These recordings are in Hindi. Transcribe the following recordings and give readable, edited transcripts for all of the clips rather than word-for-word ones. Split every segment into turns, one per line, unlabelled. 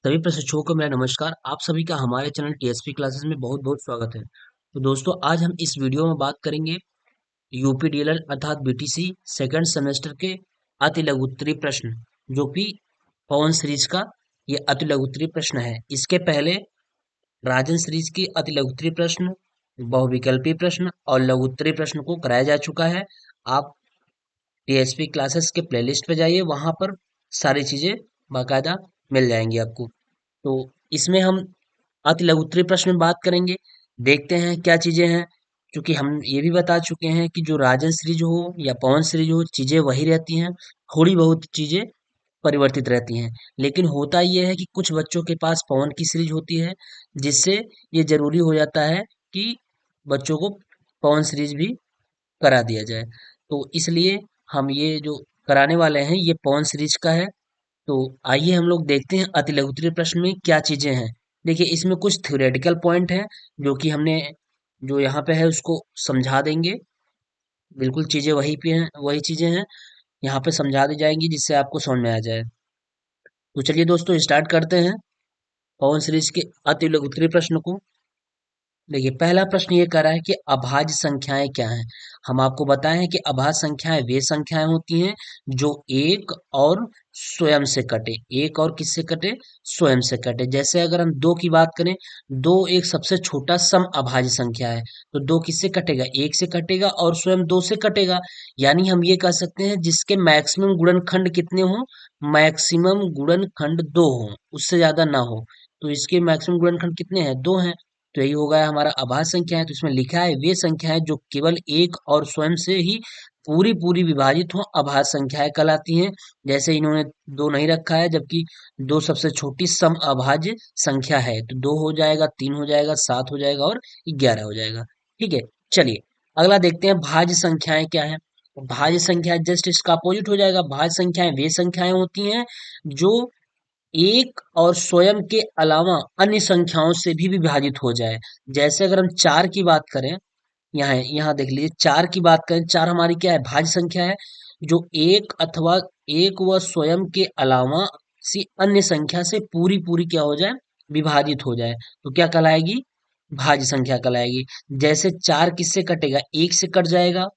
सभी प्रशिक्षुओं को मेरा नमस्कार। आप सभी का हमारे चैनल टीएसपी क्लासेस में बहुत बहुत स्वागत है। तो दोस्तों, आज हम इस वीडियो में बात करेंगे यूपी डीएलएड अर्थात बीटीसी सेकंड सेमेस्टर के अति लघु उत्तरीय प्रश्न, जो कि पवन सीरीज का ये अति लघु उत्तरीय प्रश्न है। इसके पहले राजन सीरीज के अति लघु उत्तरीय प्रश्न, बहुविकल्पीय प्रश्न और लघु उत्तरीय प्रश्न को कराया जा चुका है। आप टीएसपी क्लासेस के प्लेलिस्ट पे जाइए, वहां पर सारी चीजें बाकायदा मिल जाएंगी आपको। तो इसमें हम अति लघु उत्तरीय प्रश्न में बात करेंगे। देखते हैं क्या चीजें हैं। क्योंकि हम ये भी बता चुके हैं कि जो राजन सीरीज हो या पवन सीरीज हो, चीजें वही रहती हैं, थोड़ी बहुत चीजें परिवर्तित रहती हैं। लेकिन होता यह है कि कुछ बच्चों के पास पवन की सीरीज होती है, जिससे ये जरूरी हो जाता है कि बच्चों को पवन सीरीज भी करा दिया जाए। तो इसलिए हम ये जो कराने वाले हैं ये पवन सीरीज का है। तो आइए हम लोग देखते हैं अति लघु उत्तरीय प्रश्न में क्या चीजें हैं। देखिए, इसमें कुछ थ्योरेटिकल पॉइंट हैं जो कि हमने जो यहाँ पे है उसको समझा देंगे। बिल्कुल चीजें वही पे हैं, वही चीजें हैं, यहाँ पे समझा दी जाएंगी जिससे आपको समझ में आ जाए। तो चलिए दोस्तों, स्टार्ट करते हैं पवन सीरीज के अति लघु उत्तरीय प्रश्न को। देखिए, पहला प्रश्न ये कह रहा है कि अभाज्य संख्याएं क्या हैं। हम आपको बताएं हैं कि अभाज्य संख्याएं वे संख्याएं होती हैं जो एक और स्वयं से कटे। एक और किससे कटे? स्वयं से कटे। जैसे अगर हम दो की बात करें, दो एक सबसे छोटा सम अभाज्य संख्या है, तो दो किससे कटेगा? एक से कटेगा और स्वयं दो से कटेगा। यानी हम ये कह सकते हैं जिसके मैक्सिमम गुणनखंड कितने हों? मैक्सिमम गुणनखंड दो हों, उससे ज्यादा ना हो। तो इसके मैक्सिमम गुणनखंड कितने हैं? दो हैं। तो यही होगा हमारा अभाज्य संख्या है। तो इसमें लिखा है वे संख्याएं जो केवल एक और स्वयं से ही पूरी पूरी विभाजित हो, अभाज्य संख्याएं कहलाती हैं। जैसे इन्होंने दो नहीं रखा है, जबकि दो सबसे छोटी सम अभाज्य संख्या है, तो दो हो जाएगा, तीन हो जाएगा, सात हो जाएगा और 11 हो जाएगा। ठीक है, चलिए अगला देखते हैं भाज्य संख्याएं क्या है। भाज्य संख्या जस्ट इसका अपोजिट हो जाएगा। भाज्य संख्याएं वे संख्याएं होती हैं जो एक और स्वयं के अलावा अन्य संख्याओं से भी विभाजित हो जाए। जैसे अगर हम चार की बात करें, यहाँ यहाँ देख लीजिए, चार की बात करें, चार हमारी क्या है? भाज्य संख्या है जो एक अथवा एक व स्वयं के अलावा किसी अन्य संख्या से पूरी पूरी क्या हो जाए? विभाजित हो जाए, तो क्या कहलाएगी? भाज्य संख्या कहलाएगी। जैसे चार किससे कटेगा? एक से कट जाएगा,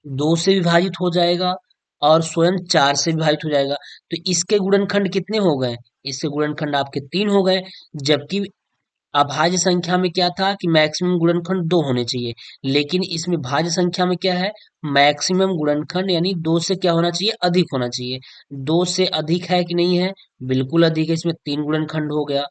दो से विभाजित हो जाएगा और स्वयं चार से विभाजित हो जाएगा। तो इसके गुणनखंड कितने हो गए? इसके गुणनखंड आपके तीन हो गए। जबकि अभाज्य संख्या में क्या था कि मैक्सिमम गुणनखंड दो होने चाहिए, लेकिन इसमें भाज्य संख्या में क्या है? मैक्सिमम गुणनखंड यानी दो से क्या होना चाहिए? अधिक होना चाहिए। दो से अधिक है कि नहीं है? बिल्कुल अधिक है। इसमें तीन गुणनखंड हो गया।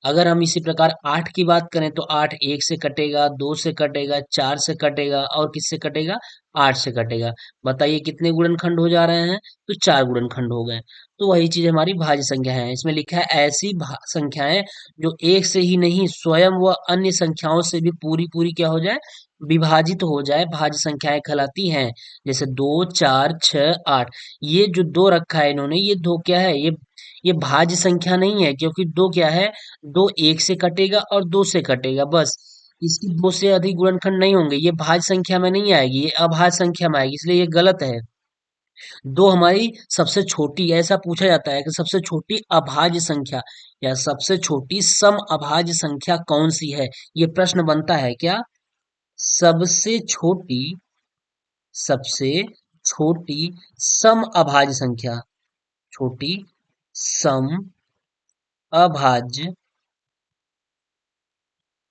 अगर हम इसी प्रकार आठ की बात करें तो आठ एक से कटेगा, दो से कटेगा, चार से कटेगा और किससे कटेगा? आठ से कटेगा। बताइए कितने गुणनखंड हो जा रहे हैं? तो चार गुणनखंड हो गए। तो वही चीज हमारी भाज्य संख्या है। इसमें लिखा है ऐसी संख्याएं जो एक से ही नहीं स्वयं व अन्य संख्याओं से भी पूरी पूरी क्या हो जाए? विभाजित हो जाए, भाज्य संख्याएं कहलाती हैं। जैसे दो, चार, छह, आठ। ये जो दो रखा है इन्होंने, ये दो क्या है? ये भाज्य संख्या नहीं है, क्योंकि दो क्या है? दो एक से कटेगा और दो से कटेगा, बस। इसकी दो से अधिक गुणनखंड नहीं होंगे, ये भाज्य संख्या में नहीं आएगी, ये अभाज्य संख्या में आएगी, इसलिए ये गलत है। दो हमारी सबसे छोटी, ऐसा पूछा जाता है कि सबसे छोटी अभाज्य संख्या या सबसे छोटी सम अभाज्य संख्या कौन सी है? ये प्रश्न बनता है क्या? सबसे छोटी, सबसे छोटी सम अभाज्य संख्या, छोटी सम अभाज्य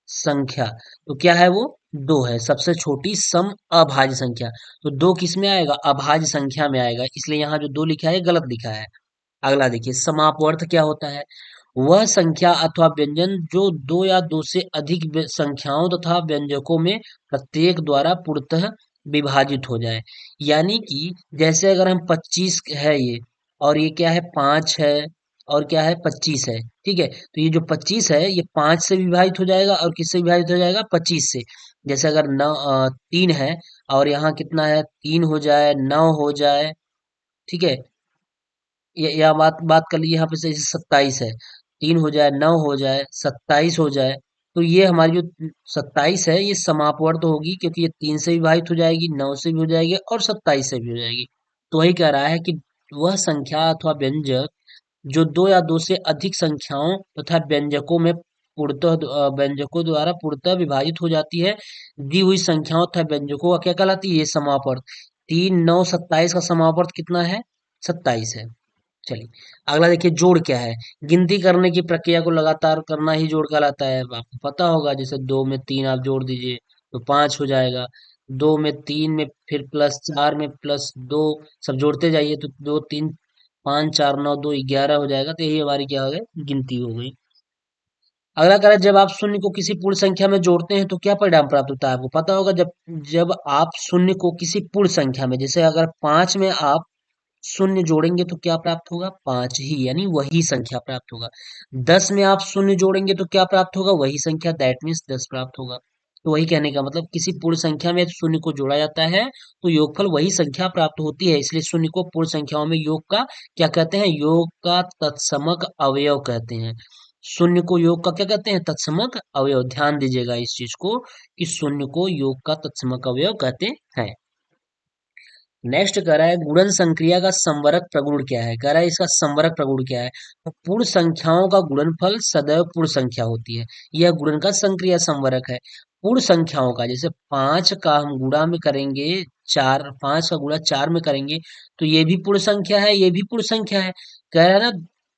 संख्या, तो क्या है वो? दो है, सबसे छोटी सम अभाज्य संख्या। तो दो किस में आएगा? अभाज्य संख्या में आएगा, इसलिए यहाँ जो दो लिखा है गलत लिखा है। अगला देखिए, समापवर्त क्या होता है? वह संख्या अथवा व्यंजन जो दो या दो से अधिक संख्याओं तथा व्यंजकों में प्रत्येक द्वारा पूर्णतः विभाजित हो जाए। यानी कि जैसे अगर हम 25 है ये, और ये क्या है? 5 है, और क्या है? 25 है। ठीक है, तो ये जो 25 है ये 5 से विभाजित हो जाएगा और किससे विभाजित हो जाएगा? 25 से। जैसे अगर 3 है और यहाँ कितना है? 3 हो जाए, 9 हो जाए। ठीक है, या बात बात कर लीजिए यहाँ पे से 27 है, 3 हो जाए, 9 हो जाए, 27 हो जाए। तो ये हमारी जो 27 है ये समापवर्त होगी, क्योंकि ये 3 से विभाजित हो जाएगी, 9 से भी हो जाएगी और 27 से भी हो जाएगी। तो वही कह रहा है कि वह संख्या अथवा व्यंजक जो दो या दो से अधिक संख्याओं तथा व्यंजकों में पूर्णतः व्यंजकों द्वारा पूर्णतः विभाजित हो जाती है। दी हुई संख्याओं तथा व्यंजकों का क्या कहलाती है? ये समापर्त। 3 9 27 का समापर्त कितना है? 27 है। चलिए अगला देखिए, जोड़ क्या है? गिनती करने की प्रक्रिया को लगातार करना ही जोड़ कहलाता है। आपको पता होगा, जैसे 2 में 3 आप जोड़ दीजिए तो 5 हो जाएगा। 2 में 3 में फिर प्लस 4 में +2, सब जोड़ते जाइए तो 2 3 5 4 9 2 11 हो जाएगा। तो यही हमारी क्या हो गई? गिनती हो गई। अगला कह रहा है, जब आप शून्य को किसी पूर्ण संख्या में जोड़ते हैं तो क्या परिणाम प्राप्त होता है? आपको पता होगा, जब जब आप शून्य को किसी पूर्ण संख्या में, जैसे अगर 5 में आप शून्य जोड़ेंगे तो क्या प्राप्त होगा? 5 ही, यानी वही संख्या प्राप्त होगा। 10 में आप शून्य जोड़ेंगे तो क्या प्राप्त होगा? वही संख्या, दैट मीन्स 10 प्राप्त होगा। तो वही कहने का मतलब, किसी पूर्ण संख्या में शून्य को जोड़ा जाता है तो योगफल वही संख्या प्राप्त होती है। इसलिए शून्य को पूर्ण संख्याओं में योग का क्या कहते हैं? योग का तत्समक अवयव कहते हैं। शून्य को योग का क्या कहते हैं? तत्समक अवयव। ध्यान दीजिएगा इस चीज को, कि शून्य को योग का तत्समक अवयव कहते हैं। नेक्स्ट कह रहा है, गुणन संक्रिया का संवरक प्रगुण क्या है? कह रहा है इसका संवरक प्रगुण क्या है? तो पूर्ण संख्याओं का गुणनफल सदैव पूर्ण संख्या होती है। यह गुणन का संक्रिया संवरक है। पूर्ण संख्याओं का, जैसे 5 का हम गुणा में करेंगे, 5 का गुणा 4 में करेंगे तो ये भी पूर्ण संख्या है, ये भी पूर्ण संख्या है। कह रहा है ना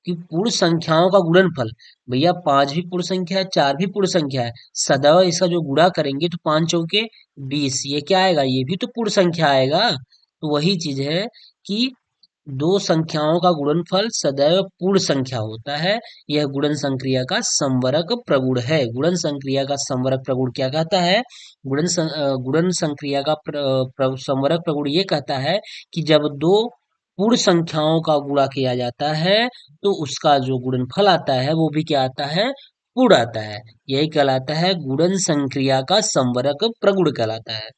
कि पूर्ण संख्याओं का गुणनफल, भैया 5 भी पूर्ण संख्या है, 4 भी पूर्ण संख्या है, सदैव इसका जो गुणा करेंगे तो 5 चौके 20, ये क्या आएगा? ये भी तो पूर्ण संख्या आएगा। तो वही चीज है कि दो संख्याओं का गुणनफल सदैव पूर्ण संख्या होता है। यह गुणन संक्रिया का संवरक प्रगुण है। गुणन संक्रिया का संवरक प्रगुण क्या कहता है? गुणन संक्रिया का संवरक प्रगुण ये कहता है कि जब दो पूर्ण संख्याओं का गुणा किया जाता है तो उसका जो गुणनफल आता है वो भी क्या आता है? पूर्ण आता है। यही कहलाता है गुणन संक्रिया का संवरक प्रगुण कहलाता है।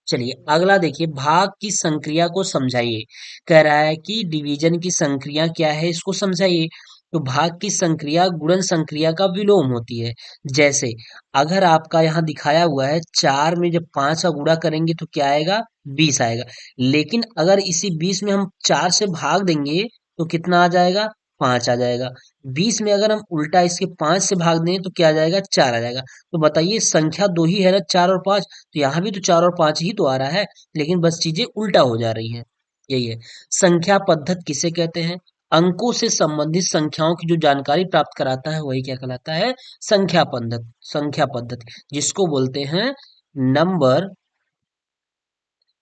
चलिए अगला देखिए, भाग की संक्रिया को समझाइए। कह रहा है कि डिवीजन की संक्रिया क्या है, इसको समझाइए। तो भाग की संक्रिया गुणन संक्रिया का विलोम होती है। जैसे अगर आपका यहाँ दिखाया हुआ है 4 में जब 5 का गुणा करेंगे तो क्या आएगा? 20 आएगा। लेकिन अगर इसी 20 में हम 4 से भाग देंगे तो कितना आ जाएगा? 5 आ जाएगा। 20 में अगर हम उल्टा इसके 5 से भाग दें तो क्या आ जाएगा? 4 आ जाएगा। तो बताइए, संख्या दो ही है ना, 4 और 5, तो यहाँ भी तो 4 और 5 ही तो आ रहा है, लेकिन बस चीजें उल्टा हो जा रही हैं। यही है। संख्या पद्धति किसे कहते हैं? अंकों से संबंधित संख्याओं की जो जानकारी प्राप्त कराता है वही क्या कहलाता है? संख्या पद्धति। संख्या पद्धति जिसको बोलते हैं नंबर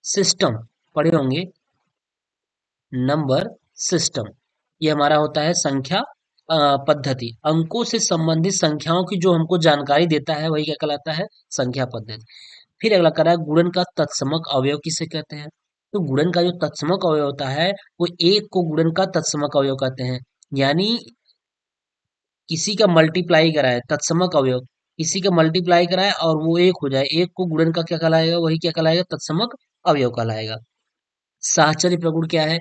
सिस्टम, पढ़े होंगे, नंबर सिस्टम। ये हमारा होता है संख्या पद्धति। अंकों से संबंधित संख्याओं की जो हमको जानकारी देता है वही क्या कहलाता है? संख्या पद्धति। फिर अगला कह रहा है, गुणन का तत्समक अवयव किसे कहते हैं? तो गुणन का जो तत्समक अवयव होता है वो एक को गुणन का तत्समक अवयव कहते हैं। यानी किसी का मल्टीप्लाई कराए, तत्समक अवयव, किसी का मल्टीप्लाई कराए और वो एक हो जाए, एक को गुणन का क्या कहलाएगा? वही क्या कहलाएगा? तत्समक अवयव कहलाएगा। साहचर्य प्रगुण क्या है?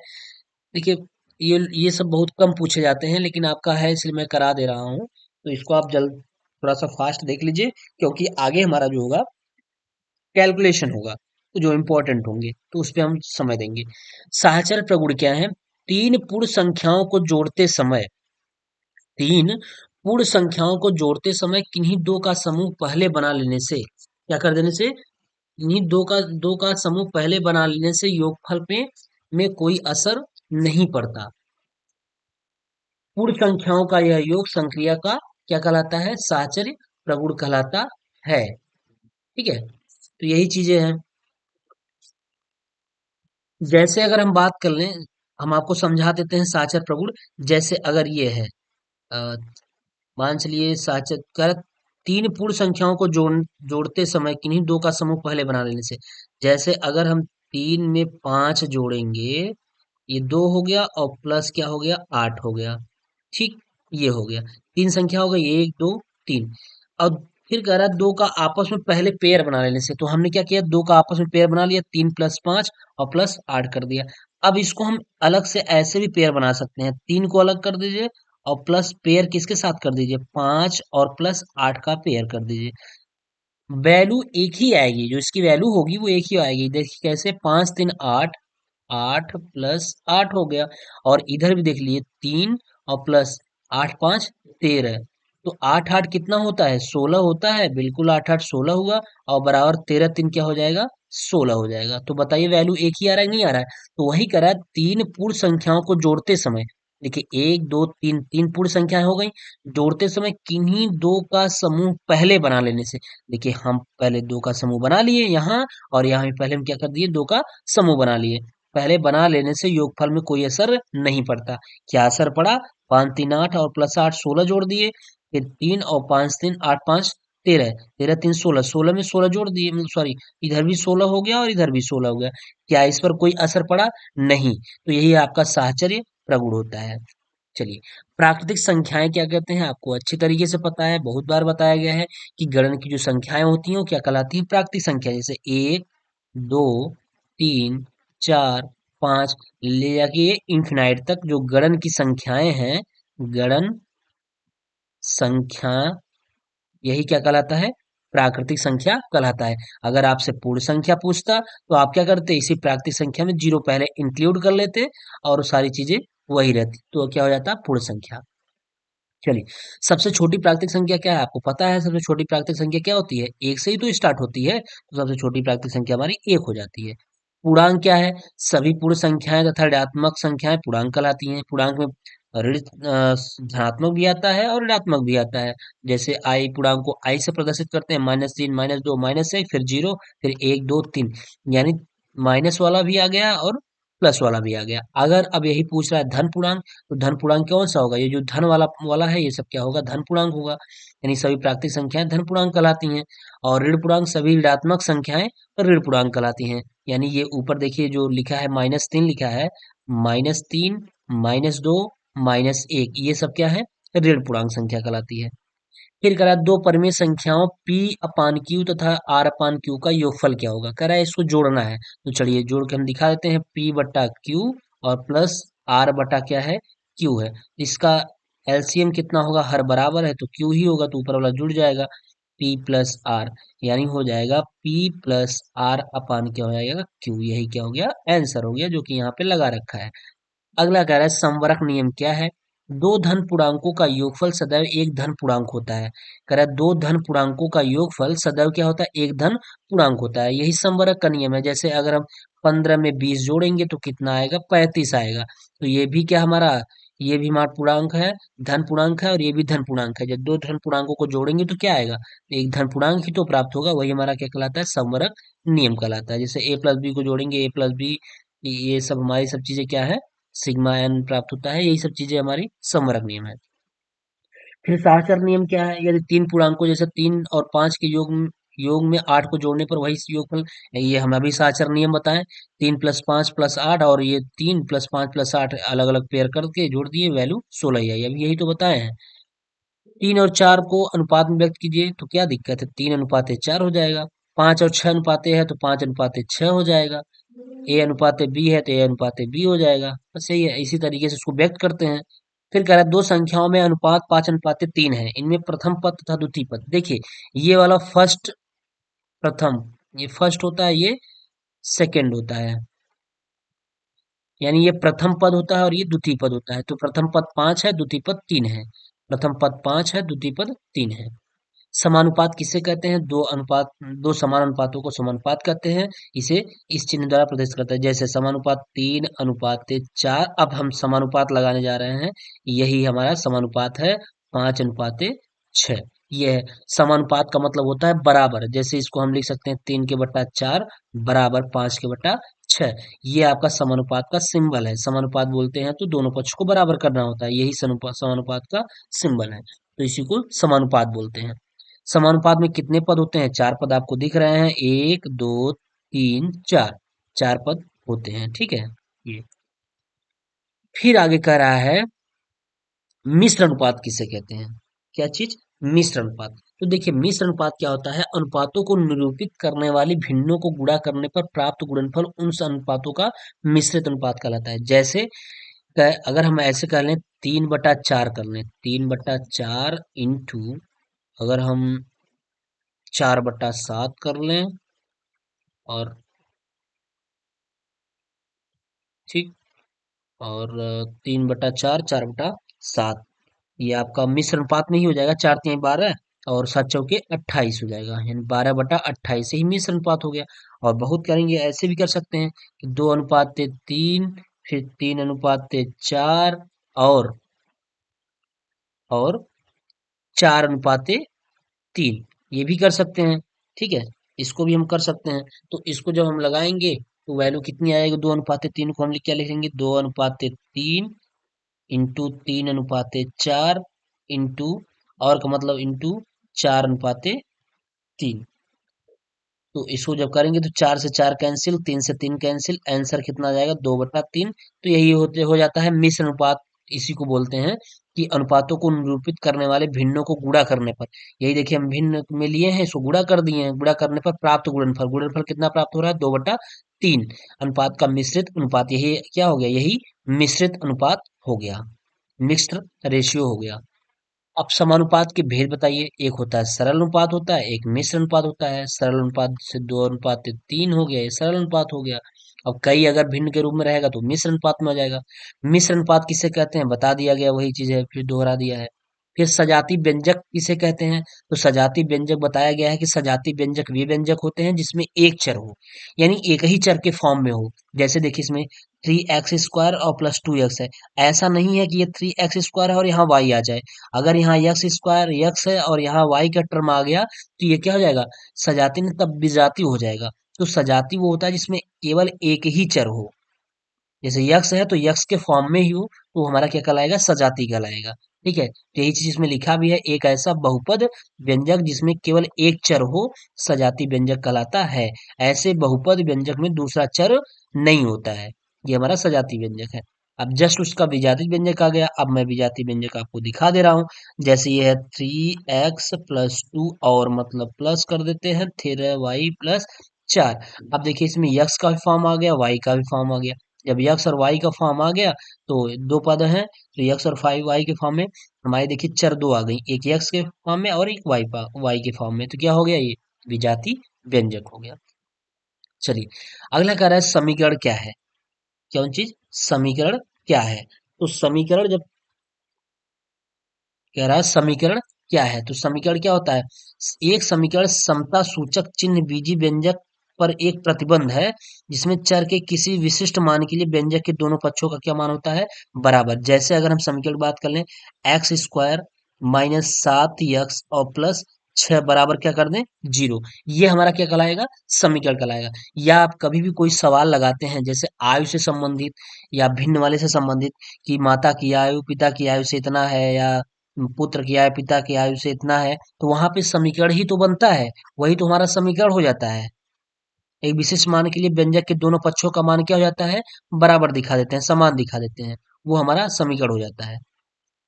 देखिए, ये सब बहुत कम पूछे जाते हैं, लेकिन आपका है इसलिए मैं करा दे रहा हूँ। तो इसको आप जल्द थोड़ा सा फास्ट देख लीजिए, क्योंकि आगे हमारा जो होगा कैलकुलेशन होगा, तो जो इंपॉर्टेंट होंगे तो उस पे हम समय देंगे। साहचर्य प्रगुण क्या है? तीन पूर्ण संख्याओं को जोड़ते समय, तीन पूर्ण संख्याओं को जोड़ते समय किन्हीं दो का समूह पहले बना लेने से, क्या कर देने से? इन्हीं दो का समूह पहले बना लेने से योगफल पे में कोई असर नहीं पड़ता। पूर्ण संख्याओं का यह योग संक्रिया का क्या कहलाता है? साहचर्य प्रगुण कहलाता है। ठीक है, तो यही चीजें हैं। जैसे अगर हम बात कर लें, हम आपको समझा देते हैं साचर प्रगुण। जैसे अगर ये है, अ, मान चलिए साचर कर, तीन पूर्ण संख्याओं को जोड़ते समय किन्हीं दो का समूह पहले बना लेने से, जैसे अगर हम 3 में 5 जोड़ेंगे, ये 2 हो गया और प्लस क्या हो गया? 8 हो गया। ठीक, ये हो गया, तीन संख्या हो गई, 1 2 3। अब फिर कह रहा है दो का आपस में पहले पेयर बना लेने से, तो हमने क्या किया? दो का आपस में पेयर बना लिया, 3 + 5 और +8 कर दिया। अब इसको हम अलग से ऐसे भी पेयर बना सकते हैं, 3 को अलग कर दीजिए और प्लस पेयर किसके साथ कर दीजिए? 5 और +8 का पेयर कर दीजिए। वैल्यू एक ही आएगी, जो इसकी वैल्यू होगी वो एक ही आएगी। देखिए कैसे, 5 3 8, 8 + 8 हो गया। और इधर भी देख लीजिए, 3 और प्लस 8 5 13। तो 8 8 कितना होता है? 16 होता है। बिल्कुल 8 8 16 हुआ। और बराबर 13 3 क्या हो जाएगा? 16 हो जाएगा। तो बताइए वैल्यू एक ही आ रहा है नहीं आ रहा है? तो वही कह रहा है तीन पूर्ण संख्याओं को जोड़ते समय। देखिए एक दो तीन, तीन पूर्ण संख्याएं हो गई। जोड़ते समय किन्हीं दो का समूह पहले बना लेने से। देखिए हम पहले दो का समूह बना लिए यहाँ, और यहाँ भी पहले हम क्या कर दिए? दो का समूह बना लिए। पहले बना लेने से योगफल में कोई असर नहीं पड़ता। क्या असर पड़ा? 5 3 8 और प्लस 8 16 जोड़ दिए। फिर 3 और 5 3 8 5 13, 13 3 16, 16 में 16 जोड़ दिए, सॉरी, इधर भी 16 हो गया और इधर भी 16 हो गया। क्या इस पर कोई असर पड़ा? नहीं। तो यही आपका साहचर्य प्रगुण होता है। चलिए, प्राकृतिक संख्याएं क्या कहते हैं आपको अच्छी तरीके से पता है, बहुत बार बताया गया है कि गणन की जो संख्याएं होती हैं वो क्या कहलाती हैं? प्राकृतिक संख्या। जैसे 1 2 3 4 5 ले जाके ये इंफिनाइट तक जो गणन की संख्याएं हैं, गणन संख्या, यही क्या कहलाता है? प्राकृतिक संख्या कहलाता है। अगर आपसे पूर्ण संख्या पूछता तो आप क्या करते? इसी प्राकृतिक संख्या में जीरो पहले इंक्लूड कर लेते और सारी चीजें वही रहती, तो क्या हो जाता? पूर्ण संख्या। चलिए, सबसे छोटी प्राकृतिक संख्या क्या है आपको पता है? सबसे छोटी प्राकृतिक संख्या क्या होती है? एक से ही तो स्टार्ट होती है, तो सबसे छोटी प्राकृतिक संख्या हमारी एक हो जाती है। पूर्णांक क्या है? सभी पूर्ण संख्याएं तथा ऋणात्मक संख्याएं पूर्णांक कहलाती हैं। पूर्णांक में धनात्मक भी आता है और ऋणात्मक भी आता है। जैसे आई, पूर्णांक को आई से प्रदर्शित करते हैं, -3 -2 -1 फिर 0 फिर 1 2 3, यानी माइनस वाला भी आ गया और प्लस वाला भी आ गया। अगर अब यही पूछ रहा है धन पूर्णांक, तो धन पूर्णांक कौन सा होगा? ये जो धन वाला वाला है ये सब क्या होगा? धन पूर्णांक होगा। यानी सभी प्राकृतिक संख्याएं धन पूर्णांक कहलाती हैं। और ऋण पूर्णांक सभी ऋणात्मक संख्याएं ऋण पूर्णांक कहलाती हैं। यानी ये ऊपर देखिए जो लिखा है -3 लिखा है, -3 -2 -1, ये सब क्या है? ऋण पूर्णांक संख्या कहलाती है। फिर कह रहा है दो परिमेय संख्याओं p अपान q तथा r अपान q का योगफल क्या होगा? कह रहा है इसको जोड़ना है। तो चलिए जोड़ के हम दिखा देते हैं। p बट्टा q और प्लस r बटा क्या है? q है। इसका एलसीएम कितना होगा? हर बराबर है तो q ही होगा, तो ऊपर वाला जुड़ जाएगा। p प्लस r, यानी हो जाएगा p प्लस r अपान क्या हो जाएगा? q। यही क्या हो गया? आंसर हो गया, जो कि यहाँ पे लगा रखा है। अगला कह रहा है समवरक नियम क्या है? दो धन पूर्णांकों का योगफल सदैव एक धन पूर्णांक होता है। कह रहा है दो धन पूर्णांकों का योगफल सदैव क्या होता है? एक धन पूर्णांक होता है। यही समवरक का नियम है। जैसे अगर हम 15 में 20 जोड़ेंगे तो कितना आएगा? 35 आएगा। तो ये भी क्या हमारा, ये भी हमारा पूर्णांक है, धन पूर्णांक है, और ये भी धन पूर्णांक है। जब दो धन पूर्णांकों को जोड़ेंगे तो क्या आएगा? एक धन पूर्णांक ही तो प्राप्त होगा। वही हमारा क्या कहलाता है? समवरक नियम कहलाता है। जैसे a प्लस बी को जोड़ेंगे, a प्लस बी, ये सब हमारी सब चीजें क्या है? सिग्मा एन प्राप्त होता है। यही सब चीजें हमारी समवरक नियम है। फिर साहचर नियम क्या है? यदि तीन पूर्णांकों जैसे 3 और 5 के योग में 8 को जोड़ने पर वही योगफल, ये हम अभी साहचर नियम बताएं। 3 + 5 + 8, और ये 3 + 5 + 8 अलग अलग पेयर करके जोड़ दिए, वैल्यू 16 ही आई। अभी यही तो बताए हैं। 3 और 4 को अनुपात में व्यक्त कीजिए, तो क्या दिक्कत है? 3 अनुपात 4 हो जाएगा। 5 और 6 अनुपाते है तो 5 अनुपात 6 हो जाएगा। ए अनुपात बी है तो ए अनुपात बी हो जाएगा। बस यही है, इसी तरीके से उसको व्यक्त करते हैं। फिर कह रहा है दो संख्याओं में अनुपात 5 अनुपात 3 है, इनमें प्रथम पद तथा द्वितीय पद। देखिए ये वाला फर्स्ट, प्रथम, ये फर्स्ट होता है, ये सेकंड होता है। यानी ये प्रथम पद होता है और ये द्वितीय पद होता है। तो प्रथम पद 5 है, द्वितीय पद 3 है। प्रथम पद 5 है, द्वितीय पद 3 है। समानुपात किसे कहते हैं? दो समान अनुपातों को समानुपात कहते हैं। इसे इस चिन्ह द्वारा प्रदर्शित करते हैं। जैसे समानुपात 3 अनुपात 4। अब हम समानुपात लगाने जा रहे हैं। यही हमारा समानुपात है, 5 अनुपात 6। यह है समानुपात का मतलब होता है बराबर। जैसे इसको हम लिख सकते हैं 3 के बट्टा 4 बराबर 5 के बट्टा 6। ये आपका समानुपात का सिंबल है। समानुपात बोलते हैं तो दोनों पक्ष को बराबर करना होता है, यही समानुपात का सिंबल है। तो इसी को समानुपात बोलते हैं। समानुपात में कितने पद होते हैं? 4 पद आपको दिख रहे हैं, 1 2 3 4, 4 पद होते हैं। ठीक है। ये फिर आगे कह रहा है मिश्र अनुपात किसे कहते हैं? क्या चीज? मिश्र अनुपात। तो देखिए मिश्र अनुपात क्या होता है? अनुपातों को निरूपित करने वाली भिन्नों को गुणा करने पर प्राप्त गुणनफल उन अनुपातों का मिश्रित अनुपात कहलाता है। जैसे अगर हम ऐसे कर लें, 3/4 कर लें, 3/4 इंटू, अगर हम 4/7 कर लें, और ठीक, और 3/4, 4/7, 7। ये आपका मिश्र अनुपात में ही हो जाएगा, 4×3 = 12 और 7×4 = 28 हो जाएगा, यानी 12/28 से ही मिश्र अनुपात हो गया। और बहुत करेंगे, ऐसे भी कर सकते हैं कि 2:3, फिर 3:4 और 4:3 ये भी कर सकते हैं। ठीक है, इसको भी हम कर सकते हैं। तो इसको जब हम लगाएंगे तो वैल्यू कितनी आएगी? 2:3 को हम क्या लिखेंगे? 2:3 इंटू 3:4 इंटू, और का मतलब इंटू 4:3। तो इसको जब करेंगे तो 4 से 4 कैंसिल, 3 से 3 कैंसिल, आंसर कितना आ जाएगा? 2/3। तो यही होते हो जाता है मिश्र अनुपात। इसी को बोलते हैं कि अनुपातों को निरूपित करने वाले भिन्नों को गुणा करने पर, यही देखिए हम भिन्न में लिए हैं, इसको गुणा कर दिए हैं, गुणा करने पर प्राप्त गुणनफल, गुणनफल कितना प्राप्त हो रहा है? 2/3। अनुपात का मिश्रित अनुपात, यही क्या हो गया? यही मिश्रित अनुपात हो गया, मिक्स्ड रेशियो हो गया। अब समानुपात के भेद बताइए। एक होता है सरल अनुपात, होता है एक मिश्र अनुपात होता है। सरल अनुपात से 2:3 हो गया, ये सरल अनुपात हो गया। अब कई अगर भिन्न के रूप में रहेगा तो मिश्र अनुपात में आ जाएगा। मिश्र अनुपात किसे कहते हैं? बता दिया गया, वही चीज है, फिर दोहरा दिया है। फिर सजाती व्यंजक किसे कहते हैं? तो सजाती व्यंजक बताया गया है कि सजाती व्यंजक वे व्यंजक होते हैं जिसमें एक चर हो, यानी एक ही चर के फॉर्म में हो। जैसे देखिए इसमें 3x² और +2x है। ऐसा नहीं है कि ये 3x² है और यहाँ y आ जाए। अगर यहाँ x² x है और यहाँ y का टर्म आ गया तो ये क्या हो जाएगा? सजाती नहीं, तब विजाती हो जाएगा। तो सजाती वो होता है जिसमें केवल एक ही चर हो। जैसे यक्स है तो यक्स के फॉर्म में ही हो तो हमारा क्या कहलाएगा? सजाती कहलाएगा। ठीक है, तो यही चीज इसमें लिखा भी है, एक ऐसा बहुपद व्यंजक जिसमें केवल एक चर हो, सजाती व्यंजक कहलाता है। ऐसे बहुपद व्यंजक में दूसरा चर नहीं होता है, ये हमारा सजाती व्यंजक है। अब जस्ट उसका विजातीय व्यंजक आ गया। अब मैं विजातीय व्यंजक आपको दिखा दे रहा हूँ। जैसे ये है 3x+2 और मतलब प्लस कर देते हैं, फिर है y+4। अब देखिए इसमें यक्स का भी फॉर्म आ गया, वाई का भी फॉर्म आ गया। जब यक्स और वाई का फॉर्म आ गया तो दो पद हैं, तो यक्स और फाइव वाई के फॉर्म में हमारी देखिए चर दो आ गई, एक यक्स के फॉर्म में और एक वाई के फॉर्म में। तो क्या हो गया? ये विजातीय व्यंजक हो गया। चलिए, अगला कह रहा है समीकरण क्या है? कौन चीज? समीकरण क्या है? तो समीकरण जब कह रहा है समीकरण क्या है, तो समीकरण क्या होता है? एक समीकरण समता सूचक चिन्ह बीजी व्यंजक पर एक प्रतिबंध है जिसमें चर के किसी विशिष्ट मान के लिए व्यंजक के दोनों पक्षों का क्या मान होता है? बराबर। जैसे अगर हम समीकरण की बात कर लें, x² - 7x और +6 बराबर क्या कर दें? 0। ये हमारा क्या कहलाएगा? समीकरण कहलाएगा। या आप कभी भी कोई सवाल लगाते हैं, जैसे आयु से संबंधित या भिन्न वाले से संबंधित, कि माता की आयु पिता की आयु से इतना है, या पुत्र की आयु पिता की आयु से इतना है, तो वहां पे समीकरण ही तो बनता है, वही तो हमारा समीकरण हो जाता है। एक विशेष मान के लिए व्यंजक के दोनों पक्षों का मान क्या हो जाता है? बराबर दिखा देते हैं, समान दिखा देते हैं, वो हमारा समीकरण हो जाता है।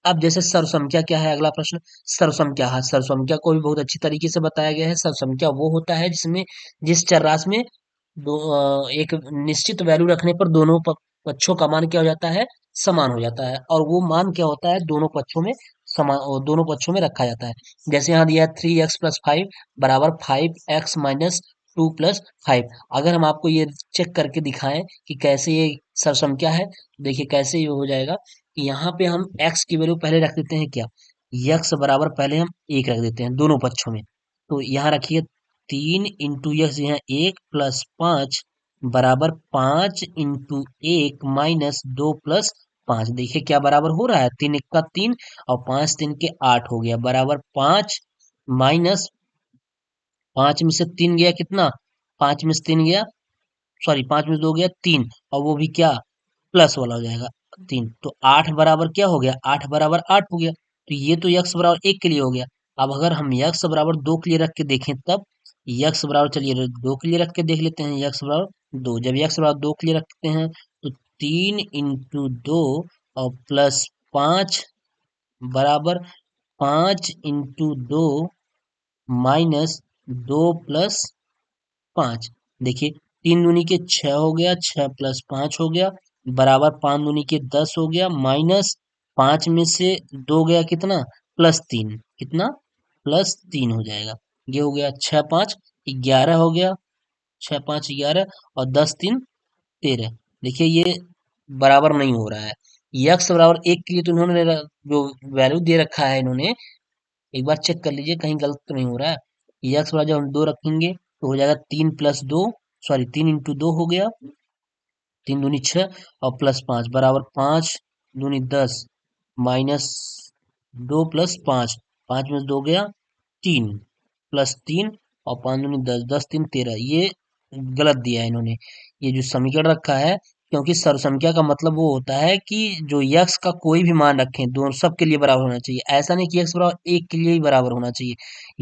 अब जैसे सर्वसंख्या क्या है? अगला प्रश्न, सर्वसंख्या है। सर्वसंख्या को भी बहुत अच्छी तरीके से बताया गया है। सर्वसंख्या वो होता है जिसमें जिस चर राशि में एक निश्चित वैल्यू रखने पर दोनों पक्षों का मान क्या हो जाता है? समान हो जाता है, और वो मान क्या होता है? दोनों पक्षों में समान, और दोनों पक्षों में रखा जाता है। जैसे यहाँ दिया है 3x+5 बराबर 5x - 2+5। अगर हम आपको ये चेक करके दिखाएं कि कैसे ये सरसंख्या है, देखिए कैसे ये हो जाएगा कि यहाँ पे हम x की वैल्यू पहले रख देते हैं क्या? x बराबर पहले हम 1 रख देते हैं दोनों पक्षों में। तो यहाँ रखिए 3 × x, यहाँ 1+5 बराबर 5 × 1 - 2+5। देखिए क्या बराबर हो रहा है? 3 × 1 = 3 और 5 × 3 = 8 हो गया, बराबर 5 माइनस 5 में से 3 गया कितना? 5 में से 3 गया, सॉरी 5 में से 2 गया 3, और वो भी क्या? प्लस वाला हो जाएगा 3। तो 8 बराबर क्या हो गया? 8 बराबर 8 हो गया। तो ये तो यक्स बराबर 1 के लिए हो गया। अब अगर हम यक्स बराबर 2 के लिए रख के देखें तब, यक्स बराबर चलिए 2 के लिए रख के देख लेते हैं, यक्स बराबर 2। जब यक्स बराबर 2 के लिए रखते हैं तो 3 × 2 और +5 बराबर 5 × 2 - 2+5। देखिए 3 दूनी के 6 हो गया, 6+5 हो गया, बराबर 5 दूनी के 10 हो गया, -5 में से 2 गया कितना? +3। कितना? +3 हो जाएगा। ये हो गया 6×5 = 11 हो गया, 6×5 = 11 और 10×3 = 13। देखिए ये बराबर नहीं हो रहा है, यक्स बराबर 1 के लिए तो इन्होंने जो वैल्यू दे रखा है इन्होंने, एक बार चेक कर लीजिए कहीं गलत तो नहीं हो रहा है। यक्स बराबर जब हम 2 रखेंगे तो हो जाएगा 3 प्लस 2, सॉरी 3 इंटू 2 हो गया, 3 दूनी 6 और प्लस 5 बराबर 5 दूनी 10 माइनस 2 प्लस 5, 5 में से 2 गया 3 प्लस 3 और 5 दूनी 10, 10 3 13, ये गलत दिया है इन्होंने ये जो समीकरण रखा है। क्योंकि सर्वसंख्या का मतलब वो होता है कि जो यक्स का कोई भी मान रखें दोनों सबके लिए बराबर होना चाहिए। ऐसा नहीं कि यक्स बराबर 1 के लिए ही बराबर होना चाहिए,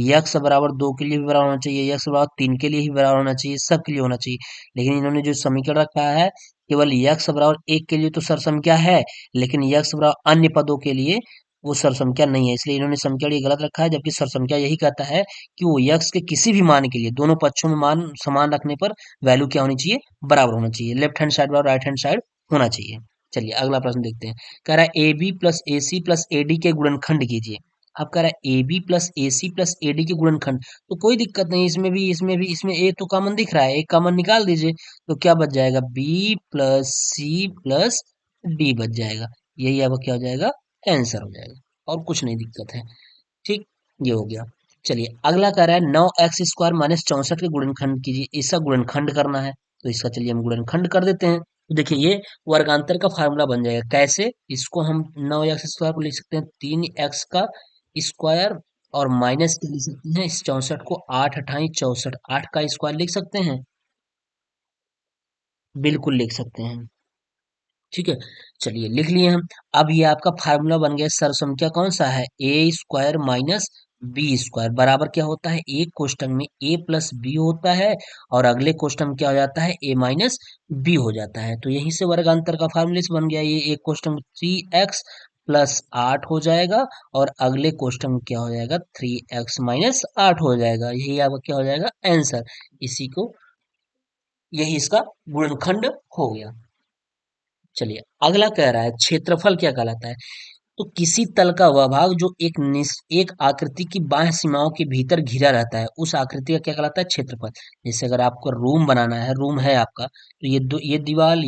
यक्स बराबर 2 के लिए भी बराबर होना चाहिए, यक्स बराबर 3 के लिए ही बराबर होना चाहिए, सबके लिए होना चाहिए। लेकिन इन्होंने जो समीकरण रखा है केवल यक्स बराबर 1 के लिए तो सर्वसंख्या है, लेकिन यक्स बराबर अन्य पदों के लिए वो सर्वसंख्या नहीं है, इसलिए इन्होंने समीकरण ये गलत रखा है। जबकि सर्वसंख्या यही कहता है कि वो यक्स के किसी भी मान के लिए दोनों पक्षों में मान समान रखने पर वैल्यू क्या होनी चाहिए, बराबर होना चाहिए, लेफ्ट हैंड साइड और राइट हैंड साइड होना चाहिए। चलिए अगला प्रश्न देखते हैं। कह रहा है A B plus A C plus A D के गुणनखंड कीजिए। अब कह रहा है A B plus A C plus A D के गुणनखंड, तो कोई दिक्कत नहीं, इसमें भी इसमें ए तो कॉमन दिख रहा है, एक कॉमन निकाल दीजिए तो क्या बच जाएगा, B plus C plus D बच जाएगा। यही अब क्या हो जाएगा, आंसर हो जाएगा, और कुछ नहीं दिक्कत है। ठीक, ये हो गया। चलिए अगला कह रहा है 9x² माइनस 64 के गुणनखंड कीजिए, इसका गुणनखंड करना है। तो इसका चलिए हम गुणनखंड कर देते हैं। तो देखिए ये वर्गांतर का फार्मूला बन जाएगा। कैसे, इसको हम 9x² को लिख सकते हैं 3x का स्क्वायर, और माइनस के लिख सकते हैं इस 64 को, 8 अठाई 64, 8 का स्क्वायर लिख सकते हैं, बिल्कुल लिख सकते हैं। ठीक है, चलिए लिख लिए हम। अब ये आपका फार्मूला बन गया, सरसंख्या कौन सा है, ए स्क्वायर माइनस बी स्क्वायर बराबर क्या होता है, एक क्वेश्चन में ए प्लस बी होता है और अगले क्वेश्चन में क्या हो जाता है, ए माइनस बी हो जाता है। तो यहीं से वर्गांतर का फार्मूला से बन गया, ये एक क्वेश्चन में 3x प्लस 8 हो जाएगा और अगले क्वेश्चन में क्या हो जाएगा, 3x माइनस 8 हो जाएगा। यही आपका क्या हो जाएगा, आंसर। इसी को, यही इसका गुणनखंड हो गया। चलिए अगला कह रहा है क्षेत्रफल क्या कहलाता है। तो किसी तल का वह भाग जो एक आकृति की बाह्य सीमाओं के भीतर घिरा रहता है, उस आकृति का क्या कहलाता है, क्षेत्रफल। जैसे अगर आपको रूम बनाना है, रूम है आपका, तो ये दीवाल,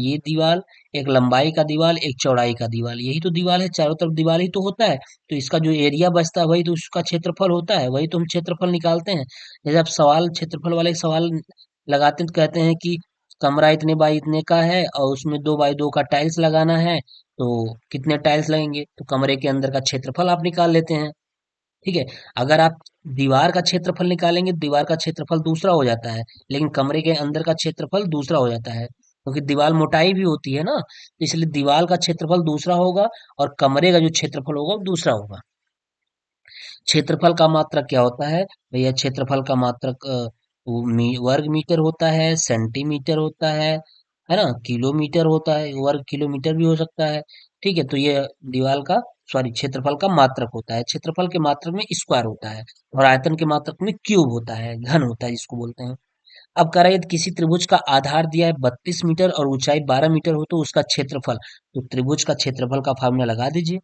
एक लंबाई का दीवाल, एक चौड़ाई का दीवाल, यही तो दीवाल है, चारों तरफ दीवाल ही तो होता है। तो इसका जो एरिया बचता है वही तो उसका क्षेत्रफल होता है, वही तो हम क्षेत्रफल निकालते हैं। जैसे आप सवाल क्षेत्रफल वाले सवाल लगाते हैं तो कहते हैं कि कमरा इतने बाई इतने का है और उसमें 2 बाई 2 का टाइल्स लगाना है, तो कितने टाइल्स लगेंगे, तो कमरे के अंदर का क्षेत्रफल आप निकाल लेते हैं। ठीक है, अगर आप दीवार का क्षेत्रफल निकालेंगे, दीवार का क्षेत्रफल दूसरा हो जाता है, लेकिन कमरे के अंदर का क्षेत्रफल दूसरा हो जाता है, क्योंकि दीवार मोटाई भी होती है ना, तो इसलिए दीवार का क्षेत्रफल दूसरा होगा और कमरे का जो क्षेत्रफल होगा वो दूसरा होगा। क्षेत्रफल का मात्रक क्या होता है भैया, क्षेत्रफल का मात्रक वो वर्ग मीटर होता है, सेंटीमीटर होता है ना, किलोमीटर होता है, वर्ग किलोमीटर भी हो सकता है। ठीक है, तो ये दीवार का, सॉरी क्षेत्रफल का मात्रक होता है। क्षेत्रफल के मात्रक में स्क्वायर होता है और आयतन के मात्रक में क्यूब होता है, घन होता है जिसको बोलते हैं। अब कह रहा है यदि किसी त्रिभुज का आधार दिया है 32 मीटर और ऊंचाई 12 मीटर हो तो उसका क्षेत्रफल, तो त्रिभुज का क्षेत्रफल का फार्मूला लगा दीजिए।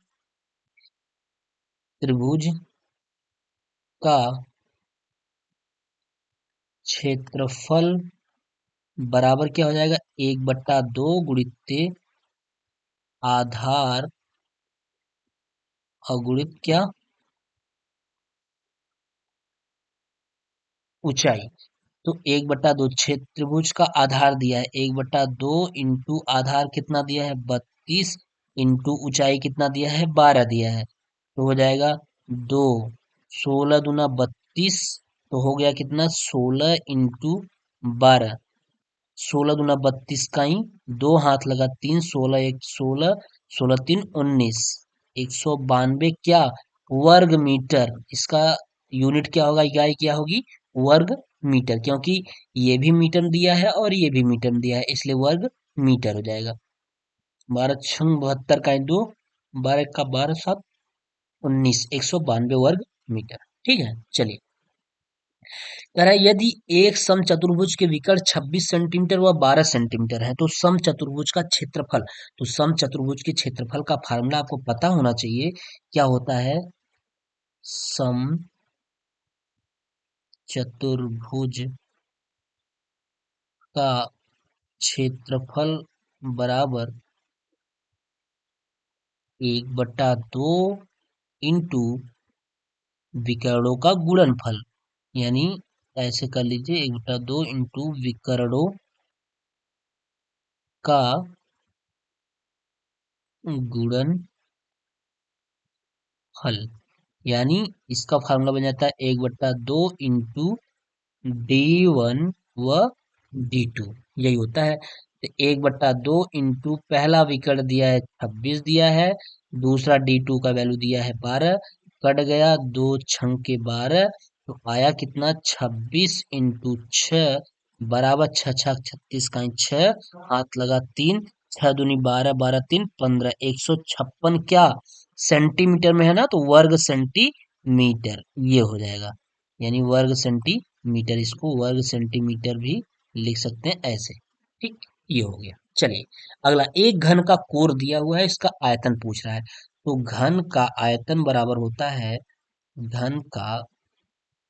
त्रिभुज का क्षेत्रफल बराबर क्या हो जाएगा, 1/2 गुणित आधार अगुणित क्या, ऊंचाई। तो 1/2 त्रिभुज का आधार दिया है, 1/2 इंटू आधार कितना दिया है, 32, इंटू ऊंचाई कितना दिया है, 12 दिया है, तो हो जाएगा 2, 16 दूना 32, तो हो गया कितना, 16 इंटू 12, 16 दूना 32 का ही, दो हाथ लगा 3, 16 1 16, 16 3 19, 192 क्या, वर्ग मीटर। इसका यूनिट क्या होगा, इकाई क्या होगी, वर्ग मीटर, क्योंकि ये भी मीटर दिया है और ये भी मीटर दिया है, इसलिए वर्ग मीटर हो जाएगा। 12×6 72 का 2, 12 का 12 7 19, 192 वर्ग मीटर। ठीक है, चलिए कह रहा है यदि एक समचतुर्भुज के विकर्ण 26 सेंटीमीटर व 12 सेंटीमीटर है तो समचतुर्भुज का क्षेत्रफल, तो समचतुर्भुज के क्षेत्रफल का फार्मूला आपको पता होना चाहिए, क्या होता है, समचतुर्भुज का क्षेत्रफल बराबर 1/2 इंटू विकर्णों का गुणनफल, यानी ऐसे कर लीजिए 1/2 इंटू विकर्णों का गुणनफल, यानी इसका फार्मूला बन जाता है 1/2 इंटू D1 व D2, यही होता है। तो 1/2 इंटू पहला विकर्ण दिया है 26 दिया है, दूसरा D2 का वैल्यू दिया है 12, कट गया 2 छंग के 12, तो आया कितना 26 इंटू 6 बराबर 6 6 36 का 6, हाथ लगा 3, 6 दूनी 12, 12 3 15, 156 क्या सेंटीमीटर में है ना, तो वर्ग सेंटीमीटर ये हो जाएगा, यानी वर्ग सेंटीमीटर, इसको वर्ग सेंटीमीटर भी लिख सकते हैं ऐसे। ठीक, ये हो गया। चलिए अगला, एक घन का कोर दिया हुआ है, इसका आयतन पूछ रहा है, तो घन का आयतन बराबर होता है, घन का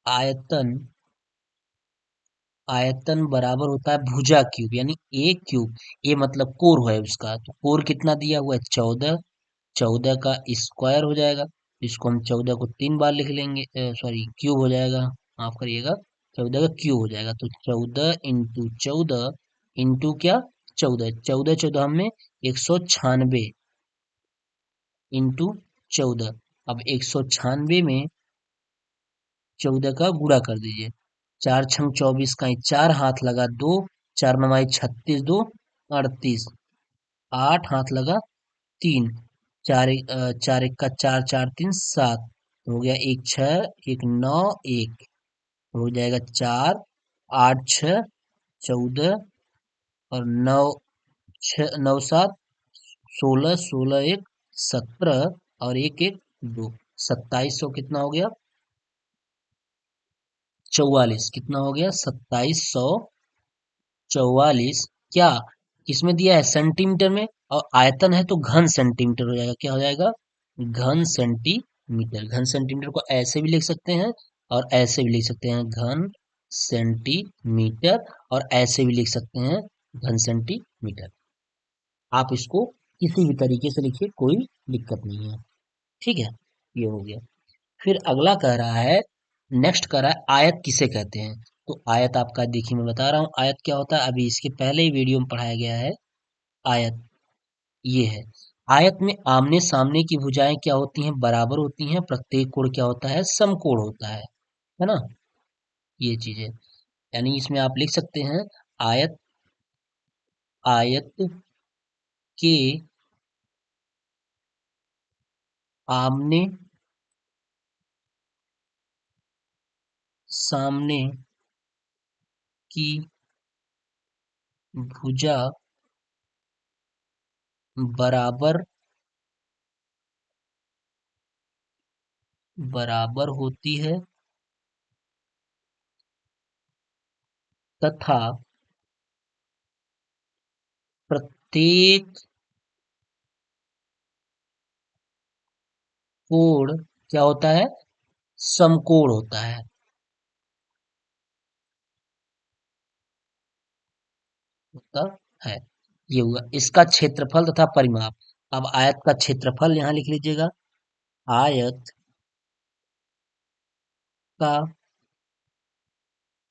आयतन आयतन बराबर होता है भुजा क्यूब, यानी ए क्यूब, ए मतलब कोर है उसका, तो कोर कितना दिया हुआ है 14, 14 का स्क्वायर हो जाएगा, इसको हम 14 को 3 बार लिख लेंगे, सॉरी क्यूब हो जाएगा, माफ करिएगा, 14 का क्यूब हो जाएगा, तो 14 इंटू 14 इंटू क्या 14, 14 14 में 196 इंटू 14, अब 196 में 14 का गुणा कर दीजिए, 4 छंग 24 का 4, हाथ लगा 2, 4 9 36, 2 38, 8 हाथ लगा 3, 4 1 का 4, 4 3 7, हो गया 1 6 1 9 1, हो जाएगा 4 8 6 14 और 9 6 9 7 16, 16 1 17 और 1 1 2, 2700 कितना हो गया 44, कितना हो गया 2744, क्या इसमें दिया है सेंटीमीटर में, और आयतन है तो घन सेंटीमीटर हो जाएगा, क्या हो जाएगा घन सेंटीमीटर, घन सेंटीमीटर को ऐसे भी लिख सकते हैं और ऐसे भी लिख सकते हैं घन सेंटीमीटर, और ऐसे भी लिख सकते हैं घन सेंटीमीटर, आप इसको किसी भी तरीके से लिखिए, कोई दिक्कत नहीं है। ठीक है, ये हो गया। फिर अगला कह रहा है, नेक्स्ट कह रहा है आयत किसे कहते हैं, तो आयत आपका देखिए मैं बता रहा हूँ आयत क्या होता है, अभी इसके पहले ही वीडियो में पढ़ाया गया है। आयत ये है, आयत में आमने सामने की भुजाएं क्या होती हैं बराबर होती हैं, प्रत्येक कोण क्या होता है समकोण होता है ना, ये चीजें, यानी इसमें आप लिख सकते हैं आयत, आयत के आमने सामने की भुजा बराबर बराबर होती है तथा प्रत्येक कोण क्या होता है समकोण होता होता है, ये हुआ इसका क्षेत्रफल तथा परिमाप। अब आयत का क्षेत्रफल यहां लिख लीजिएगा, आयत का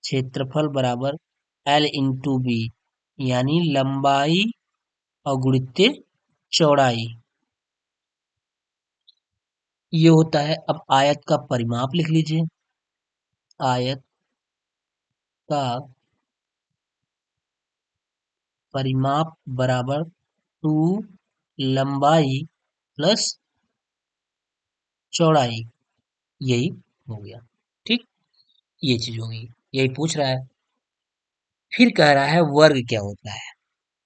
क्षेत्रफल बराबर L इंटू बी, यानी लंबाई अगुणित चौड़ाई, ये होता है। अब आयत का परिमाप लिख लीजिए, आयत का परिमाप बराबर 2 लंबाई प्लस चौड़ाई, यही हो गया। ठीक, ये चीज होगी, यही पूछ रहा है। फिर कह रहा है वर्ग क्या होता है,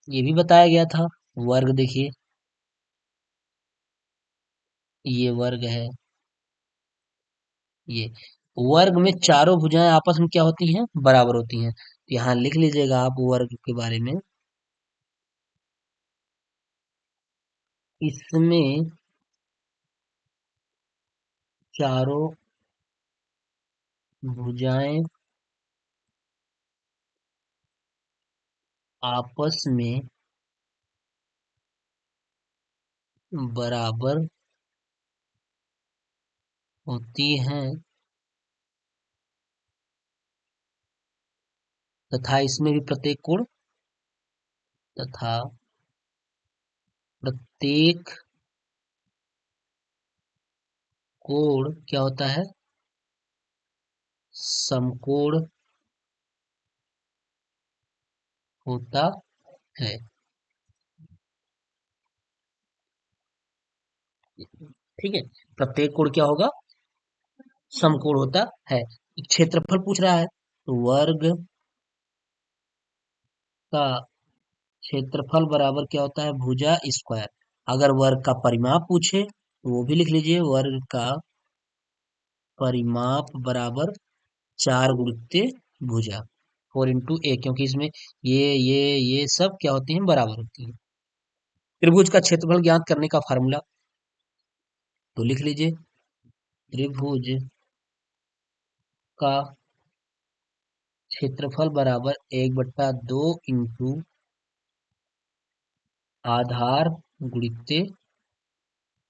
ये भी बताया गया था। वर्ग देखिए, ये वर्ग है, ये वर्ग में चारों भुजाएं आपस में क्या होती हैं बराबर होती हैं, तो यहाँ लिख लीजिएगा आप वर्ग के बारे में, इसमें चारों भुजाएं आपस में बराबर होती हैं तथा इसमें भी प्रत्येक कोण तथा प्रत्येक कोण क्या होता है, समकोण होता है। ठीक है, प्रत्येक कोण क्या होगा, समकोण होता है। क्षेत्रफल पूछ रहा है तो वर्ग का क्षेत्रफल बराबर क्या होता है, भुजा स्क्वायर। अगर वर्ग का परिमाप पूछे तो वो भी लिख लीजिए, वर्ग का परिमाप बराबर 4 × भुजा, 4 × A, क्योंकि इसमें ये सब क्या होती हैं, बराबर होती हैं। त्रिभुज का क्षेत्रफल ज्ञात करने का फार्मूला तो लिख लीजिए, त्रिभुज का क्षेत्रफल बराबर 1/2 इंटू आधार गुणित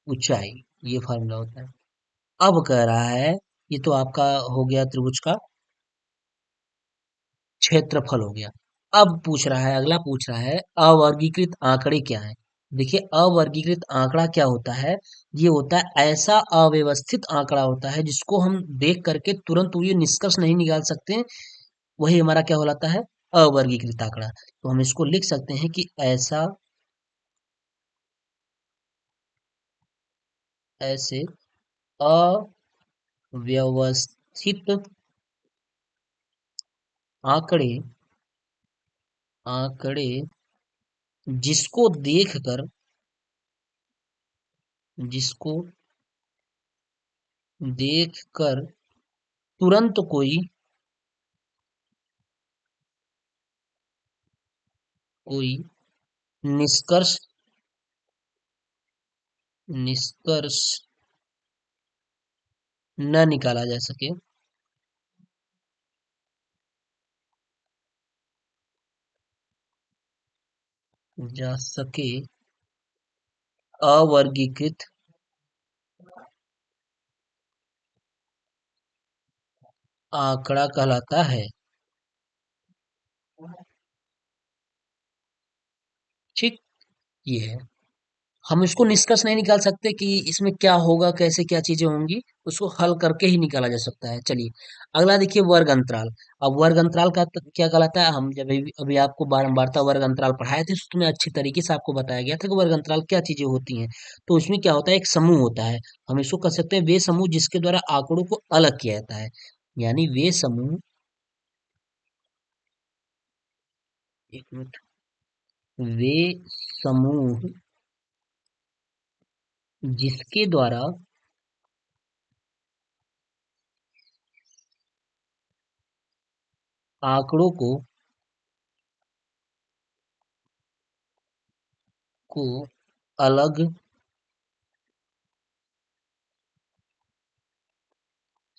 ऊंचाई, ये फार्मूला होता है। अब कह रहा है, ये तो आपका हो गया त्रिभुज का क्षेत्रफल हो गया। अब पूछ रहा है, अगला पूछ रहा है अवर्गीकृत आंकड़े क्या है। देखिए, अवर्गीकृत आंकड़ा क्या होता है, ये होता है ऐसा अव्यवस्थित आंकड़ा होता है जिसको हम देख करके तुरंत ये निष्कर्ष नहीं निकाल सकते, वही हमारा क्या कहलाता है, अवर्गीकृत आंकड़ा। तो हम इसको लिख सकते हैं कि ऐसे अव्यवस्थित आंकड़े आंकड़े जिसको देखकर जिसको देखकर तुरंत कोई कोई निष्कर्ष निष्कर्ष न निकाला जा सके अवर्गीकृत आंकड़ा कहलाता है। ठीक, ये है। हम इसको निष्कर्ष नहीं निकाल सकते कि इसमें क्या होगा, कैसे क्या चीजें होंगी, उसको हल करके ही निकाला जा सकता है। चलिए, अगला देखिए, वर्ग अंतराल। अब वर्ग अंतराल का क्या कहलाता है, हम जब अभी आपको बारंबारता वर्ग अंतराल पढ़ाए थे, उसमें अच्छी तरीके से आपको बताया गया था कि वर्ग अंतराल क्या चीजें होती हैं। तो उसमें क्या होता है, एक समूह होता है। हम इसको कह सकते हैं वे समूह जिसके द्वारा आंकड़ों को अलग किया जाता है। यानी वे समूह, एक मिनट, वे समूह जिसके द्वारा आंकड़ों को अलग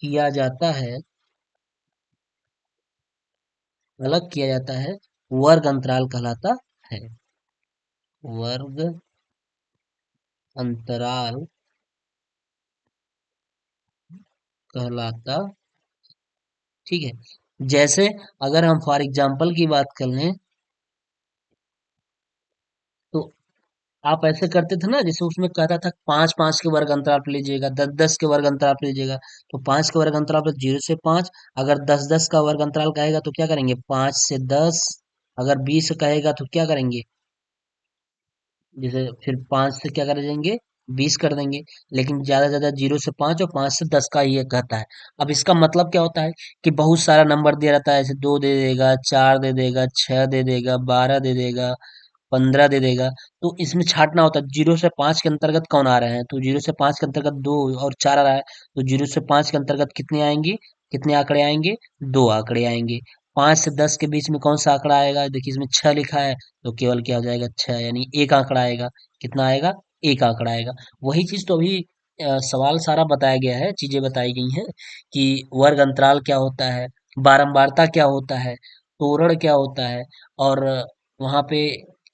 किया जाता है अलग किया जाता है, वर्ग अंतराल कहलाता है। वर्ग अंतराल कहलाता, ठीक है। जैसे अगर हम फॉर एग्जांपल की बात कर लें तो आप ऐसे करते थे ना, जैसे उसमें कहता था 5-5 के वर्ग अंतराल पे लीजिएगा, 10-10 के वर्ग अंतराल पे लीजिएगा। तो 5 के वर्ग अंतराल पे 0 से 5, अगर 10-10 का वर्ग अंतराल कहेगा तो क्या करेंगे, 5 से 10, अगर 20 कहेगा तो क्या करेंगे, जैसे फिर 5 से क्या कर देंगे, 20 कर देंगे। लेकिन ज्यादा 0 से 5 और 5 से 10 का ये कहता है। अब इसका मतलब क्या होता है कि बहुत सारा नंबर दिया रहता है, जैसे 2 दे देगा, 4 दे देगा, 6 दे देगा, 12 दे देगा, 15 दे देगा। तो इसमें छांटना होता है 0 से 5 के अंतर्गत कौन आ रहे हैं। तो 0 से 5 के अंतर्गत 2 और 4 आ रहा है। तो 0 से 5 के अंतर्गत कितने आएंगे, कितने आंकड़े आएंगे, 2 आंकड़े आएंगे। 5 से 10 के बीच में कौन सा आंकड़ा आएगा, देखिए इसमें 6 लिखा है, तो केवल क्या हो जाएगा, 6, यानी एक आंकड़ा आएगा। कितना आएगा, एक आंकड़ा आएगा। वही चीज तो अभी सवाल सारा बताया गया है, चीजें बताई गई हैं कि वर्ग अंतराल क्या होता है, बारंबारता क्या होता है, तोरण क्या होता है, और वहां पे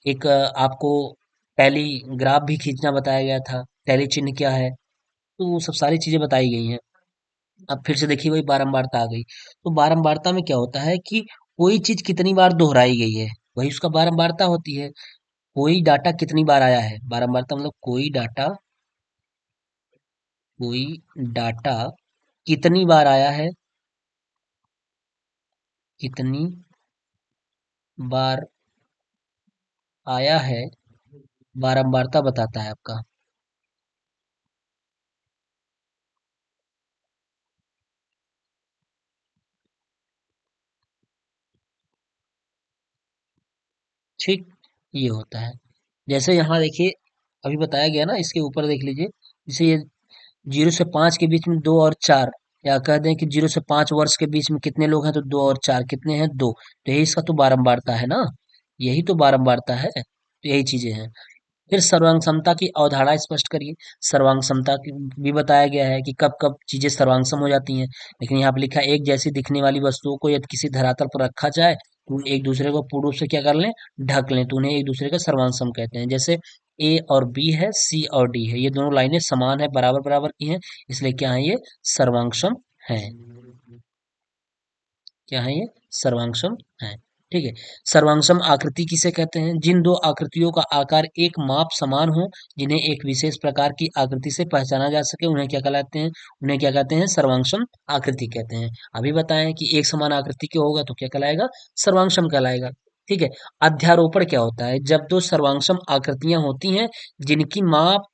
एक आपको टेलीग्राफ भी खींचना बताया गया था, टेली चिन्ह क्या है, तो वो सब सारी चीजें बताई गई हैं। अब फिर से देखिए वही बारंबारता आ गई। तो बारंबारता में क्या होता है कि कोई चीज कितनी बार दोहराई गई है, वही उसका बारंबारता होती है। कोई डाटा कितनी बार आया है, बारंबारता मतलब कोई डाटा कितनी बार आया है, कितनी बार आया है, बारंबारता बताता है आपका। ठीक, ये होता है। जैसे यहाँ देखिए, अभी बताया गया ना, इसके ऊपर देख लीजिए, जैसे ये 0 से 5 के बीच में 2 और 4, या कह दें कि 0 से 5 वर्ष के बीच में कितने लोग हैं, तो 2 और 4 कितने हैं, 2। तो यही इसका तो बारंबारता है ना, यही तो बारंबारता है, तो यही चीजें हैं। फिर सर्वांग समता की अवधारणा स्पष्ट करिए। सर्वांग समता की भी बताया गया है कि कब कब चीजें सर्वांग हो जाती हैं। लेकिन यहाँ पे लिखा है, एक जैसी दिखने वाली वस्तुओं को यदि किसी धरातल पर रखा जाए तो उन्हें एक दूसरे को पूर्ण रूप से क्या कर लें, ढक लें, तो उन्हें एक दूसरे का सर्वांग कहते हैं। जैसे ए और बी है, सी और डी है, ये दोनों लाइनें समान है, बराबर बराबर की हैं, इसलिए क्या है, ये सर्वांग है। क्या है ये, सर्वांगसम है। ठीक है। सर्वांगसम आकृति किसे कहते हैं, जिन दो आकृतियों का आकार एक माप समान हो, जिन्हें एक विशेष प्रकार की आकृति से पहचाना जा सके, उन्हें क्या कहलाते हैं, उन्हें क्या कहते हैं, सर्वांगसम आकृति कहते हैं। अभी बताएं कि एक समान आकृति के होगा तो क्या कहलाएगा, सर्वांगसम कहलाएगा। ठीक है। अध्यारोपण क्या होता है, जब दो सर्वांगसम आकृतियां होती हैं जिनकी माप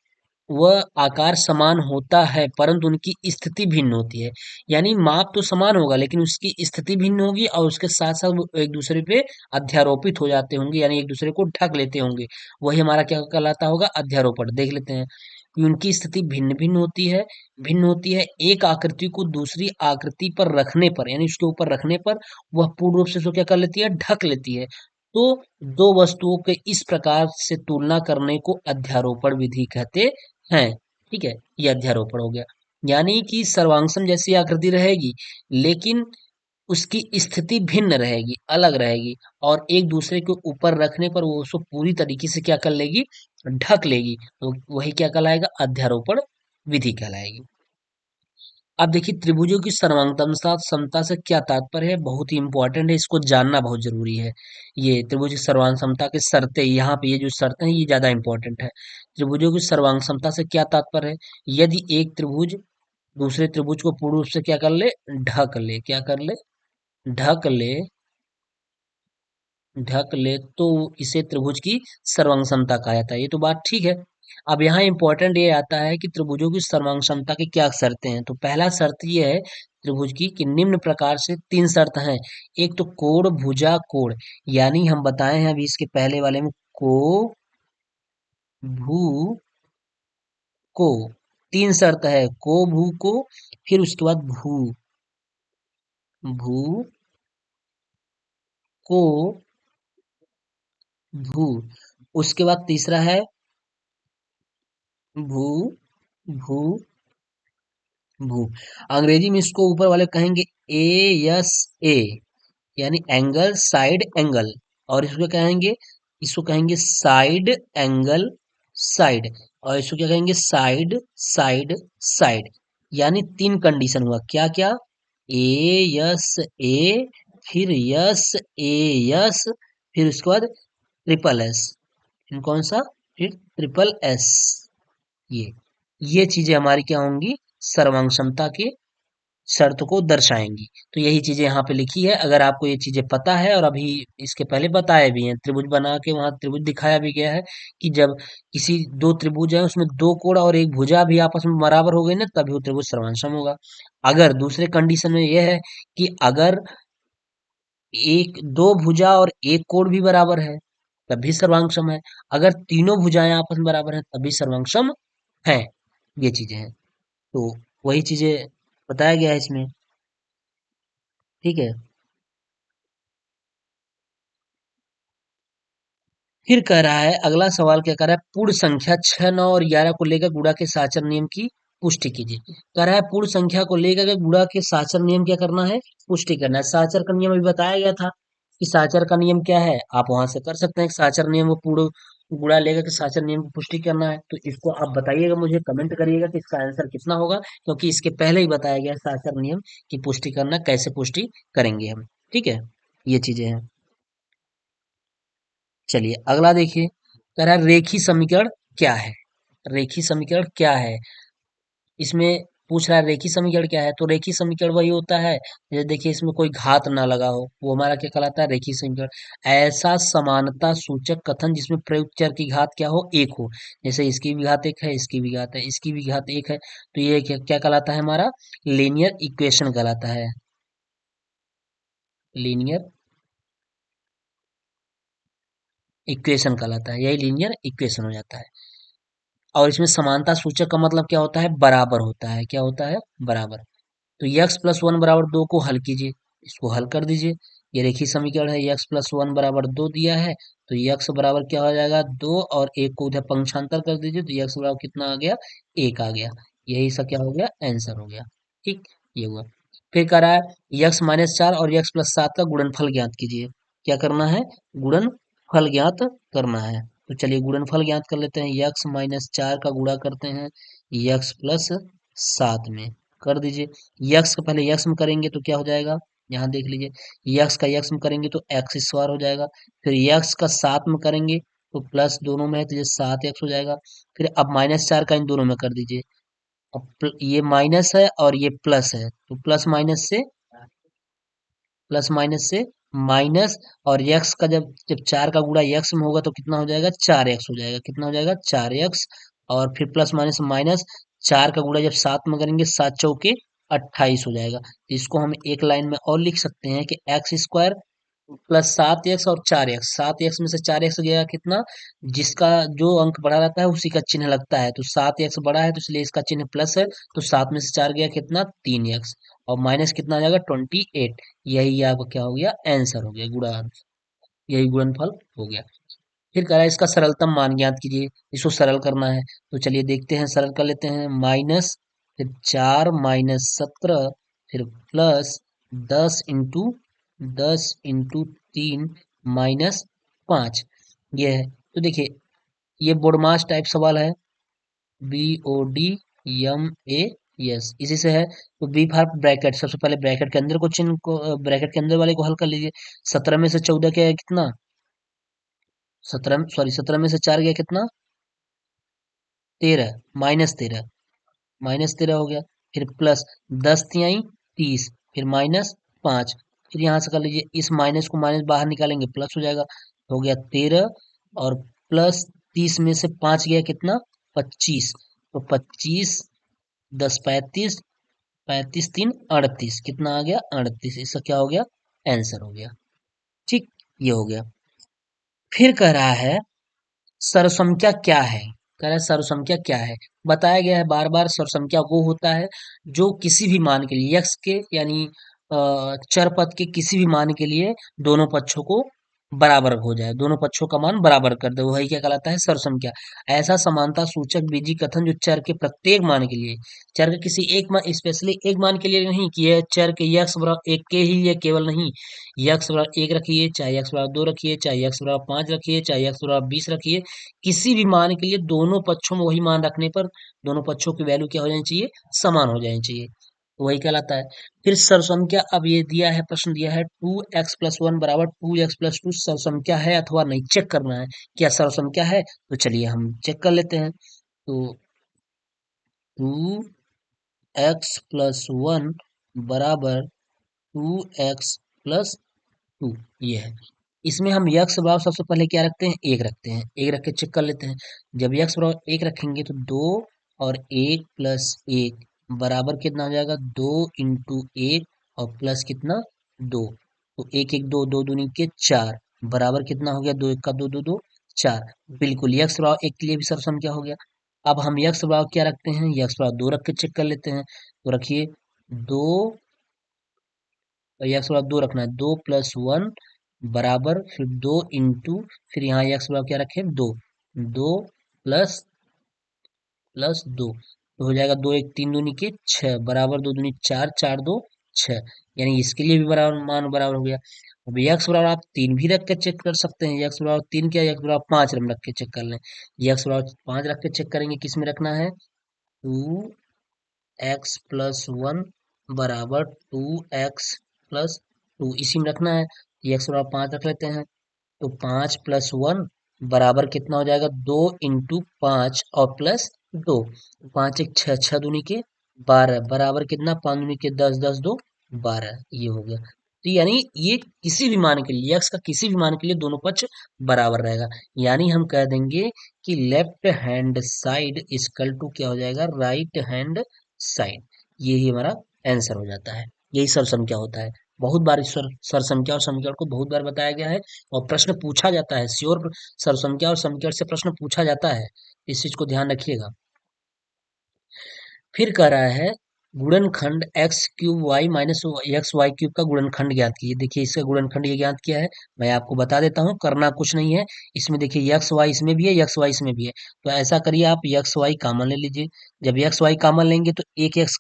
वह आकार समान होता है परंतु उनकी स्थिति भिन्न होती है। यानी माप तो समान होगा लेकिन उसकी स्थिति भिन्न होगी, और उसके साथ साथ वो एक दूसरे पे अध्यारोपित हो जाते होंगे, यानी एक दूसरे को ढक लेते होंगे। वही हमारा क्या कहलाता होगा, अध्यारोपण। देख लेते हैं कि उनकी स्थिति भिन्न भिन्न होती है। भिन्न होती है, एक आकृति को दूसरी आकृति पर रखने पर, यानी उसके ऊपर रखने पर वह पूर्ण रूप से उसको क्या कर लेती है, ढक लेती है। तो दो वस्तुओं के इस प्रकार से तुलना करने को अध्यारोपण विधि कहते हैं। ठीक है, ये अध्यारोपण हो गया। यानी कि सर्वांगसम जैसी आकृति रहेगी लेकिन उसकी स्थिति भिन्न रहेगी, अलग रहेगी, और एक दूसरे के ऊपर रखने पर वो उसको पूरी तरीके से क्या कर लेगी, ढक लेगी, तो वही क्या कहलाएगा, अध्यारोपण विधि कहलाएगी। अब देखिए, त्रिभुजों की सर्वांगता समता से क्या तात्पर्य है, बहुत ही इंपॉर्टेंट है, इसको जानना बहुत जरूरी है। ये त्रिभुज की सर्वांग समता के शर्तें, यहाँ पे ये जो शर्तें हैं ये ज्यादा इंपॉर्टेंट है। त्रिभुजों की सर्वांग समता से क्या तात्पर्य है, यदि एक त्रिभुज दूसरे त्रिभुज को पूर्ण रूप से क्या कर ले, ढक ले, क्या कर ले, ढक ले, ढक ले, तो इसे त्रिभुज की सर्वांग समता कहा जाता है। ये तो बात ठीक है। अब यहाँ इंपॉर्टेंट ये आता है कि त्रिभुजों की सर्वांग समता की क्या शर्तें हैं। तो पहला शर्त ये है त्रिभुज की कि निम्न प्रकार से 3 शर्त हैं। एक तो कोण भुजा कोण, यानी हम बताए हैं अभी इसके पहले वाले में, को भू को, 3 शर्त है, को भू को, फिर उसके बाद भू, भू को भू, उसके बाद तीसरा है भू, भू, भू। अंग्रेजी में इसको ऊपर वाले कहेंगे ए, यस, ए, यानी एंगल, साइड एंगल। और इसको क्या कहेंगे, इसको कहेंगे साइड एंगल साइड। और इसको क्या कहेंगे, साइड साइड साइड। यानी 3 कंडीशन हुआ, क्या क्या, ए, यस, ए, फिर यस, ए, यस, फिर उसके बाद ट्रिपल एस। कौन सा, फिर ट्रिपल एस। ये ये चीजें हमारी क्या होंगी, सर्वांग क्षमता के शर्त को दर्शाएंगी। तो यही चीजें यहाँ पे लिखी है। अगर आपको ये चीजें पता है, और अभी इसके पहले बताए भी हैं, त्रिभुज बना के वहां त्रिभुज दिखाया भी गया है कि जब किसी दो त्रिभुज है उसमें 2 कोण और एक भुजा भी आपस में बराबर हो गई ना, तभी वो त्रिभुज सर्वांशम होगा। अगर दूसरे कंडीशन में यह है कि अगर एक दो भुजा और एक कोण भी बराबर है तब भी सर्वांग है। अगर तीनों भुजाएं आपस में बराबर हैं तब भी सर्वांग है। ये चीजें हैं, तो वही चीजें बताया गया है इसमें। ठीक है। फिर कह रहा है, अगला सवाल क्या कह रहा है, पूर्ण संख्या 6, 9 और 11 को लेकर गुणा के साचर नियम की पुष्टि कीजिए। कह रहा है पूर्ण संख्या को लेकर के गुणा के साचर नियम क्या करना है, पुष्टि करना है। साचर का नियम अभी बताया गया था कि साचर का नियम क्या है, आप वहां से कर सकते हैं। साचर नियम वो पूर्ण गुणा लेगा कि शास्त्र नियम की पुष्टि करना है, तो इसको आप बताइएगा, मुझे कमेंट करिएगा कि इसका आंसर कितना होगा, क्योंकि इसके पहले ही बताया गया है शास्त्र नियम की पुष्टि करना, कैसे पुष्टि करेंगे हम। ठीक है, ये चीजें हैं। चलिए अगला देखिए, कह रहा है रेखी समीकरण क्या है। रेखी समीकरण क्या है, इसमें पूछ रहा है रेखी समीकरण क्या है, तो रेखी समीकरण वही होता है, जैसे देखिए इसमें कोई घात ना लगा हो, वो हमारा क्या कहलाता है, रेखी समीकरण। ऐसा समानता सूचक कथन जिसमें प्रयुक्त चर की घात क्या हो, एक हो। जैसे इसकी भी घात एक है, इसकी भी घात है, इसकी भी घात एक है, तो ये क्या कहलाता है, हमारा लीनियर इक्वेशन कहलाता है। लीनियर इक्वेशन कहलाता है, यही लीनियर इक्वेशन हो जाता है। और इसमें समानता सूचक का मतलब क्या होता है, बराबर होता है। क्या होता है, बराबर। तो यक्स प्लस वन बराबर दो को हल कीजिए, इसको हल कर दीजिए। ये रेखीय समीकरण है, यक्स प्लस वन बराबर दो दिया है, तो यक्स बराबर क्या हो जाएगा, दो, और एक को उधर पंक्षांतर कर दीजिए, तो यक्स बराबर कितना आ गया, एक आ गया। यही सब क्या हो गया, आंसर हो गया। ठीक, ये हुआ। फिर कह रहा है यक्स माइनस चार और यक्स प्लस सात का गुणनफल ज्ञात कीजिए। क्या करना है, गुणनफल ज्ञात करना है। तो चलिए गुणनफल ज्ञात कर लेते हैं, यक्स माइनस चार का गुणा करते हैं यक्स प्लस सात में, कर दीजिए। यक्स का पहले यक्स में करेंगे तो क्या हो जाएगा, यहाँ देख लीजिए, यक्स का यक्स में करेंगे तो एक्स स्क्वायर हो जाएगा। फिर यक्स का सात में करेंगे तो प्लस दोनों में है तो ये सात एक्स हो जाएगा। फिर अब माइनस चार का इन दोनों में कर दीजिए। अब ये माइनस है और ये प्लस है, तो प्लस माइनस से माइनस, और यक्स का जब जब चार का गुणा यक्स में होगा तो कितना हो जाएगा, चार एक्स हो जाएगा। कितना हो जाएगा, चार एक्स। और फिर प्लस माइनस माइनस, चार का गुणा जब सात में करेंगे, सात चौके 28 हो जाएगा। तो इसको हम एक लाइन में और लिख सकते हैं कि एक्स स्क्वायर प्लस सात एक्स और चार एक्स, सात एक्स में से चार एक्स गया कितना, जिसका जो अंक बढ़ा रहता है उसी का चिन्ह लगता है, तो सात एक्स बड़ा है तो इसलिए इसका चिन्ह प्लस है, तो सात में से चार गया कितना, तीन एक्स, और माइनस कितना आ जाएगा, 28। यही आपका क्या हो गया, आंसर हो गया, गुणा, यही गुणनफल हो गया। फिर कह रहा है इसका सरलतम मान ज्ञात कीजिए, इसको सरल करना है, तो चलिए देखते हैं, सरल कर लेते हैं। माइनस, फिर चार माइनस 17, फिर प्लस 10 इंटू 3 माइनस 5, ये है। तो देखिए ये बोडमास टाइप सवाल है, BOD यस, इसी से है। तो बी फार ब्रैकेट, सबसे पहले ब्रैकेट के अंदर को चिन्ह को, ब्रैकेट के अंदर वाले को हल कर लीजिए। 17 में से 14 क्या है, कितना, 17, सॉरी 17 में से चार गया कितना, 13, -13, -13 हो गया। फिर प्लस 10 तिहाई 30, फिर -5, फिर यहाँ से कर लीजिए, इस माइनस को माइनस बाहर निकालेंगे प्लस हो जाएगा, हो गया 13, और प्लस 30 में से 5 गया कितना, 25, तो 25, 10 35, 35 3 38, कितना आ गया, 38, इसका क्या हो गया, आंसर हो गया। ठीक, ये हो गया। फिर कह रहा है सर्वसंख्या क्या है, कह रहा है सर्वसंख्या क्या है। बताया गया है बार बार, सर्वसंख्या वो होता है जो किसी भी मान के लिए, यक्स के यानी चर पद के किसी भी मान के लिए दोनों पक्षों को बराबर हो जाए, दोनों पक्षों का मान बराबर कर दे, वही क्या कहलाता है, सर्वसंख्या। ऐसा समानता सूचक बीजी कथन जो चर के प्रत्येक मान के लिए, चर के किसी एक मान, स्पेशली एक मान के लिए नहीं, कि यह चर के यक्स बराबर एक के ही, ये केवल नहीं, यक्स बराबर एक रखिए, चाहे यक्स बराबर दो रखिए, चाहे यक्स बराबर पांच रखिए, चाहे यक्स बराबर 20 रखिए, किसी भी मान के लिए दोनों पक्षों में वही मान रखने पर दोनों पक्षों की वैल्यू क्या हो जानी चाहिए, समान हो जानी चाहिए, तो वही कहलाता है। फिर सर्वसंख्या, अब ये दिया है, प्रश्न दिया है 2x+1 बराबर 2x+2 सर्वसंख्या है अथवा नहीं, चेक करना है क्या सर्वसंख्या है। तो चलिए हम चेक कर लेते हैं। तो 2x+1 बराबर 2x+2, ये है। इसमें हम यक्स बराबर सबसे पहले क्या रखते हैं, एक रखते हैं, एक रख के चेक कर लेते हैं। जब यक्स बराबर एक रखेंगे तो दो, और एक प्लस एक बराबर कितना हो जाएगा, 2 इंटू 1, और प्लस कितना, दो, तो एक एक दो, दो दूनी के चार, बराबर कितना हो गया, दो एक का दो, दो दो चार। बिल्कुल यक्स बराबर एक के लिए भी सर्वसंख्या हो गया। अब हम यक्स बराबर क्या रखते हैं, यक्स बराबर दो रख के चेक कर लेते हैं, तो रखिए दो, और यक्स बराबर दो रखना है, 2+1 बराबर, फिर दो इंटू, फिर यहाँ यक्स बराबर क्या रखें, दो, दो प्लस प्लस दो, तो हो जाएगा दो एक तीन दूनी के छह, बराबर दो दूनी चार, चार दो 6, यानी इसके लिए भी बराबर मान बराबर हो गया। अब यक्स बराबर आप 3 भी रख के चेक कर सकते हैं, यक्स बराबर 3 क्या, यक्स बराबर 5 रख के चेक कर लें। यक्स बराबर 5 रख के चेक करेंगे, किस में रखना है, 2x+1 बराबर 2x+2 इसी में रखना है। यक्स बराबर 5 रख लेते हैं, तो 5+1 बराबर कितना हो जाएगा, 2 × 5 और +2, 5 एक 6, 6 दूनी के 12 बराबर कितना, 5 दूनी के 10, 10 2 12, ये हो गया। तो यानी ये किसी भी मान के लिए, x का किसी भी मान के लिए दोनों पक्ष बराबर रहेगा, यानी हम कह देंगे कि left hand side equal to क्या हो जाएगा, राइट हैंड साइड। यही हमारा आंसर हो जाता है, यही सरसंख्या होता है। बहुत बार इस सरसंख्या और समीकरण को बहुत बार बताया गया है और प्रश्न पूछा जाता है, श्योर सरसंख्या और समीकरण से प्रश्न पूछा जाता है, इस चीज को ध्यान रखिएगा। फिर कह रहा है गुणनखंड x³ y - x y³ का गुणनखंड ज्ञात कीजिए। देखिए इसका गुणनखंड ये ज्ञात किया है, मैं आपको बता देता हूँ, करना कुछ नहीं है। इसमें देखिए एक्स वाई इसमें भी है, एक्स वाई इसमें भी है, तो ऐसा करिए आप एक्स वाई कॉमन ले लीजिए। जब एक्स वाई कॉमन लेंगे तो एक एक्स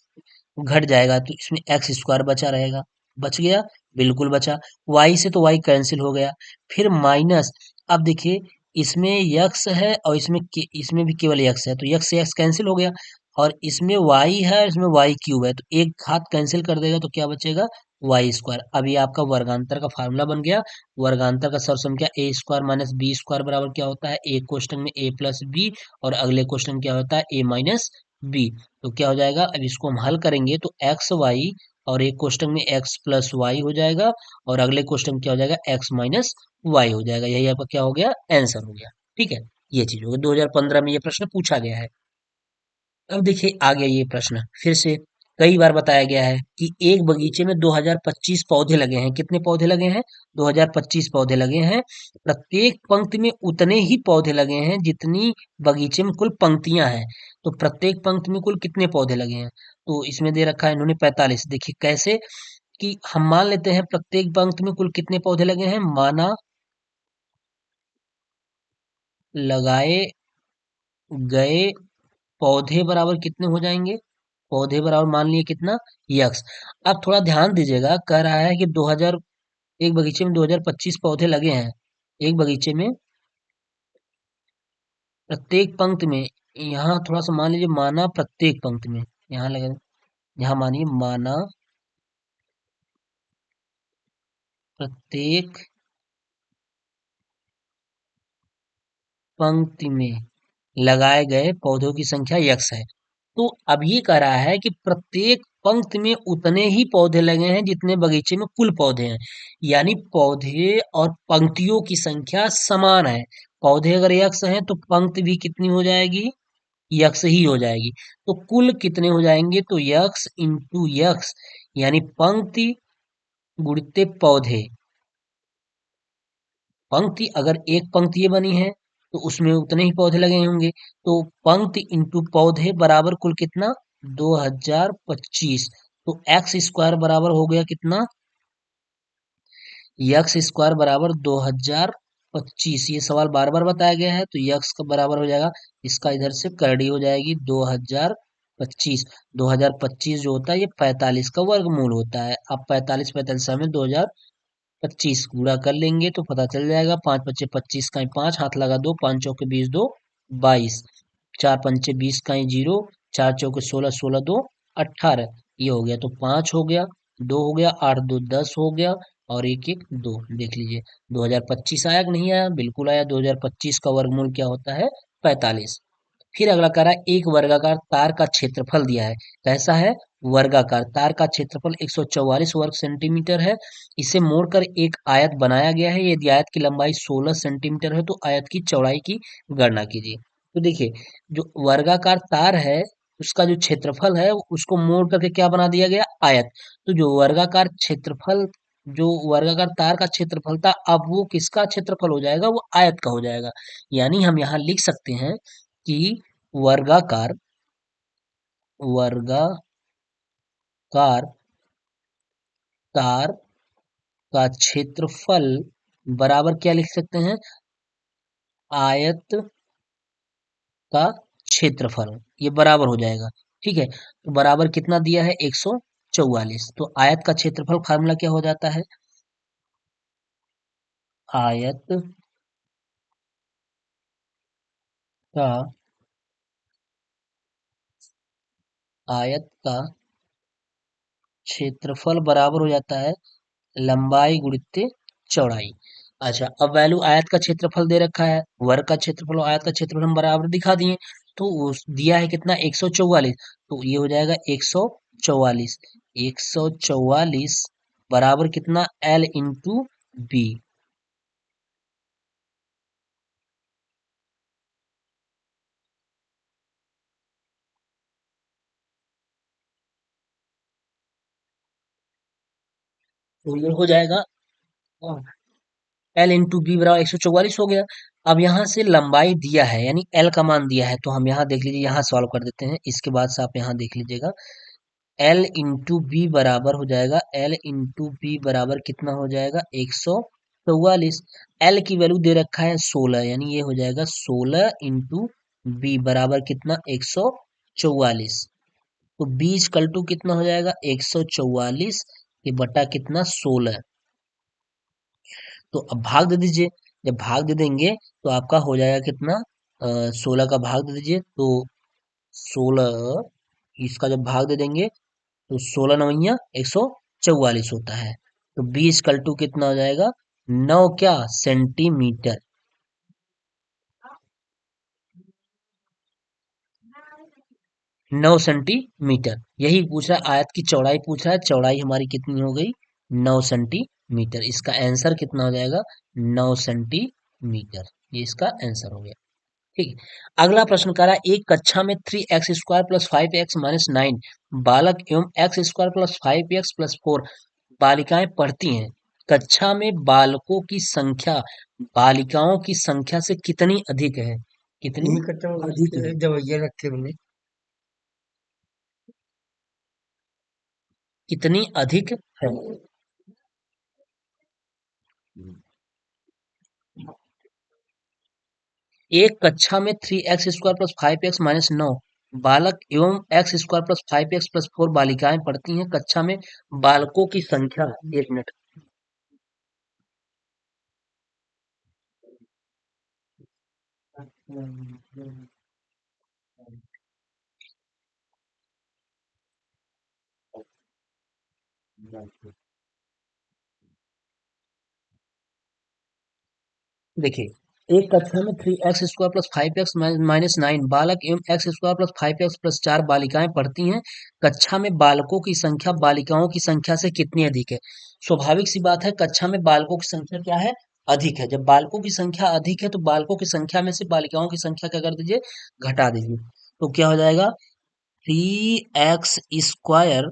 घट जाएगा, तो इसमें एक्स स्क्वायर बचा रहेगा, बच गया, बिल्कुल बचा। वाई से तो वाई कैंसिल हो गया, फिर माइनस, अब देखिए इसमें यक्स है और इसमें भी केवल यक्स है, तो यक्स से यक्स कैंसिल हो गया, और इसमें y है, इसमें y³ है, तो एक हाथ कैंसिल कर देगा, तो क्या बचेगा, y²। अब ये आपका वर्गांतर का फार्मूला बन गया। वर्गांतर का सर्वसंख्या a² - b² बराबर क्या होता है, एक क्वेश्चन में a+b और अगले क्वेश्चन क्या होता है a-b। तो क्या हो जाएगा, अब इसको हम हल करेंगे तो एक्स वाई, और एक क्वेश्चन में x+y हो जाएगा, और अगले क्वेश्चन क्या हो जाएगा, x-y हो जाएगा। यही आपका क्या हो गया, आंसर हो गया। ठीक है, ये चीज हो गई, 2015 में ये प्रश्न पूछा गया है। अब देखिए आ गया ये प्रश्न फिर से, कई बार बताया गया है कि एक बगीचे में 2025 पौधे लगे हैं। कितने पौधे लगे हैं, 2025 पौधे लगे हैं। प्रत्येक पंक्ति में उतने ही पौधे लगे हैं जितनी बगीचे में कुल पंक्तियां हैं। तो प्रत्येक पंक्ति में कुल कितने पौधे लगे हैं, तो इसमें दे रखा है इन्होंने 45। देखिए कैसे, कि हम मान लेते हैं प्रत्येक पंक्ति में कुल कितने पौधे लगे हैं, माना लगाए गए पौधे बराबर कितने हो जाएंगे, पौधे बराबर मान लिए कितना, यक्स। अब थोड़ा ध्यान दीजिएगा, कह रहा है कि 2000, एक बगीचे में 2025 पौधे लगे हैं। एक बगीचे में प्रत्येक पंक्ति में, यहाँ थोड़ा सा मान लीजिए, माना प्रत्येक पंक्ति में, यहाँ लगे, यहाँ मानिए माना प्रत्येक पंक्ति में लगाए गए पौधों की संख्या यक्स है। तो अब ये कह रहा है कि प्रत्येक पंक्ति में उतने ही पौधे लगे हैं जितने बगीचे में कुल पौधे हैं, यानी पौधे और पंक्तियों की संख्या समान है। पौधे अगर यक्स हैं तो पंक्ति भी कितनी हो जाएगी, यक्स ही हो जाएगी। तो कुल कितने हो जाएंगे, तो यक्स इंटू यक्स, यानी पंक्ति गुणित पौधे। पंक्ति अगर एक पंक्ति ये बनी है तो उसमें उतने ही पौधे लगे होंगे, तो पंक्ति इंटू पौधे बराबर कुल कितना, 2025। तो एक्स स्क्वायर बराबर हो गया कितना, यक्स स्क्वायर बराबर 2025। ये सवाल बार बार बताया गया है, तो यक्स का बराबर हो जाएगा, इसका इधर से करड़ी हो जाएगी 2025। 2025 जो होता है ये 45 का वर्गमूल होता है। अब 45 45 में 2025 पूरा कर लेंगे तो पता चल जाएगा, 5 × 5 = 25 का 5 हाथ लगा दो, 5 चौके 20 2 22, 4 पंचे 20 का 0, 4 चौके 16 16 2 18, ये हो गया, तो 5 हो गया, 2 हो गया, 8 2 10 हो गया, और एक एक 2। देख लीजिए 2025 आया कि नहीं आया, बिल्कुल आया। 2025 का वर्गमूल क्या होता है, 45। फिर अगला कह रहा है एक वर्गाकार तार का क्षेत्रफल दिया है। कैसा है, वर्गाकार तार का क्षेत्रफल 144 वर्ग सेंटीमीटर है। इसे मोड़कर एक आयत बनाया गया है। यदि आयत की लंबाई 16 सेंटीमीटर है तो आयत की चौड़ाई की गणना कीजिए। तो देखिए जो वर्गाकार तार है उसका जो क्षेत्रफल है उसको मोड़ करके क्या बना दिया गया, आयत। तो जो वर्गाकार क्षेत्रफल, जो वर्गाकार तार का क्षेत्रफल था, अब वो किसका क्षेत्रफल हो जाएगा, वो आयत का हो जाएगा। यानी हम यहाँ लिख सकते हैं कि वर्गाकार वर्गाकार तार का क्षेत्रफल बराबर क्या लिख सकते हैं, आयत का क्षेत्रफल, ये बराबर हो जाएगा। ठीक है, तो बराबर कितना दिया है, 100 44। तो आयत का क्षेत्रफल फार्मूला क्या हो जाता है? आयत का आयत का क्षेत्रफल बराबर हो जाता है लंबाई गुणित चौड़ाई। अच्छा, अब वैल्यू आयत का क्षेत्रफल दे रखा है, वर्ग का क्षेत्रफल और आयत का क्षेत्रफल हम बराबर दिखा दिए। तो दिया है कितना? 144। तो ये हो जाएगा 144। 144 बराबर कितना? L into B. तो ये हो जाएगा एल इंटू बी बराबर 144 हो गया। अब यहाँ से लंबाई दिया है यानी एल का मान दिया है, तो हम यहाँ देख लीजिए, यहाँ सॉल्व कर देते हैं। इसके बाद से आप यहाँ देख लीजिएगा, एल इंटू बी बराबर हो जाएगा, एल इंटू बी बराबर कितना हो जाएगा? 144। एल की वैल्यू दे रखा है 16, यानी ये हो जाएगा 16 इंटू बी बराबर कितना? 144। तो बी इक्वल टू कितना हो जाएगा? 144 के बटा कितना? 16। तो अब भाग दे दीजिए। जब भाग दे देंगे तो आपका हो जाएगा कितना? 16 का भाग दे दीजिए तो 16, इसका जब भाग दे देंगे तो 16 नवैया 144 होता है। तो बी इक्वल टू कितना हो जाएगा? 9 क्या? सेंटीमीटर। 9 सेंटीमीटर। यही पूछ रहा है, आयत की चौड़ाई पूछ रहा है। चौड़ाई हमारी कितनी हो गई? 9 सेंटीमीटर। इसका आंसर कितना हो जाएगा? 9 सेंटीमीटर। ये इसका आंसर हो गया। ठीक है। अगला प्रश्न कह रहा है, एक कक्षा में 3x² प्लस 5x-9 बालक एवं x² प्लस 5x+4 बालिकाएं पढ़ती हैं। कक्षा में बालकों की संख्या बालिकाओं की संख्या से कितनी अधिक है? कितनी
यही करता हूँ
अधिक है?
दवाइयाँ रखे हमने।
कितनी अधिक है? एक कक्षा में 3x² प्लस 5x-9 बालक एवं x² प्लस 5x+4 बालिकाएं पढ़ती हैं। कक्षा में बालकों की संख्या, एक मिनट, देखिए, एक कक्षा में 3x² प्लस 5x-9 बालक एवं x² प्लस 5x+4 बालिकाएं पढ़ती हैं। कक्षा में बालकों की संख्या बालिकाओं की संख्या से कितनी अधिक है? स्वाभाविक सी बात है, कक्षा में बालकों की संख्या क्या है? अधिक है। जब बालकों की संख्या अधिक है तो बालकों की संख्या में से बालिकाओं की संख्या क्या कर दीजिए? घटा दीजिए। तो क्या हो जाएगा? 3x²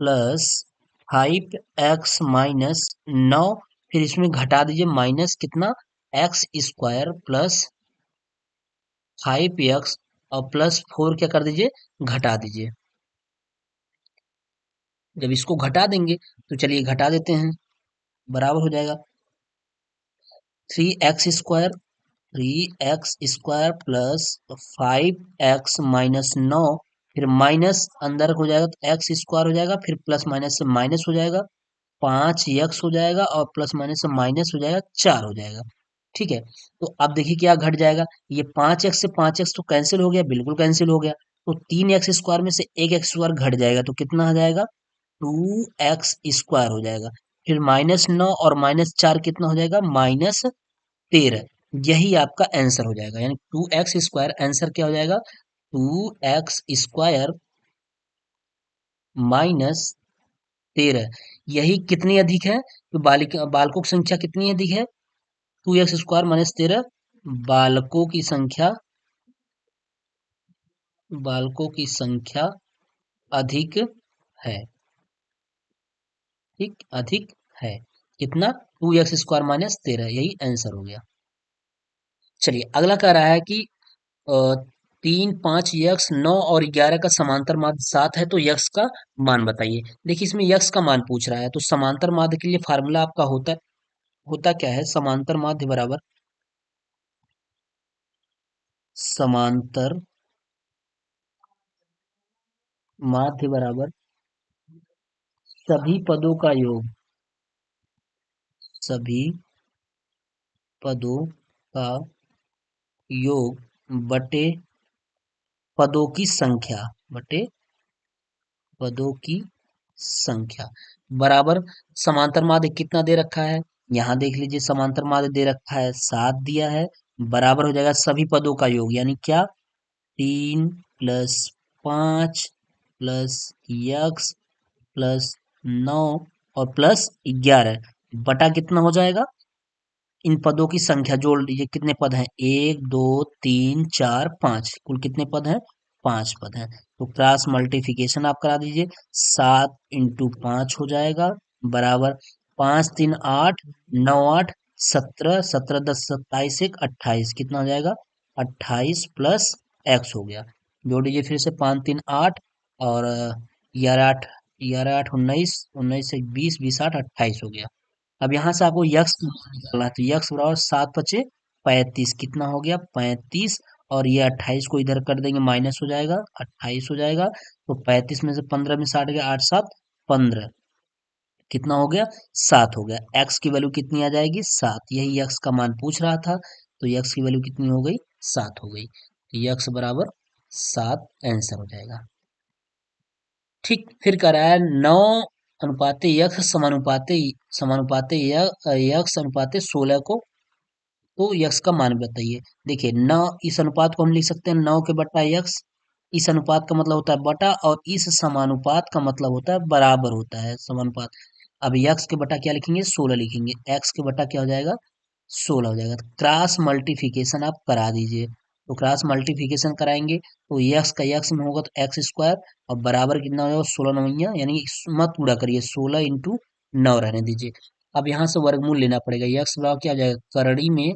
प्लस 5x-9, फिर इसमें घटा दीजिए माइनस कितना? x² प्लस 5x और +4 क्या कर दीजिए? घटा दीजिए। जब इसको घटा देंगे तो चलिए घटा देते हैं, बराबर हो जाएगा 3x² 3x² प्लस 5x-9, फिर माइनस अंदर हो जाएगा तो x² हो जाएगा, फिर प्लस माइनस से माइनस हो जाएगा, 5x हो जाएगा और प्लस माइनस से माइनस हो जाएगा, 4 हो जाएगा। ठीक है। तो अब देखिए क्या घट जाएगा? ये 5x से 5x तो कैंसिल हो गया, बिल्कुल कैंसिल हो गया। तो 3x² में से एक x² घट जाएगा तो कितना आ जाएगा? 2x² हो जाएगा। फिर -9 और -4 कितना हो जाएगा? -13। यही आपका आंसर हो जाएगा, यानी 2x² आंसर क्या हो जाएगा? 2x² -13। यही कितनी अधिक है? तो बालकों की संख्या कितनी अधिक है? 2x² -13। बालकों की संख्या बालकों की संख्या अधिक है। ठीक, अधिक है। कितना? 2x² -13। यही आंसर हो गया। चलिए अगला कह रहा है कि अ, 3, 5 यक्स 9 और 11 का समांतर माध्य 7 है, तो यक्स का मान बताइए। देखिए, इसमें यक्स का मान पूछ रहा है, तो समांतर माध्य के लिए फार्मूला आपका होता होता क्या है? समांतर माध्य बराबर समांतर माध्य बराबर सभी पदों का योग, सभी पदों का योग बटे पदों की संख्या, बटे पदों की संख्या बराबर समांतर माध्य कितना दे रखा है, यहाँ देख लीजिए समांतर माध्य दे रखा है 7 दिया है, बराबर हो जाएगा सभी पदों का योग यानी क्या 3 + 5 + यक्स +9 और +11 बटा कितना हो जाएगा, इन पदों की संख्या जोड़ लीजिए कितने पद हैं 1 2 3 4 5, कुल कितने पद हैं 5 पद हैं। तो क्रॉस मल्टीप्लिकेशन आप करा दीजिए 7 × 5 हो जाएगा बराबर 5 3 8 9 8 17 17 10 27 1 28 कितना हो जाएगा 28 + x हो गया। जोड़ दीजिए फिर से 5 3 8 और 11 8 19 19 से 20 20 8 28 हो गया। अब यहाँ से आपको यक्स निकालना है तो यक्स बराबर 7 × 5 = 35 कितना हो गया 35 और ये 28 को इधर कर देंगे माइनस हो जाएगा 28 हो जाएगा। तो 35 में से 15 में 60 गया 8 7 15 कितना हो गया 7 हो गया। एक्स की वैल्यू कितनी आ जाएगी 7, यही यक्स का मान पूछ रहा था तो यक्स की वैल्यू कितनी हो गई 7 हो गई। तो यक्स बराबर 7 आंसर हो जाएगा। ठीक फिर कह रहा है 9 अनुपाते यक्स समानुपाते समानुपाते यक्स अनुपाते 16 को तो यक्स का मान बताइए। देखिए 9 इस अनुपात को हम लिख सकते हैं 9 के बट्टा यक्स, इस अनुपात का मतलब होता है बटा और इस समानुपात का मतलब होता है बराबर होता है समानुपात। अब यक्स के बटा क्या लिखेंगे 16 लिखेंगे, एक्स के बटा क्या हो जाएगा 16 हो जाएगा। तो क्रॉस मल्टीप्लिकेशन आप करा दीजिए, तो क्रॉस मल्टीप्लिकेशन कराएंगे तो यक्स का यक्स में होगा तो एक्स स्क्वायर और बराबर कितना हो जाएगा 16 9 यानी मत पूरा करिए 16 × 9 रहने दीजिए। अब यहाँ से वर्गमूल लेना पड़ेगा, यक्स बराबर क्या हो जाएगा करड़ी में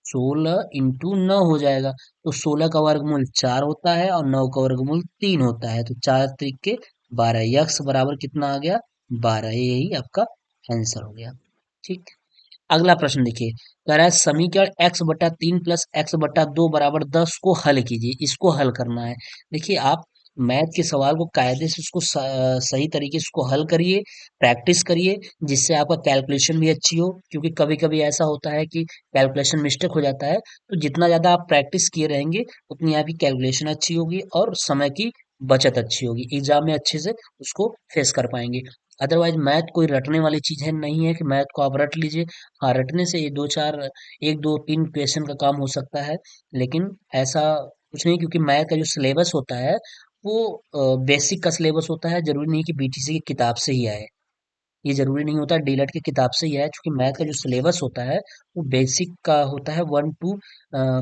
16 × 9 हो जाएगा। तो 16 का वर्गमूल 4 होता है और 9 का वर्गमूल 3 होता है, तो 4 3 12 यक्स बराबर कितना आ गया 12, यही आपका आंसर हो गया। ठीक अगला प्रश्न देखिए, कह रहा है समीकरण x/3 + x/2 = 10 को हल कीजिए, इसको हल करना है। देखिए आप मैथ के सवाल को कायदे से उसको सही तरीके से उसको हल करिए, प्रैक्टिस करिए जिससे आपका कैलकुलेशन भी अच्छी हो, क्योंकि कभी कभी ऐसा होता है कि कैलकुलेशन मिस्टेक हो जाता है। तो जितना ज़्यादा आप प्रैक्टिस किए रहेंगे उतनी आपकी कैलकुलेशन अच्छी होगी और समय की बचत अच्छी होगी, एग्जाम में अच्छे से उसको फेस कर पाएंगे। अदरवाइज मैथ कोई रटने वाली चीज़ है नहीं है कि मैथ को आप रट लीजिए। हाँ रटने से ये 2 4 1 2 3 क्वेश्चन का काम हो सकता है, लेकिन ऐसा कुछ नहीं, क्योंकि मैथ का जो सिलेबस होता है वो बेसिक का सिलेबस होता है, जरूरी नहीं कि बीटीसी की किताब से ही आए, ये जरूरी नहीं होता डीएलएड की किताब से ही आए, क्योंकि मैथ का जो सिलेबस होता है वो बेसिक का होता है 1 to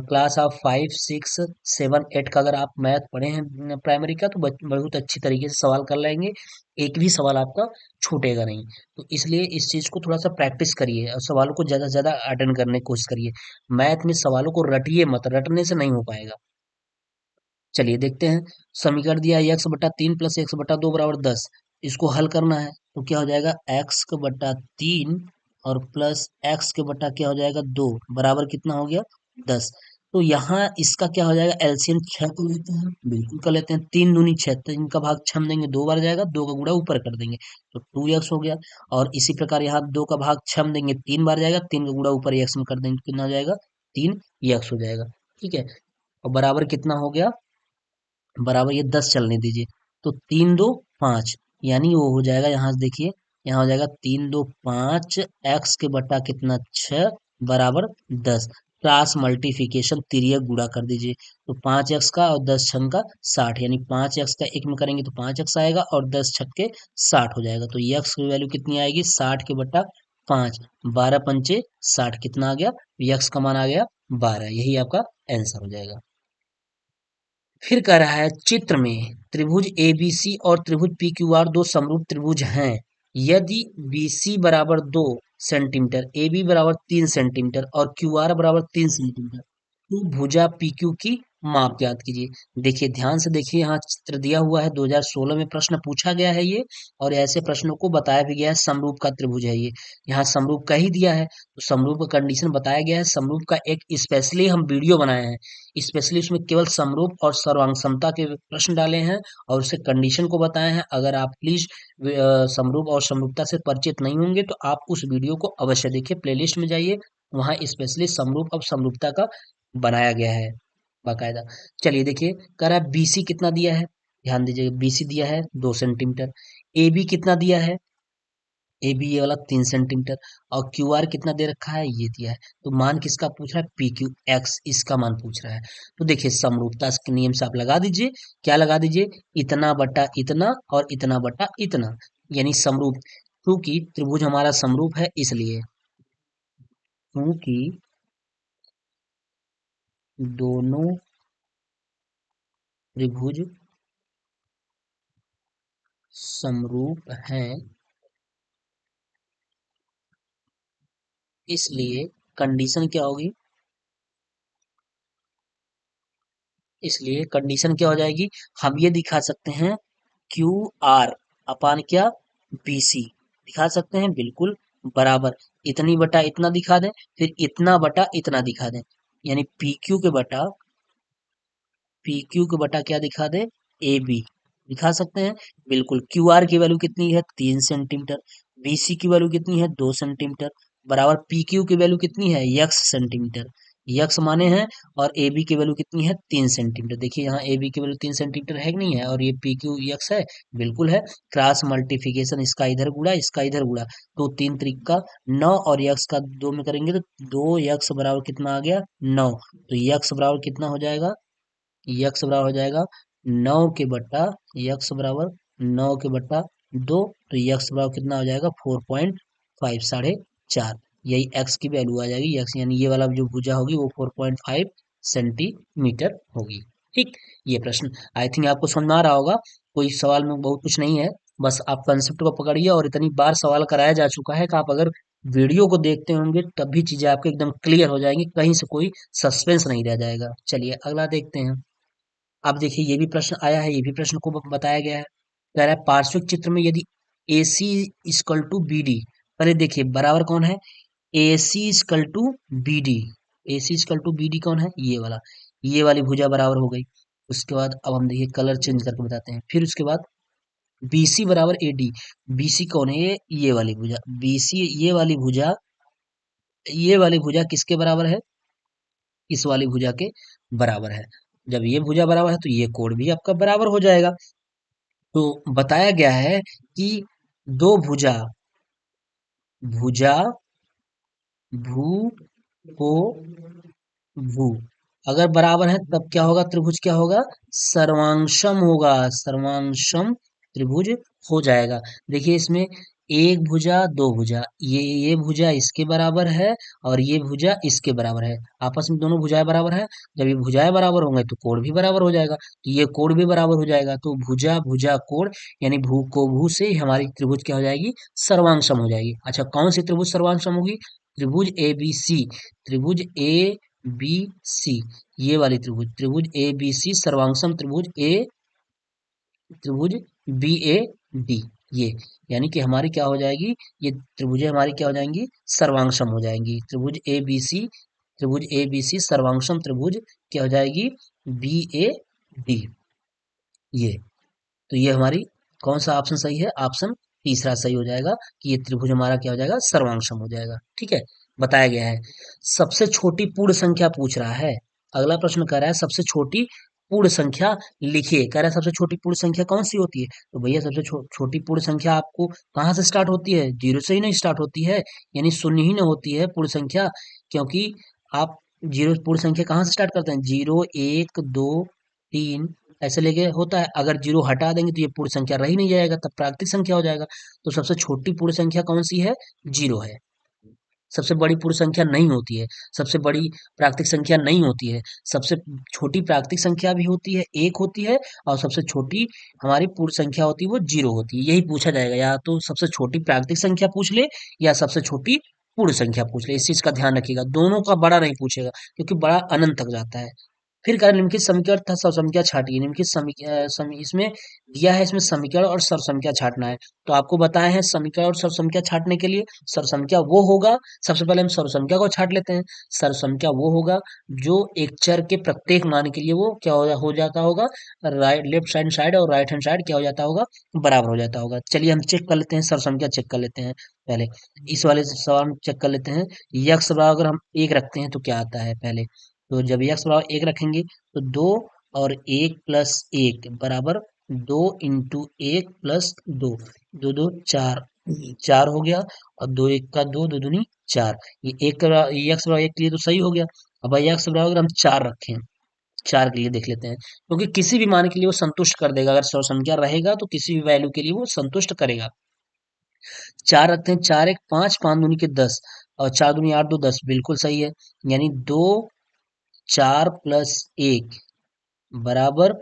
क्लास ऑफ 5 6 7 8 का। अगर आप मैथ पढ़े हैं प्राइमरी का तो बहुत अच्छी तरीके से सवाल कर लेंगे, एक भी सवाल आपका छूटेगा नहीं। तो इसलिए इस चीज को थोड़ा सा प्रैक्टिस करिए और सवालों को ज्यादा से ज्यादा अटेंड करने की कोशिश करिए। मैथ में सवालों को रटिए मत, रटने से नहीं हो पाएगा। चलिए देखते हैं, समीकरण दिया है x/3 + x/2 = 10, इसको हल करना है तो क्या हो जाएगा x/3 और प्लस x के बटा क्या हो जाएगा 2 बराबर कितना हो गया 10। तो यहाँ इसका क्या हो जाएगा एलसीएम 6 को लेते हैं, बिल्कुल कर लेते हैं, 3 दूनी 6, 3 का भाग 6 में देंगे 2 बार जाएगा, 2 का गुणा ऊपर कर देंगे तो 2x हो गया। और इसी प्रकार यहाँ 2 का भाग 6 में देंगे 3 बार जाएगा, 3 का गुणा ऊपर x में कर देंगे कितना हो जाएगा 3x हो जाएगा। ठीक है, और बराबर कितना हो गया, बराबर ये 10 चलने दीजिए तो 3 2 5 यानी वो हो जाएगा, यहाँ से देखिए यहाँ हो जाएगा 3 2 5 एक्स के बटा कितना 6 बराबर 10। क्रॉस मल्टीप्लिकेशन तिर्यक गुणा कर दीजिए तो 5x का और 10 छंग का 60 यानी 5x का 1 में करेंगे तो 5x आएगा और 10 छक्के 60 हो जाएगा। तो x की वैल्यू कितनी आएगी 60 के बटा 5, 12 पंचे 60 कितना आ गया, x का मान आ गया 12, यही आपका आंसर हो जाएगा। फिर कह रहा है चित्र में त्रिभुज एबीसी और त्रिभुज पीक्यूआर दो समरूप त्रिभुज हैं। यदि बीसी बराबर 2 सेंटीमीटर, ए बी बराबर 3 सेंटीमीटर और क्यूआर बराबर 3 सेंटीमीटर, तो भुजा पीक्यू की माप ज्ञात कीजिए। देखिए ध्यान से देखिए, यहाँ चित्र दिया हुआ है, 2016 में प्रश्न पूछा गया है ये, और ऐसे प्रश्नों को बताया भी गया है। समरूप का त्रिभुज है ये, यहाँ समरूप का ही दिया है, तो समरूप का कंडीशन बताया गया है। समरूप का एक स्पेशली हम वीडियो बनाए हैं, स्पेशली उसमें केवल समरूप और सर्वांग समता के प्रश्न डाले हैं और उससे कंडीशन को बताए हैं। अगर आप प्लीज समरूप और समरूपता से परिचित नहीं होंगे तो आप उस वीडियो को अवश्य देखिए, प्लेलिस्ट में जाइए, वहाँ स्पेशली समरूप और समरूपता का बनाया गया है बाकायदा। चलिए देखिए, कह रहा है बीसी कितना दिया है, ध्यान दीजिए, बीसी दिया है 2 सेंटीमीटर। ए बी कितना दिया है, ए बी ये वाला 3 सेंटीमीटर। और क्यू आर कितना दे रखा है, ये दिया है। तो मान किसका पूछ रहा है, पी क्यू एक्स, इसका मान पूछ रहा है। तो देखिए समरूपता के नियम से आप लगा दीजिए, क्या लगा दीजिए, इतना बटा इतना और इतना बटा इतना, यानी समरूप। क्योंकि त्रिभुज हमारा समरूप है इसलिए, क्योंकि दोनों त्रिभुज समरूप हैं, इसलिए कंडीशन क्या होगी, इसलिए कंडीशन क्या हो जाएगी, हम ये दिखा सकते हैं क्यू आर अपान क्या, बी सी, दिखा सकते हैं बिल्कुल बराबर, इतनी बटा इतना दिखा दें, फिर इतना बटा इतना दिखा दें, यानी पी क्यू के बटा क्या दिखा दे, ए बी, दिखा सकते हैं बिल्कुल। क्यू आर की वैल्यू कितनी है, 3 सेंटीमीटर। बी सी की वैल्यू कितनी है, 2 सेंटीमीटर, बराबर पी क्यू की वैल्यू कितनी है, यक्स सेंटीमीटर, यक्स माने हैं, और ए बी की वैल्यू कितनी है, 3 सेंटीमीटर। देखिए यहाँ ए बी की वैल्यू 3 सेंटीमीटर है कि नहीं है, और ये पी क्यू यक्स है, बिल्कुल है। क्रॉस मल्टीप्लिकेशन, इसका इधर गुड़ा इसका इधर गुड़ा, तो 3 3 9, और यक्स का 2 में करेंगे तो 2 यक्स बराबर कितना आ गया, 9। तो यक्स बराबर कितना हो जाएगा, यक्स बराबर हो जाएगा 9 के बट्टा, यक्स बराबर 9 के बट्टा 2, तो यक्स बराबर कितना हो जाएगा, 4.5, 4.5। यही एक्स की वैल्यू आ जाएगी, एक्स यानी ये वाला जो भुजा होगी वो 4.5 सेंटीमीटर होगी। ठीक, ये प्रश्न आई थिंक आपको समझ में आ रहा होगा, कोई सवाल में बहुत कुछ नहीं है, बस आप कंसेप्ट को पकड़िए। और इतनी बार सवाल कराया जा चुका है कि आप अगर वीडियो को देखते होंगे तब भी चीजें आपके एकदम क्लियर हो जाएंगी, कहीं से कोई सस्पेंस नहीं रह जाएगा। चलिए अगला देखते हैं। अब देखिए ये भी प्रश्न आया है, ये भी प्रश्न को बताया गया है। कह रहा है पार्श्विक चित्र में यदि a c equal to b d, पहले देखिए बराबर कौन है, a c equal to b d, a c equal to b d कौन है, ये वाला, ये वाली भुजा बराबर हो गई। उसके बाद अब हम देखिए कलर चेंज करके बताते हैं। फिर उसके बाद बी सी बराबर ए डी, बी सी कौन है, ये वाली भुजा, बी सी ये वाली भुजा, ये वाली भुजा किसके बराबर है, इस वाली भुजा के बराबर है। जब ये भुजा बराबर है तो ये कोण भी आपका बराबर हो जाएगा। तो बताया गया है कि दो भुजा, भुजा भू को भू अगर बराबर है तब क्या होगा, त्रिभुज क्या होगा, सर्वांशम होगा, सर्वांशम त्रिभुज हो जाएगा। देखिए इसमें एक भुजा दो भुजा, ये भुजा इसके बराबर है और ये भुजा इसके बराबर है, आपस में दोनों भुजाएं बराबर है। जब ये भुजाएं बराबर होंगे तो कोण भी बराबर हो जाएगा, तो ये कोण भी बराबर हो जाएगा। तो भुजा भुजा कोण, यानी भू को भू से हमारी त्रिभुज क्या हो जाएगी, सर्वांशम हो जाएगी। अच्छा कौन सी त्रिभुज सर्वांशम होगी, त्रिभुज ए बी सी, त्रिभुज ए बी सी, ये वाली त्रिभुज, त्रिभुज ए बी सी सर्वांगसम त्रिभुज ए, त्रिभुज बी ए डी, ये यानी कि हमारी क्या हो जाएगी, ये त्रिभुजें हमारी क्या हो जाएंगी, सर्वांगसम हो जाएंगी। त्रिभुज ए बी सी, त्रिभुज ए बी सी सर्वांगसम त्रिभुज क्या हो जाएगी, बी ए डी, ये। तो ये हमारी कौन सा ऑप्शन सही है, ऑप्शन तीसरा सही हो जाएगा, कि ये त्रिभुज हमारा क्या हो जाएगा, सर्वांगसम हो जाएगा। ठीक है, बताया गया है। सबसे छोटी पूर्ण संख्या पूछ रहा है, अगला प्रश्न कह रहा है सबसे छोटी पूर्ण संख्या लिखिए। कह रहा है सबसे छोटी पूर्ण संख्या कौन सी होती है, तो भैया सबसे छोटी पूर्ण संख्या आपको कहाँ से स्टार्ट होती है, जीरो से ही नहीं स्टार्ट होती है, यानी शून्य ही ना होती है पूर्ण संख्या। क्योंकि आप जीरो पूर्ण संख्या कहाँ से स्टार्ट करते हैं, 0 1 2 3 ऐसे लेके होता है। अगर जीरो हटा देंगे तो ये पूर्ण संख्या रह ही नहीं जाएगा, तब प्राकृतिक संख्या हो जाएगा। तो सबसे छोटी पूर्ण संख्या कौन सी है, जीरो है। सबसे बड़ी पूर्ण संख्या नहीं होती है, सबसे बड़ी प्राकृतिक संख्या नहीं होती है, सबसे छोटी प्राकृतिक संख्या भी होती है, एक होती है, और सबसे छोटी हमारी पूर्ण संख्या होती है वो जीरो होती है। यही पूछा जाएगा, या तो सबसे छोटी प्राकृतिक संख्या पूछ ले या सबसे छोटी पूर्ण संख्या पूछ ले, इस चीज का ध्यान रखिएगा। दोनों का बड़ा नहीं पूछेगा क्योंकि बड़ा अनंत तक जाता है। फिर कहा निम्नलिखित समीकरण तथा सर्वसंख्या छाटिए। निम्नलिखित इसमें दिया है, इसमें समीकरण और सर्वसंख्या छाटना है। तो आपको बताए हैं समीकरण और सर्वसंख्या छाटने के लिए सर्वसंख्या वो होगा, सबसे पहले हम सर्वसंख्या को छाट लेते हैं। सर्वसंख्या वो होगा जो एक चर के प्रत्येक मान के लिए वो क्या हो जाता होगा, राइट लेफ्ट हैंड साइड और राइट हैंड साइड क्या हो जाता होगा, बराबर हो जाता होगा। चलिए हम चेक कर लेते हैं, सर्वसंख्या चेक कर लेते हैं पहले। इस वाले सवाल में चेक कर लेते हैं, यक्स बराबर अगर हम एक रखते हैं तो क्या आता है पहले। तो जब यक्स बराबर एक रखेंगे तो दो और एक प्लस एक बराबर दो इंटू एक प्लस दो, दो दो चार, चार हो गया। और दो एक का दो, दो दूनी चार। ये एक का यक्स बराबर एक के लिए तो सही हो गया। अब यक्स बराबर अगर हम चार रखें, चार के लिए देख लेते हैं, क्योंकि किसी भी मान के लिए वो संतुष्ट कर देगा। अगर सौ संख्या रहेगा तो किसी भी वैल्यू के लिए वो संतुष्ट करेगा। चार रखते हैं, चार एक पांच, पांच दूनी के दस, और चार दूनी आठ, दो दस, बिल्कुल सही है। यानी दो चार प्लस एक बराबर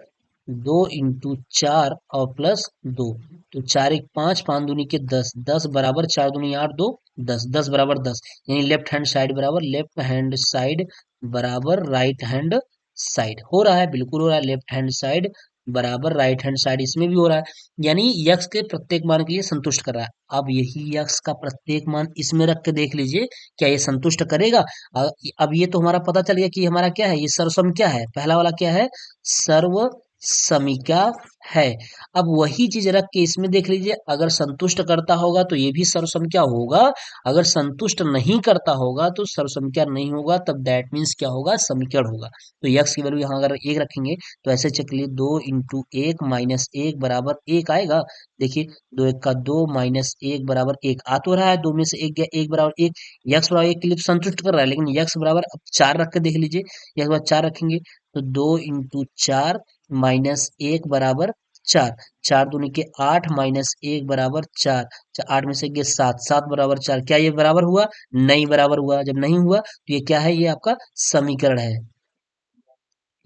दो इंटू चार और प्लस दो। तो चार एक पांच, पांच दूनी के दस, दस बराबर चार दूनी आठ, दो दस, दस बराबर दस। यानी लेफ्ट हैंड साइड बराबर लेफ्ट हैंड साइड बराबर राइट हैंड साइड हो रहा है, बिल्कुल हो रहा है। लेफ्ट हैंड साइड बराबर राइट हैंड साइड इसमें भी हो रहा है। यानी यक्स के प्रत्येक मान के लिए संतुष्ट कर रहा है। अब यही यक्स का प्रत्येक मान इसमें रख के देख लीजिए, क्या ये संतुष्ट करेगा। अ, अब ये तो हमारा पता चल गया कि हमारा क्या है, ये सर्वसम क्या है, पहला वाला क्या है, सर्व समीका है। अब वही चीज रख के इसमें देख लीजिए, अगर संतुष्ट करता होगा तो ये भी सर्वसंख्या होगा, अगर संतुष्ट नहीं करता होगा तो सर्वसंख्या नहीं होगा, तब दैट मीन्स क्या होगा, समीकरण होगा। तो यक्स की वैल्यू यहाँ अगर एक रखेंगे तो ऐसे चेक लिए, दो इंटू एक माइनस एक बराबर एक आएगा। देखिए दो एक का दो माइनस एक बराबर एक आ तो रहा है, दो में से एक गया, एक बराबर एक। यक्स बराबर एक के लिए तो संतुष्ट कर रहा है, लेकिन यक्स बराबर अब चार रख के देख लीजिए, यक्स बराबर चार रखेंगे तो दो इंटू चार माइनस एक बराबर चार, चार दूनी के आठ माइनस एक बराबर चार, आठ में से गए सात, सात बराबर चार। क्या ये बराबर हुआ, नहीं बराबर हुआ। जब नहीं हुआ तो ये क्या है, ये आपका समीकरण है,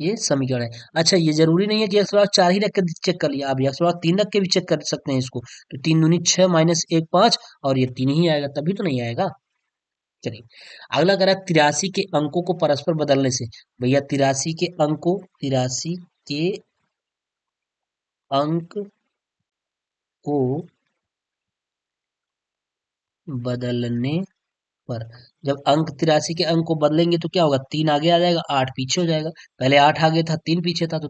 ये समीकरण है। अच्छा ये जरूरी नहीं है कि एक्स बराबर चार ही रख के चेक कर लिया, आप एक्स बराबर तीन रख के भी चेक कर सकते हैं इसको। तो तीन दूनी छह माइनस एक पांच, और ये तीन ही आएगा, तभी तो नहीं आएगा। चलिए अगला करा, तिरासी के अंकों को परस्पर बदलने से। भैया तिरासी के अंकों, तिरासी के अंक को बदलने पर, जब अंक तिरासी के अंक को बदलेंगे तो क्या होगा, तीन आगे आ जाएगा, आठ पीछे हो जाएगा। पहले आठ आगे था, तीन पीछे था, तो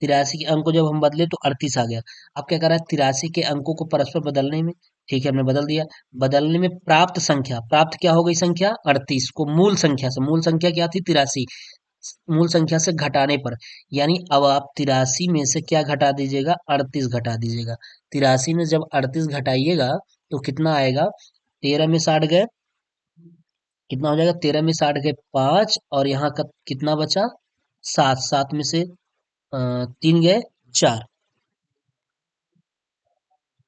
तिरासी के अंक को जब हम बदले तो अड़तीस आ गया। अब क्या कर रहा है, तिरासी के अंकों को परस्पर बदलने में, ठीक है हमने बदल दिया। बदलने में प्राप्त संख्या, प्राप्त क्या हो गई संख्या, अड़तीस को मूल संख्या से, मूल संख्या क्या थी तिरासी, मूल संख्या से घटाने पर, यानी अब आप तिरासी में से क्या घटा दीजिएगा, अड़तीस घटा दीजिएगा। तिरासी में जब अड़तीस घटाइएगा तो कितना आएगा, तेरह में साठ गए, कितना हो जाएगा, तेरह में साठ गए पांच, और यहाँ का कितना बचा, सात, सात में से तीन गए चार,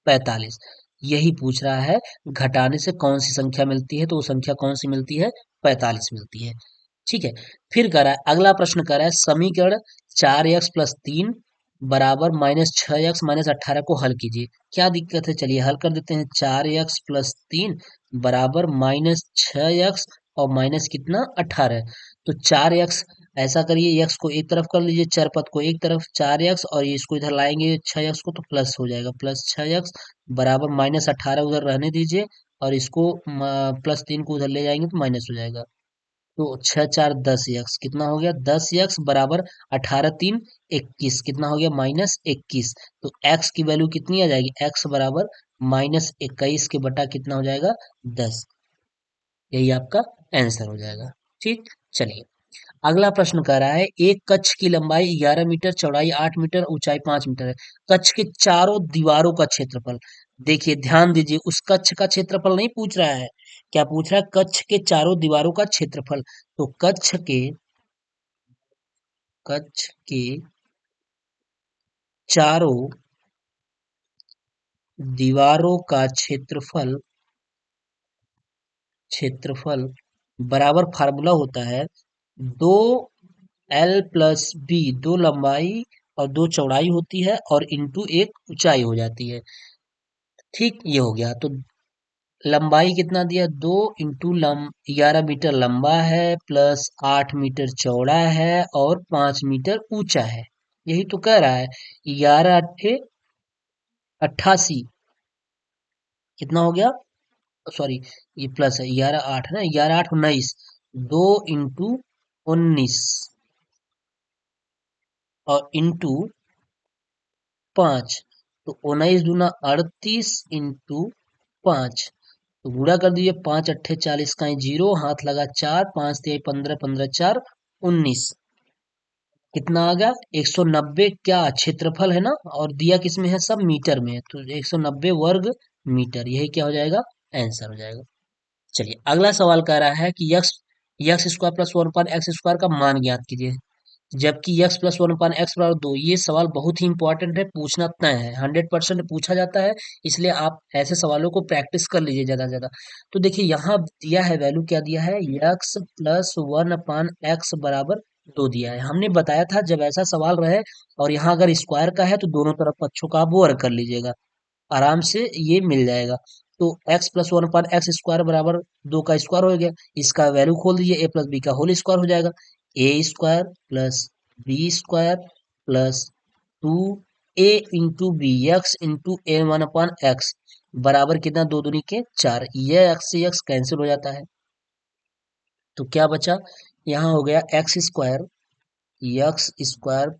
45। यही पूछ रहा है, घटाने से कौन सी संख्या मिलती है, तो वो संख्या कौन सी मिलती है, 45 मिलती है। ठीक है, फिर कह रहा है अगला प्रश्न, कह रहा है समीकरण चार एक्स प्लस तीन बराबर माइनस छह एक्स माइनस अट्ठारह को हल कीजिए। क्या दिक्कत है, चलिए हल कर देते हैं। चार एक्स प्लस तीन बराबर माइनस छह एक्स और माइनस कितना, अट्ठारह। तो चार एक्स, ऐसा करिए एक्स को एक तरफ कर लीजिए, चर पद को एक तरफ, चार एक्स, और ये इसको इधर लाएंगे छह एक्स को, तो प्लस हो जाएगा, प्लस छह एक्स बराबर माइनस अट्ठारह उधर रहने दीजिए, और इसको प्लस तीन को उधर ले जाएंगे तो माइनस हो जाएगा। तो छह चार दस एक्स, कितना हो गया, दस एक्स बराबर अठारह तीन इक्कीस, कितना हो गया, माइनस इक्कीस। तो एक्स की वैल्यू कितनी आ जाएगी, एक्स बराबर माइनस इक्कीस के बटा कितना हो जाएगा, दस। यही आपका आंसर हो जाएगा। ठीक, चलिए अगला प्रश्न कह रहा है, एक कक्ष की लंबाई 11 मीटर, चौड़ाई 8 मीटर, ऊंचाई 5 मीटर है। कक्ष के चारों दीवारों का क्षेत्रफल, देखिए ध्यान दीजिए, उस कक्ष का क्षेत्रफल नहीं पूछ रहा है, क्या पूछ रहा है, कक्ष के चारों दीवारों का क्षेत्रफल। तो कक्ष के चारों दीवारों का क्षेत्रफल बराबर फार्मूला होता है, दो एल प्लस बी, दो लंबाई और दो चौड़ाई होती है, और इंटू एक ऊंचाई हो जाती है। ठीक, ये हो गया। तो लंबाई कितना दिया, 2 × 11 मीटर लंबा है प्लस 8 मीटर चौड़ा है और 5 मीटर ऊंचा है। यही तो कह रहा है। 11 × 8 = 88। कितना हो गया, सॉरी ये प्लस है, 11 8 है ना, 11 8 = 19। 2 × 19 और इंटू 5, तो 19 दूना 38 इंटू 5, तो गुणा कर दीजिए। 5 × 8 = 40 का 0, हाथ लगा 4, 5 × 3 = 15, 15 × 4 = 19। कितना आ गया, 190। क्या क्षेत्रफल है ना, और दिया किस में है, सब मीटर में है, तो 190 वर्ग मीटर, यही क्या हो जाएगा, आंसर हो जाएगा। चलिए अगला सवाल कह रहा है कि x x square plus 1/x² का मान ज्ञात कीजिए, जबकि यक्स प्लस 1/x=2। ये सवाल बहुत ही इंपॉर्टेंट है, पूछना तय है, 100% पूछा जाता है। इसलिए आप ऐसे सवालों को प्रैक्टिस कर लीजिए ज्यादा से ज्यादा। तो देखिए यहाँ दिया है, वैल्यू क्या दिया है, यक्स प्लस 1/x=2 दिया है। हमने बताया था जब ऐसा सवाल रहे और यहाँ अगर स्क्वायर का है तो दोनों तरफ पक्षों का आप वर्ग कर लीजिएगा, आराम से ये मिल जाएगा। तो x प्लस 1/x² बराबर 2 का स्क्वायर हो गया। इसका वैल्यू खोल दीजिए, a प्लस बी का होल स्क्वायर हो जाएगा। a² plus b² plus 2a into B, X into a1/x बराबर कितना, 2 दूनी के 4। यह x से x कैंसिल हो जाता है, तो क्या बचा, यहाँ हो गया x²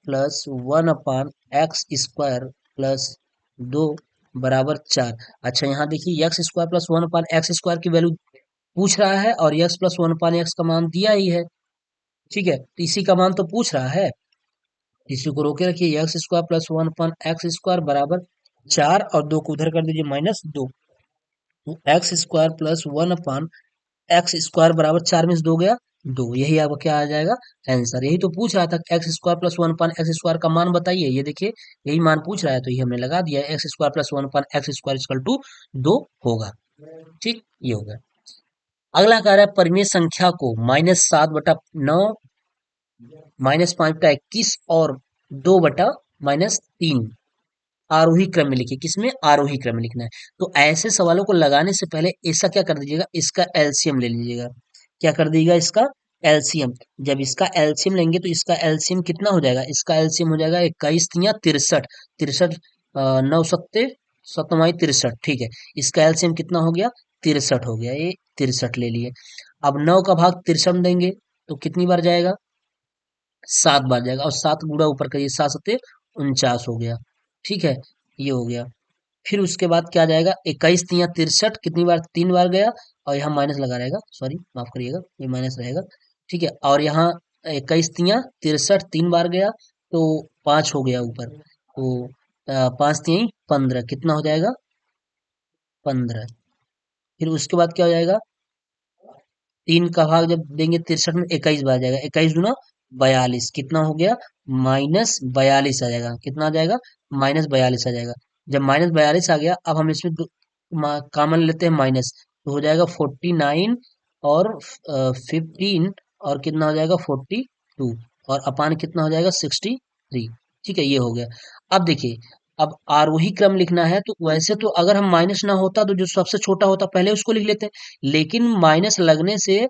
प्लस 1/x² प्लस 2 बराबर 4। अच्छा यहाँ देखिए, x² प्लस 1/x² की वैल्यू पूछ रहा है और x प्लस 1/x का मान दिया ही है। ठीक है, तो इसी का मान तो पूछ रहा है, इसी को रोके रखिए। x² प्लस 1/x² बराबर 4 और 2 को उधर कर दीजिए -2। तो x² प्लस 1/x² बराबर 4 में से 2 गया 2, यही आपका क्या आ जाएगा, आंसर। यही तो पूछ रहा था, x² प्लस 1/x² का मान बताइए। ये देखिए यही मान पूछ रहा है, तो ये हमने लगा दिया, x² प्लस 1/x² = 2 होगा। ठीक, ये हो गया। अगला कह रहा है परिमेय संख्या को -7/9, -5/21 और 2/-3 आरोही क्रम में लिखिए। किसमें, आरोही क्रम में लिखना है। तो ऐसे सवालों को लगाने से पहले ऐसा क्या कर दीजिएगा, इसका एलसीएम ले लीजिएगा। क्या कर दीजिएगा, इसका एलसीएम। जब इसका एलसीएम लेंगे तो इसका एलसीएम कितना हो जाएगा, इसका एलसीएम हो जाएगा 21×63। 63 9 सत्ते 63, ठीक है। इसका एलसीएम कितना हो गया, 63 हो गया, ये 63 ले लिए। अब 9 का भाग 63 में देंगे तो कितनी बार जाएगा, 7 बार जाएगा, और 7 गुणा ऊपर करिए, 7×7 = 49 हो गया। ठीक है, ये हो गया। फिर उसके बाद क्या जाएगा, 21×3 = 63, कितनी बार, 3 बार गया, और यहाँ माइनस लगा रहेगा, सॉरी माफ करिएगा, ये माइनस रहेगा। ठीक है, और यहाँ 21×3 = 63, 3 बार गया तो 5 हो गया ऊपर, तो 5×3 = 15, कितना हो जाएगा, 15। फिर उसके बाद क्या हो जाएगा, 3 का भाग जब देंगे 63 में, 21 बार जाएगा, 21×2 = 42, कितना हो गया, -42 आ जाएगा। कितना आ जाएगा, -42 आ जाएगा। जब -42 आ गया, अब हम इसमें कॉमन लेते हैं माइनस, तो हो जाएगा 49 और 15, और कितना हो जाएगा 42, और अपान कितना हो जाएगा 63। ठीक है, ये हो गया। अब देखिए, अब आरोही क्रम लिखना है, तो वैसे तो अगर हम माइनस ना होता तो जो सबसे छोटा होता पहले उसको लिख लेते, लेकिन माइनस लगने से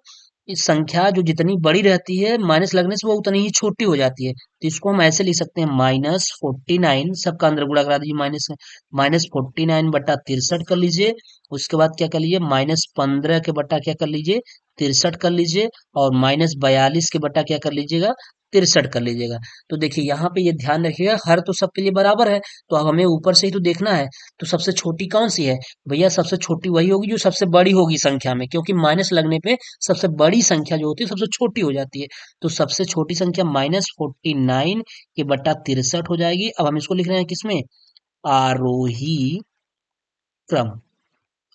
इस संख्या जो जितनी बड़ी रहती है, माइनस लगने से वो उतनी ही छोटी हो जाती है। तो इसको हम ऐसे लिख सकते हैं, -49, सबका अंदर गुणा करा दीजिए, -49/63 कर लीजिए। उसके बाद क्या कर लीजिए, -15 के बट्टा क्या कर लीजिए, 63 कर लीजिए, और -42 के बट्टा क्या कर लीजिएगा, 63 कर लीजिएगा। तो देखिए यहाँ पे ये ध्यान रखिएगा, हर तो सबके लिए बराबर है, तो अब हमें ऊपर से ही तो देखना है। तो सबसे छोटी कौन सी है, भैया सबसे छोटी वही होगी जो सबसे बड़ी होगी संख्या में, क्योंकि माइनस लगने पे सबसे बड़ी संख्या जो होती है सबसे छोटी हो जाती है। तो सबसे छोटी संख्या -49 के बट्टा 63 हो जाएगी। अब हम इसको लिख रहे हैं किसमें, आरोही क्रम।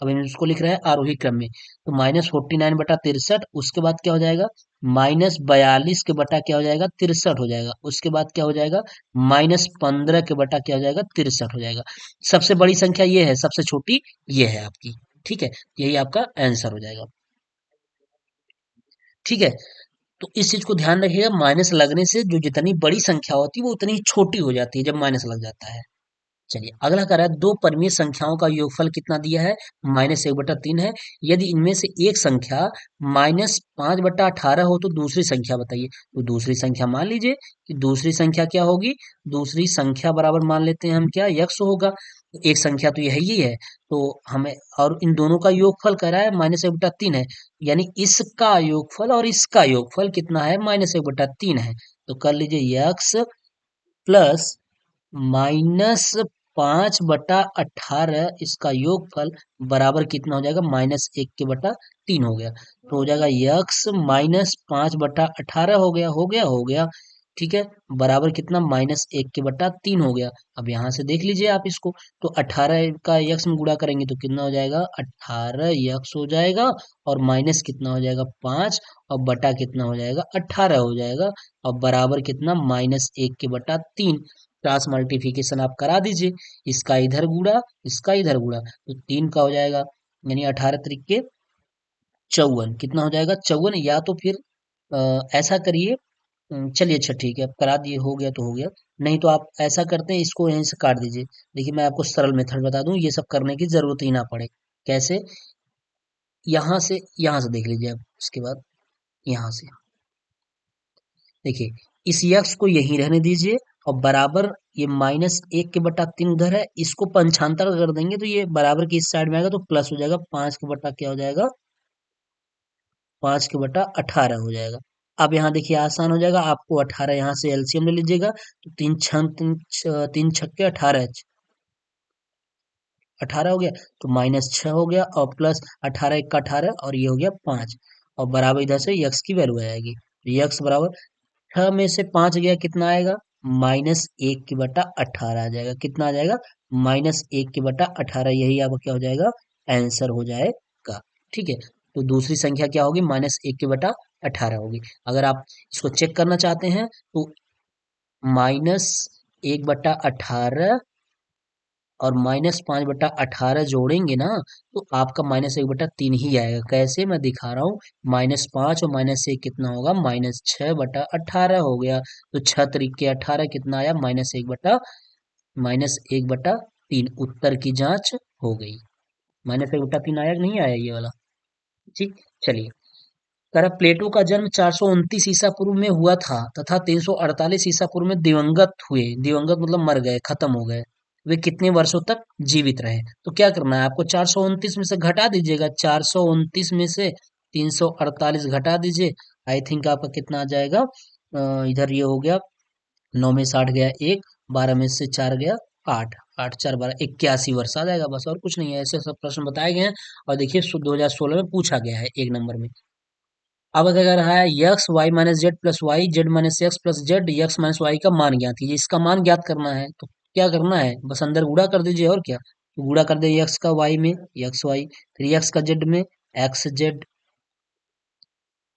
अब हम इसको लिख रहे हैं आरोही क्रम में, तो -49/63, उसके बाद क्या हो जाएगा, -42 के बटा क्या हो जाएगा, 63 हो जाएगा। उसके बाद क्या हो जाएगा, -15 के बटा क्या हो जाएगा, 63 हो जाएगा। सबसे बड़ी संख्या ये है, सबसे छोटी ये है आपकी। ठीक है, यही आपका आंसर हो जाएगा। ठीक है, तो इस चीज को ध्यान रखिएगा, माइनस लगने से जो जितनी बड़ी संख्या होती है वो उतनी ही छोटी हो जाती है जब माइनस लग जाता है। चलिए अगला कह रहा है दो परमीय संख्याओं का योगफल कितना दिया है, -1/3 है। यदि इनमें से एक संख्या -5/18 हो तो दूसरी संख्या बताइए। तो दूसरी संख्या मान लीजिए कि दूसरी संख्या क्या होगी, दूसरी संख्या बराबर मान लेते हैं हम क्या, यक्स होगा। तो एक संख्या तो यही ही है, तो हमें और इन दोनों का योगफल कह रहा है -1/3 है, यानी इसका योगफल और इसका योगफल कितना है, -1/3 है। तो कर लीजिए यक्स प्लस -5/18 इसका योगफल बराबर कितना हो जाएगा, -1/3 हो गया। तो हो जाएगा यक्स -5/18 हो गया। ठीक है, बराबर कितना, -1/3 हो गया। अब यहाँ से देख लीजिए आप इसको, तो 18 का यक्स में गुणा करेंगे तो कितना हो जाएगा, 18 यक्स हो जाएगा, और माइनस कितना हो जाएगा, 5, और बटा कितना हो जाएगा, 18 हो जाएगा, और बराबर कितना, -1/3। क्रॉस मल्टीप्लिकेशन आप करा दीजिए, इसका इधर गुणा, इसका इधर गुणा, तो 3 का हो जाएगा, यानी 18 तरीके 54, कितना हो जाएगा, 54। या तो फिर ऐसा करिए, चलिए अच्छा ठीक है, अब करा दिए, हो गया तो हो गया। नहीं तो आप ऐसा करते हैं, इसको यहीं से काट दीजिए। देखिए मैं आपको सरल मेथड बता दूं, ये सब करने की जरूरत ही ना पड़े। कैसे, यहाँ से देख लीजिए, अब इसके बाद यहाँ से देखिए, इस यक्स को यहीं रहने दीजिए, और बराबर ये -1/3 उधर है, इसको पंचांतर कर देंगे तो ये बराबर की इस साइड में आएगा, तो प्लस हो जाएगा, 5 के बटा क्या हो जाएगा, 5/18 हो जाएगा। अब यहाँ देखिए आसान हो जाएगा, आपको 18 यहाँ से एलसीएम ले लीजिएगा, तो 3 छक्के 18, 18 हो गया, तो -6 हो गया, और प्लस 18 1 का 18, और ये हो गया 5, और बराबर इधर से यक्स की वैल्यू आएगी, तो यक्स बराबर 6 में से 5 गया, कितना आएगा, -1/18 आ जाएगा। कितना आ जाएगा, -1/18, यही आपका क्या हो जाएगा, आंसर हो जाएगा। ठीक है, तो दूसरी संख्या क्या होगी, -1/18 होगी। अगर आप इसको चेक करना चाहते हैं तो -1/18 और -5/18 जोड़ेंगे ना, तो आपका -1/3 ही आएगा। कैसे, मैं दिखा रहा हूँ, -5 और -1 कितना होगा, -6/18 हो गया। तो 6 तरीके 18 कितना आया, -1/3। उत्तर की जांच हो गई। -1/3 आया कि नहीं आया ये वाला। ठीक, चलिए। कह रहा प्लेटो का जन्म 429 ईसा पूर्व में हुआ था तथा 348 ईसा पूर्व में दिवंगत हुए। दिवंगत मतलब मर गए, खत्म हो गए। वे कितने वर्षों तक जीवित रहे। तो क्या करना है आपको, 429 में से घटा दीजिएगा, 429 में से 348 घटा दीजिए। आई थिंक आपका कितना आ जाएगा, इधर ये हो गया, 9 में से 8 गया 1, 12 में से 4 गया 8, 8 4 12, 81 वर्ष आ जाएगा। बस और कुछ नहीं है, ऐसे सब प्रश्न बताए गए हैं। और देखिए 2016 में पूछा गया है 1 नंबर में। अब अगर कह रहा है X Y minus Z plus Y Z minus X plus Z X minus Y का मान ज्ञात कीजिए। इसका मान ज्ञात करना है तो क्या करना है, बस अंदर गुणा कर दीजिए, और क्या, तो गुणा कर दे यक्स का वाई में, यक्स वाई, फिर यक्स का जेड में, एक्स जेड,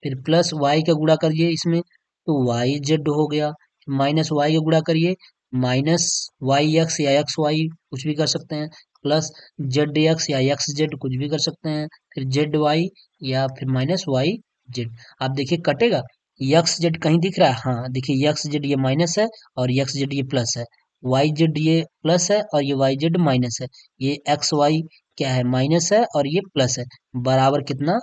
फिर प्लस वाई का गुणा करिए इसमें, तो वाई जेड हो गया। माइनस वाई का गुणा करिए, माइनस वाई एक्स या एक्स वाई कुछ भी कर सकते हैं, प्लस जेड एक्स या एक्स जेड कुछ भी कर सकते हैं, फिर जेड वाई या फिर माइनस वाई जेड। आप देखिए कटेगा, यक्स जेड कहीं दिख रहा है, हाँ देखिए यक्स जेड ये माइनस है, और यक्स जेड ये प्लस है, वाई जेड ये प्लस है, और ये वाई जेड माइनस है, ये एक्स वाई क्या है, माइनस है, और ये प्लस है, बराबर कितना,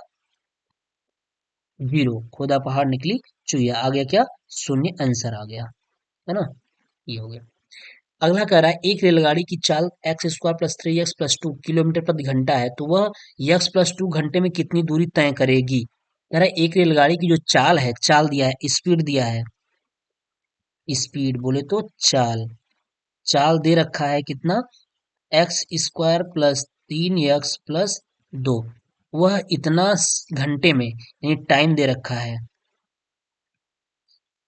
0। खुदा पहाड़ निकली चुहिया, आ गया क्या, शून्य, आंसर आ गया, है ना, ये हो गया। अगला कह रहा है एक रेलगाड़ी की चाल x² + 3x + 2 किलोमीटर प्रति घंटा है, तो वह x+2 घंटे में कितनी दूरी तय करेगी। कह रहा है एक रेलगाड़ी की जो चाल है, चाल दिया है, स्पीड दिया है, स्पीड बोले तो चाल, चाल दे रखा है कितना, x² + 3x + 2, वह इतना घंटे में, यानी टाइम दे रखा है,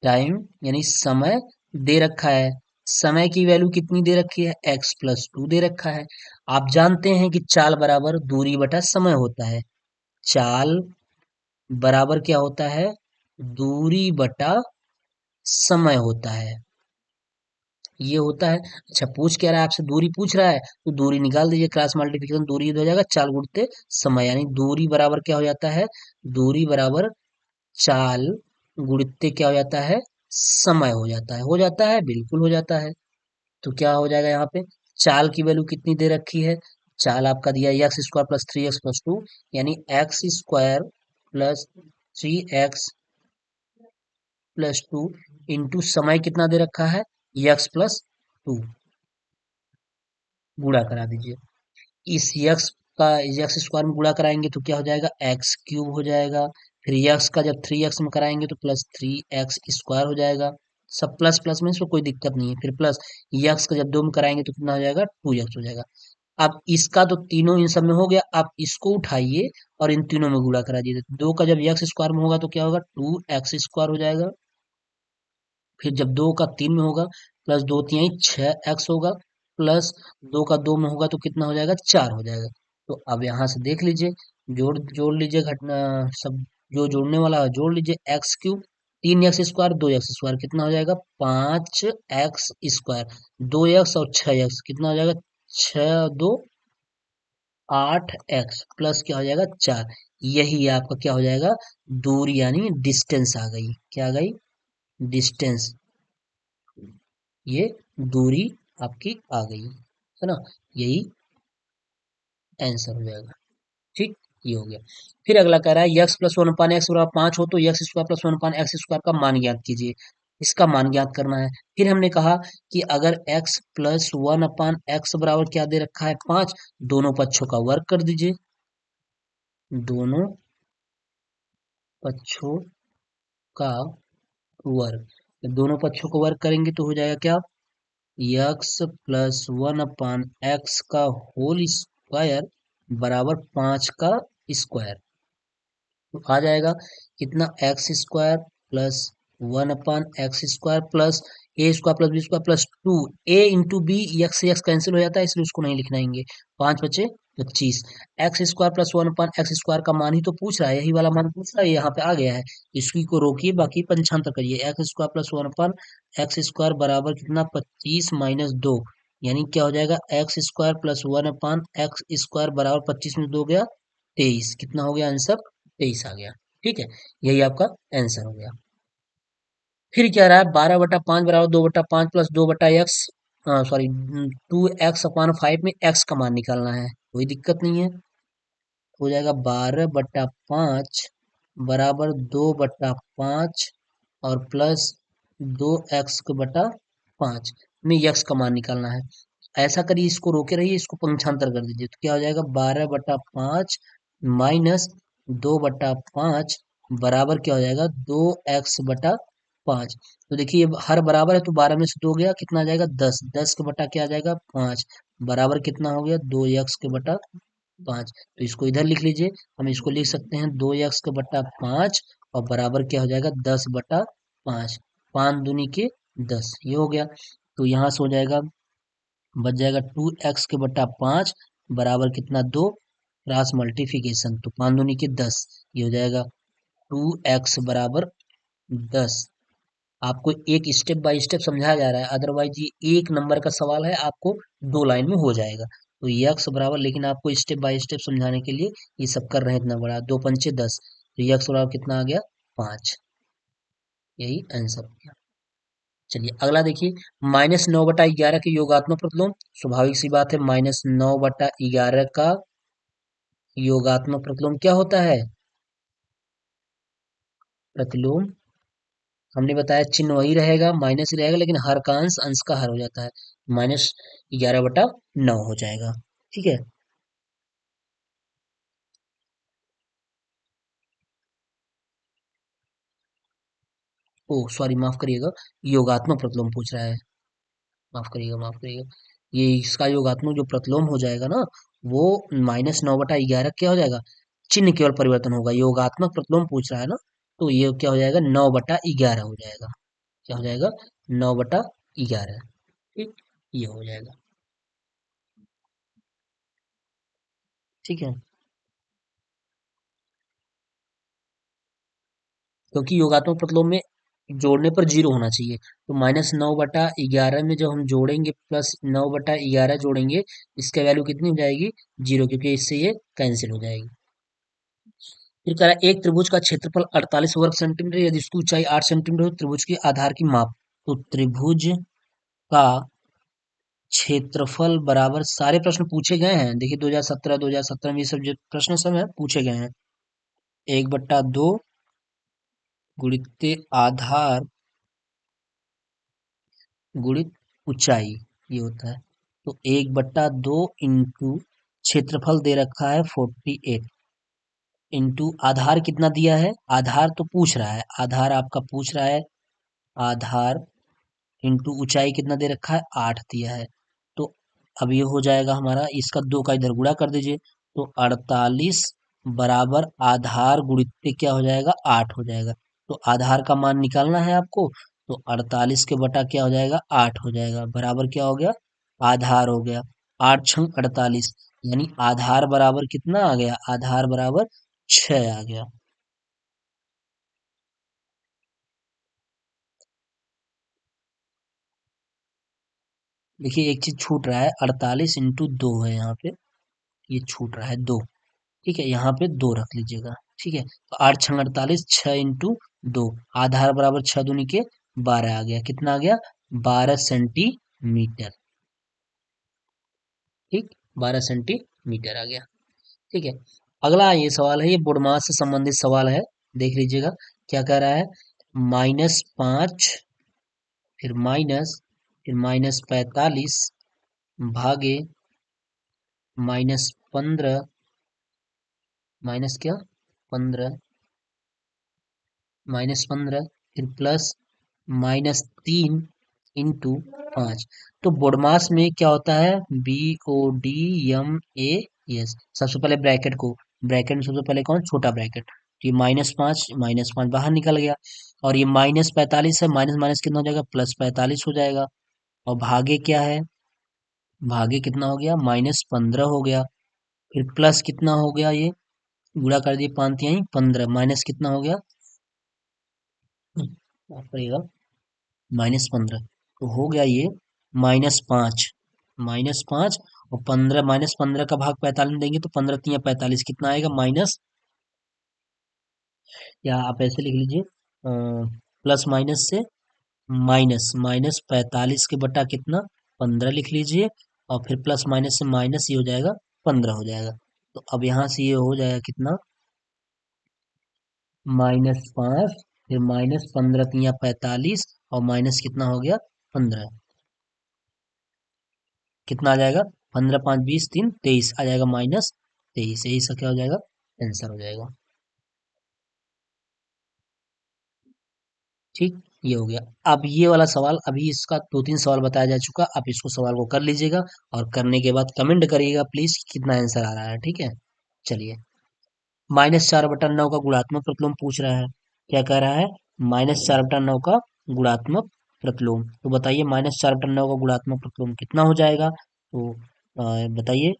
टाइम यानी समय दे रखा है। समय की वैल्यू कितनी दे रखी है, x+2 दे रखा है। आप जानते हैं कि चाल बराबर दूरी बटा समय होता है। चाल बराबर क्या होता है, दूरी बटा समय होता है, ये होता है। अच्छा पूछ क्या रहा है आपसे, दूरी पूछ रहा है, तो दूरी निकाल दीजिए, क्रॉस मल्टीप्लिकेशन, दूरी हो जाएगा चाल गुणते समय, यानी दूरी बराबर क्या हो जाता है, दूरी बराबर चाल गुणित्ते क्या हो जाता है, समय हो जाता है, बिल्कुल हो जाता है। तो क्या हो जाएगा यहाँ पे, चाल की वैल्यू कितनी दे रखी है, चाल आपका दिया है एक्स स्क्वायर प्लस 3x+2, यानी x square plus 3x+2 into समय कितना दे रखा है, x+2, गुणा करा दीजिए। इस यक्स का यक्स स्क्वायर में गुणा कराएंगे तो क्या हो जाएगा, एक्स क्यूब हो जाएगा। फिर यक्स का जब 3x में कराएंगे तो प्लस 3x² हो जाएगा। सब प्लस प्लस में, इसमें कोई दिक्कत नहीं है। फिर प्लस यक्स का जब 2 में कराएंगे तो कितना हो जाएगा, 2x हो जाएगा। अब इसका तो तीनों इन सब में हो गया, आप इसको उठाइए और इन तीनों में गुणा करा दीजिए। 2 का जब यक्स स्क्वायर में होगा तो क्या होगा, 2x² हो जाएगा। फिर जब 2 का 3 में होगा, प्लस 2 तिहाई 6x होगा, प्लस 2 का 2 में होगा तो कितना हो जाएगा, 4 हो जाएगा। तो अब यहाँ से देख लीजिए, जोड़ जोड़ लीजिए, घटना सब जो जोड़ने वाला है जोड़ लीजिए। एक्स क्यूब 3x² 2x² कितना हो जाएगा, 5x²। 2x और 6x कितना हो जाएगा, 6 2 8x प्लस क्या हो जाएगा, 4। यही आपका क्या हो जाएगा, दूरी यानी डिस्टेंस आ गई। क्या आ गई, डिस्टेंस। ये दूरी आपकी आ गई है ना, यही आंसर हो जाएगा। ठीक, ये हो गया। फिर अगला कह रहा है x+1/x बराबर 5 हो तो x² + 1/x² का मान ज्ञात कीजिए। इसका मान ज्ञात करना है। फिर हमने कहा कि अगर x+1/x बराबर क्या दे रखा है, 5, दोनों पक्षों का वर्ग कर दीजिए। दोनों पक्षों का वर्ग, जब दोनों पक्षों को वर्ग करेंगे तो हो जाएगा क्या, x+1/x का होल स्क्वायर बराबर 5 का स्क्वायर। तो आ जाएगा कितना, x² plus 1/x² plus a² plus b² plus 2 a into B, X से एक्स कैंसिल हो जाता है इसलिए उसको नहीं लिखनाएंगे। 5 बचे 25। x² प्लस 1/x² का मान ही तो पूछ रहा है, यही वाला मान पूछ रहा है, यहाँ पे आ गया है। इसकी को रोकिए, बाकी पंचांतर करिए। x² प्लस 1/x² बराबर कितना, 25 माइनस 2, यानी क्या हो जाएगा, x² प्लस 1/x² बराबर 25 में 2 गया 23। कितना हो गया आंसर, 23 आ गया। ठीक है, यही आपका आंसर हो गया। फिर क्या रहा है, 12/5 बराबर 2/5 प्लस 2/x, सॉरी 2x/5 में x का मान निकालना है। कोई दिक्कत नहीं है, हो जाएगा 12/5 बराबर 2/5 और प्लस 2x/5 में x का मान निकालना है। ऐसा करिए, इसको रोके रहिए, इसको पंक्षांतर कर दीजिए तो क्या हो जाएगा, 12/5 माइनस 2/5 बराबर क्या हो जाएगा, 2x/5। तो देखिए ये हर बराबर है तो 12 में से 2 गया, कितना आ जाएगा, 10। 10 के बटा क्या आ जाएगा, 5, बराबर कितना हो गया, 2x/5। तो इसको इधर लिख लीजिए, हम इसको लिख सकते हैं 2x/5 और बराबर क्या हो जाएगा, 10/5। 5 दूनी के 10, ये हो गया। तो यहाँ से हो जाएगा, बच जाएगा 2x/5 बराबर कितना, 2, क्रॉस मल्टीप्लिकेशन तो 5 दूनी के 10, ये हो जाएगा 2x बराबर 10। आपको एक स्टेप बाय स्टेप समझाया जा रहा है, अदरवाइज ये एक नंबर का सवाल है, आपको 2 लाइन में हो जाएगा। तो यक्स बराबर, लेकिन आपको स्टेप बाय स्टेप समझाने के लिए ये सब कर रहे हैं, इतना बड़ा 2 पंचे 10, तो यक्स बराबर कितना आ गया, 5। यही आंसर हो गया। चलिए अगला देखिए, -9/11 के योगात्मक प्रतिलोम। स्वाभाविक सी बात है, -9/11 का योगात्मक प्रतिलोम क्या होता है, प्रतिलोम हमने बताया चिन्ह वही रहेगा, माइनस ही रहेगा, लेकिन हर का अंश अंश का हर हो जाता है। -11/9 हो जाएगा। ठीक है, ओ सॉरी, माफ करिएगा, योगात्मक प्रतिलोम पूछ रहा है। माफ करिएगा, माफ करिएगा, ये इसका योगात्मक जो प्रतिलोम हो जाएगा ना, वो -9/11 क्या हो जाएगा, चिन्ह केवल परिवर्तन होगा। योगात्मक प्रतिलोम पूछ रहा है ना, तो ये क्या हो जाएगा, 9/11 हो जाएगा। क्या हो जाएगा, 9/11। ठीक, ये हो जाएगा। ठीक है, क्योंकि योगात्मक प्रतिलोम में जोड़ने पर 0 होना चाहिए। तो -9/11 में जब हम जोड़ेंगे, प्लस 9/11 जोड़ेंगे, इसका वैल्यू कितनी हो जाएगी, 0, क्योंकि इससे ये कैंसिल हो जाएगी। फिर कह रहा है, एक त्रिभुज का क्षेत्रफल 48 वर्ग सेंटीमीटर, यदि उसकी ऊंचाई 8 सेंटीमीटर हो, त्रिभुज के आधार की माप। तो त्रिभुज का क्षेत्रफल बराबर, सारे प्रश्न पूछे गए हैं, देखिए 2017 में ये सब जो प्रश्न सब है पूछे गए हैं। 1/2 गुणित आधार गुणित ऊंचाई, ये होता है। तो 1/2 इंटू क्षेत्रफल दे रखा है 48 इंटू आधार कितना दिया है, आधार तो पूछ रहा है, आधार आपका पूछ रहा है, आधार इंटू ऊंचाई कितना दे रखा है, 8 दिया है। तो अब ये हो जाएगा हमारा, इसका 2 का इधर गुणा कर दीजिए, तो 48 बराबर आधार गुणित पे क्या हो जाएगा, 8 हो जाएगा। तो आधार का मान निकालना है आपको, तो 48 के बटा क्या हो जाएगा, 8 हो जाएगा, बराबर क्या हो गया, आधार हो गया। 8 छंग 48, यानी आधार बराबर कितना आ गया, आधार बराबर 6 आ गया। देखिए एक चीज छूट रहा है, 48 इंटू 2 है यहाँ पे, ये छूट रहा है 2, ठीक है, यहाँ पे 2 रख लीजिएगा, ठीक है। तो 8 छंग 48, 6 इंटू 2, आधार बराबर 6 दूनी के 12 आ गया, कितना आ गया, 12 सेंटीमीटर, ठीक, 12 सेंटीमीटर आ गया, ठीक है। अगला ये सवाल है, ये बोर्ड मास से संबंधित सवाल है, देख लीजिएगा क्या कह रहा है, -5 फिर -45 भागे -15, माइनस क्या, 15, -15 फिर प्लस -3 इंटू 5। तो बोडमास में क्या होता है, BODMAS, सबसे पहले ब्रैकेट को, ब्रैकेट में सबसे पहले कौन, छोटा ब्रैकेट, तो ये -5 बाहर निकल गया, और ये -45 है, माइनस माइनस कितना हो जाएगा, +45 हो जाएगा, और भागे क्या है, भागे कितना हो गया, -15 हो गया, फिर प्लस कितना हो गया, ये गुणा कर दिए 5 तिहाई 15, माइनस कितना हो गया, माफ करिएगा, -15, तो हो गया ये -5, -5, और 15, -15 का भाग 45 में देंगे तो 15 तिया 45, कितना आएगा, माइनस, या आप ऐसे लिख लीजिए, प्लस माइनस से माइनस, -45 के बटा कितना, 15 लिख लीजिए, और फिर प्लस माइनस से माइनस ये हो जाएगा, 15 हो जाएगा। तो अब यहाँ से ये हो जाएगा कितना, -5, फिर -15 तिया 45, और माइनस कितना हो गया, 15, कितना आ जाएगा, 15 5 20 3 23 आ जाएगा, -23, यही सब क्या हो जाएगा, आंसर हो जाएगा, ठीक, ये हो गया। अब ये वाला सवाल, अभी इसका 2 3 सवाल बताया जा चुका, आप इसको सवाल को कर लीजिएगा, और करने के बाद कमेंट करिएगा प्लीज कितना आंसर आ रहा है, ठीक है। चलिए, -4/9 का गुणात्मक प्रतिलोम पूछ रहा है, क्या कह रहा है, -4/9 का गुणात्मक प्रतिलोम, तो बताइए -4/9 का गुणात्मक प्रतिलोम कितना हो जाएगा, तो बताइए।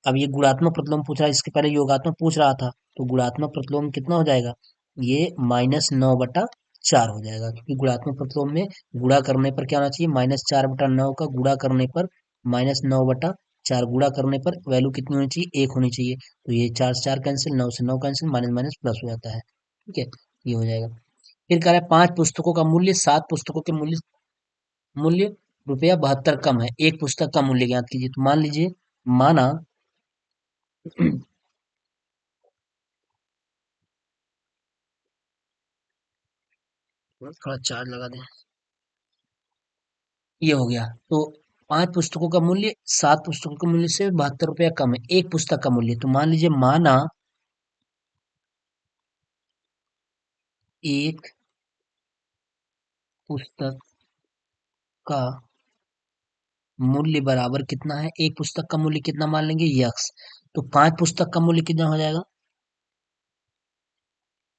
अब ये गुणात्मक प्रतिलोम पूछ रहा है, इसके पहले योगात्मक पूछ रहा था, तो गुणात्मक प्रतिलोम कितना हो जाएगा, ये -9/4 हो जाएगा, क्योंकि गुणात्मक प्रतिलोम में गुणा करने पर क्या होना चाहिए, -4/9 का गुणा करने पर -9/4 गुणा करने पर वैल्यू कितनी होनी चाहिए, 1 होनी चाहिए, तो ये 4 से 4 कैंसिल, 9 से 9 कैंसिल, माइनस माइनस प्लस हो जाता है, ठीक है, ये हो जाएगा। फिर कह रहा है 5 पुस्तकों का मूल्य 7 पुस्तकों के मूल्य मूल्य ₹72 कम है, एक पुस्तक का मूल्य ज्ञात कीजिए, तो मान लीजिए, माना थोड़ा चार्ज लगा दें, ये हो गया, तो 5 पुस्तकों का मूल्य 7 पुस्तकों के मूल्य से ₹72 कम है, एक पुस्तक का मूल्य, तो मान लीजिए, माना एक पुस्तक का मूल्य बराबर कितना है, एक पुस्तक का मूल्य कितना मान लेंगे, यक्स, तो 5 पुस्तक का मूल्य कितना हो जाएगा,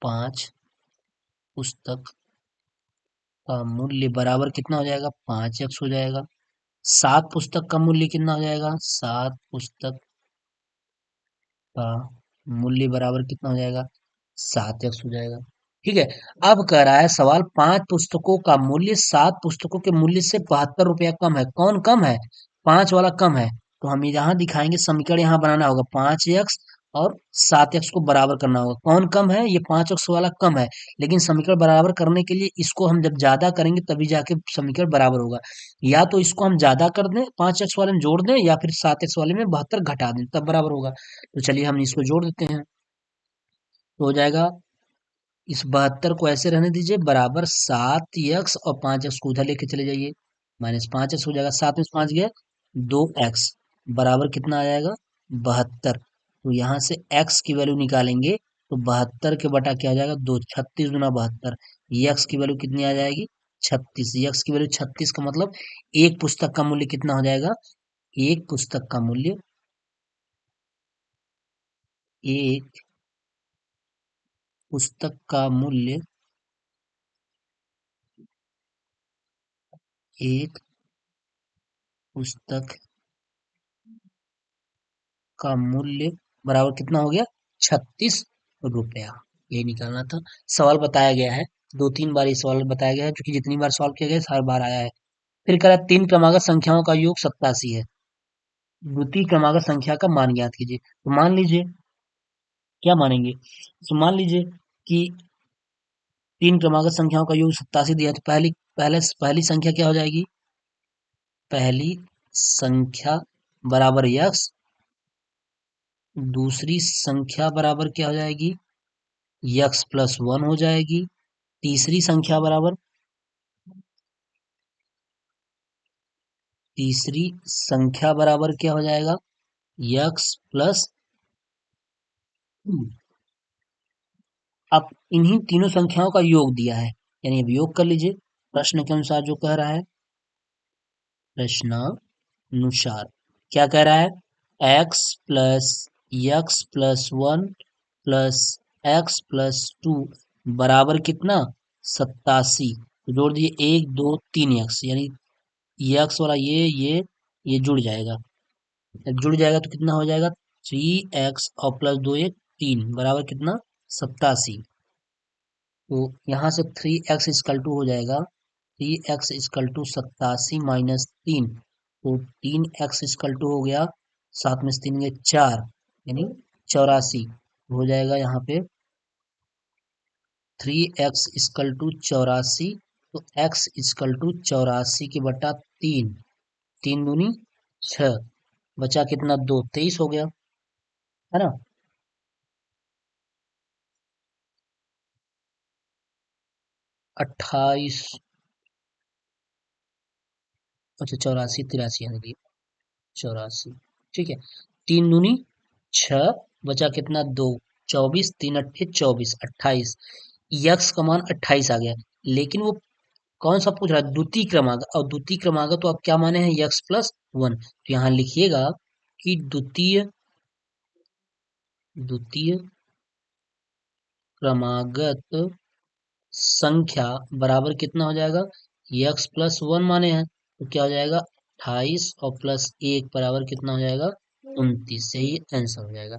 5 पुस्तक का मूल्य बराबर कितना हो जाएगा, 5x हो जाएगा। 7 पुस्तक का मूल्य कितना हो जाएगा, 7 पुस्तक का मूल्य बराबर कितना हो जाएगा, 7x हो जाएगा, ठीक है। अब कह रहा है सवाल, 5 पुस्तकों का मूल्य 7 पुस्तकों के मूल्य से ₹72 कम है, कौन कम है, 5 वाला कम है, तो हम यहाँ दिखाएंगे, समीकरण यहाँ बनाना होगा, 5x और 7x को बराबर करना होगा। कौन कम है? ये 5x वाला कम है, लेकिन समीकरण बराबर करने के लिए इसको हम जब ज्यादा करेंगे तभी जाके समीकरण बराबर होगा। या तो इसको हम ज्यादा कर दें, 5x वाले में जोड़ दें, या फिर 7x वाले में 72 घटा दें, तब बराबर होगा। तो चलिए हम इसको जोड़ देते हैं। तो हो जाएगा, इस 72 को ऐसे रहने दीजिए, बराबर 7x और 5x को उधर लेके चले जाइए, -5x हो जाएगा। 7 में से 5 गया, 2x बराबर कितना आ जाएगा? 72। तो यहाँ से x की वैल्यू निकालेंगे तो 72 के बटा क्या आ जाएगा? 2, 36 गुना 72। x की वैल्यू कितनी आ जाएगी? 36। x की वैल्यू 36 का मतलब एक पुस्तक का मूल्य कितना हो जाएगा? एक पुस्तक का मूल्य, एक पुस्तक का मूल्य, एक पुस्तक का मूल्य बराबर कितना हो गया? 36 रुपया। यही निकालना था। सवाल बताया गया है, 2-3 बार ये सवाल बताया गया है, क्योंकि जितनी बार सॉल्व किया गया है, हर बार आया है। फिर कह रहा है 3 क्रमागत संख्याओं का योग 87 है। द्वितीय क्रमागत संख्या का मान ज्ञात कीजिए। तो मान लीजिए, क्या मानेंगे? तो मान लीजिए कि 3 क्रमागत संख्याओं का योग 87 दिया है, तो पहली संख्या क्या हो जाएगी? पहली संख्या बराबर यक्स, दूसरी संख्या बराबर क्या हो जाएगी? यक्स प्लस 1 हो जाएगी। तीसरी संख्या बराबर, तीसरी संख्या बराबर क्या हो जाएगा? X plus 2। अब इन्हीं तीनों संख्याओं का योग दिया है, यानी अब योग कर लीजिए प्रश्न के अनुसार जो कह रहा है। प्रश्नानुसार क्या कह रहा है? x plus x plus 1 plus x plus 2 बराबर कितना? 87। तो जोड़ दीजिए 1 2 3 एक्स, यानी यक्स वाला ये जुड़ जाएगा। जब जुड़ जाएगा तो कितना हो जाएगा? 3x और प्लस 2 1 3 बराबर कितना? 87। तो यहाँ से 3x इक्वल टू हो जाएगा, 3x इक्वल टू 87 माइनस 3। तो 3x इक्वल टू हो गया, 7 में से 3 गए 4, यानी 84 हो जाएगा। यहाँ पे 3x इक्वल टू 84, तो x इक्वल टू 84 के बटा 3, 3 दूनी 6, बचा कितना? 2, 23 हो गया, है ना? 28, अच्छा 84 83 यानी कि 84, ठीक है। 3 दूनी 6, बचा कितना? 2, 24, 3 अट्ठे 24, 28। यक्स का मान 28 आ गया, लेकिन वो कौन सा पूछ रहा है? द्वितीय क्रमांक। और द्वितीय क्रमांक तो आप क्या माने हैं? X plus 1। तो यहाँ लिखिएगा कि द्वितीय द्वितीय क्रमागत संख्या बराबर कितना हो जाएगा? यक्स प्लस 1 माने हैं, तो क्या हो जाएगा? 28 और प्लस 1 बराबर कितना हो जाएगा? 29। सही आंसर हो जाएगा।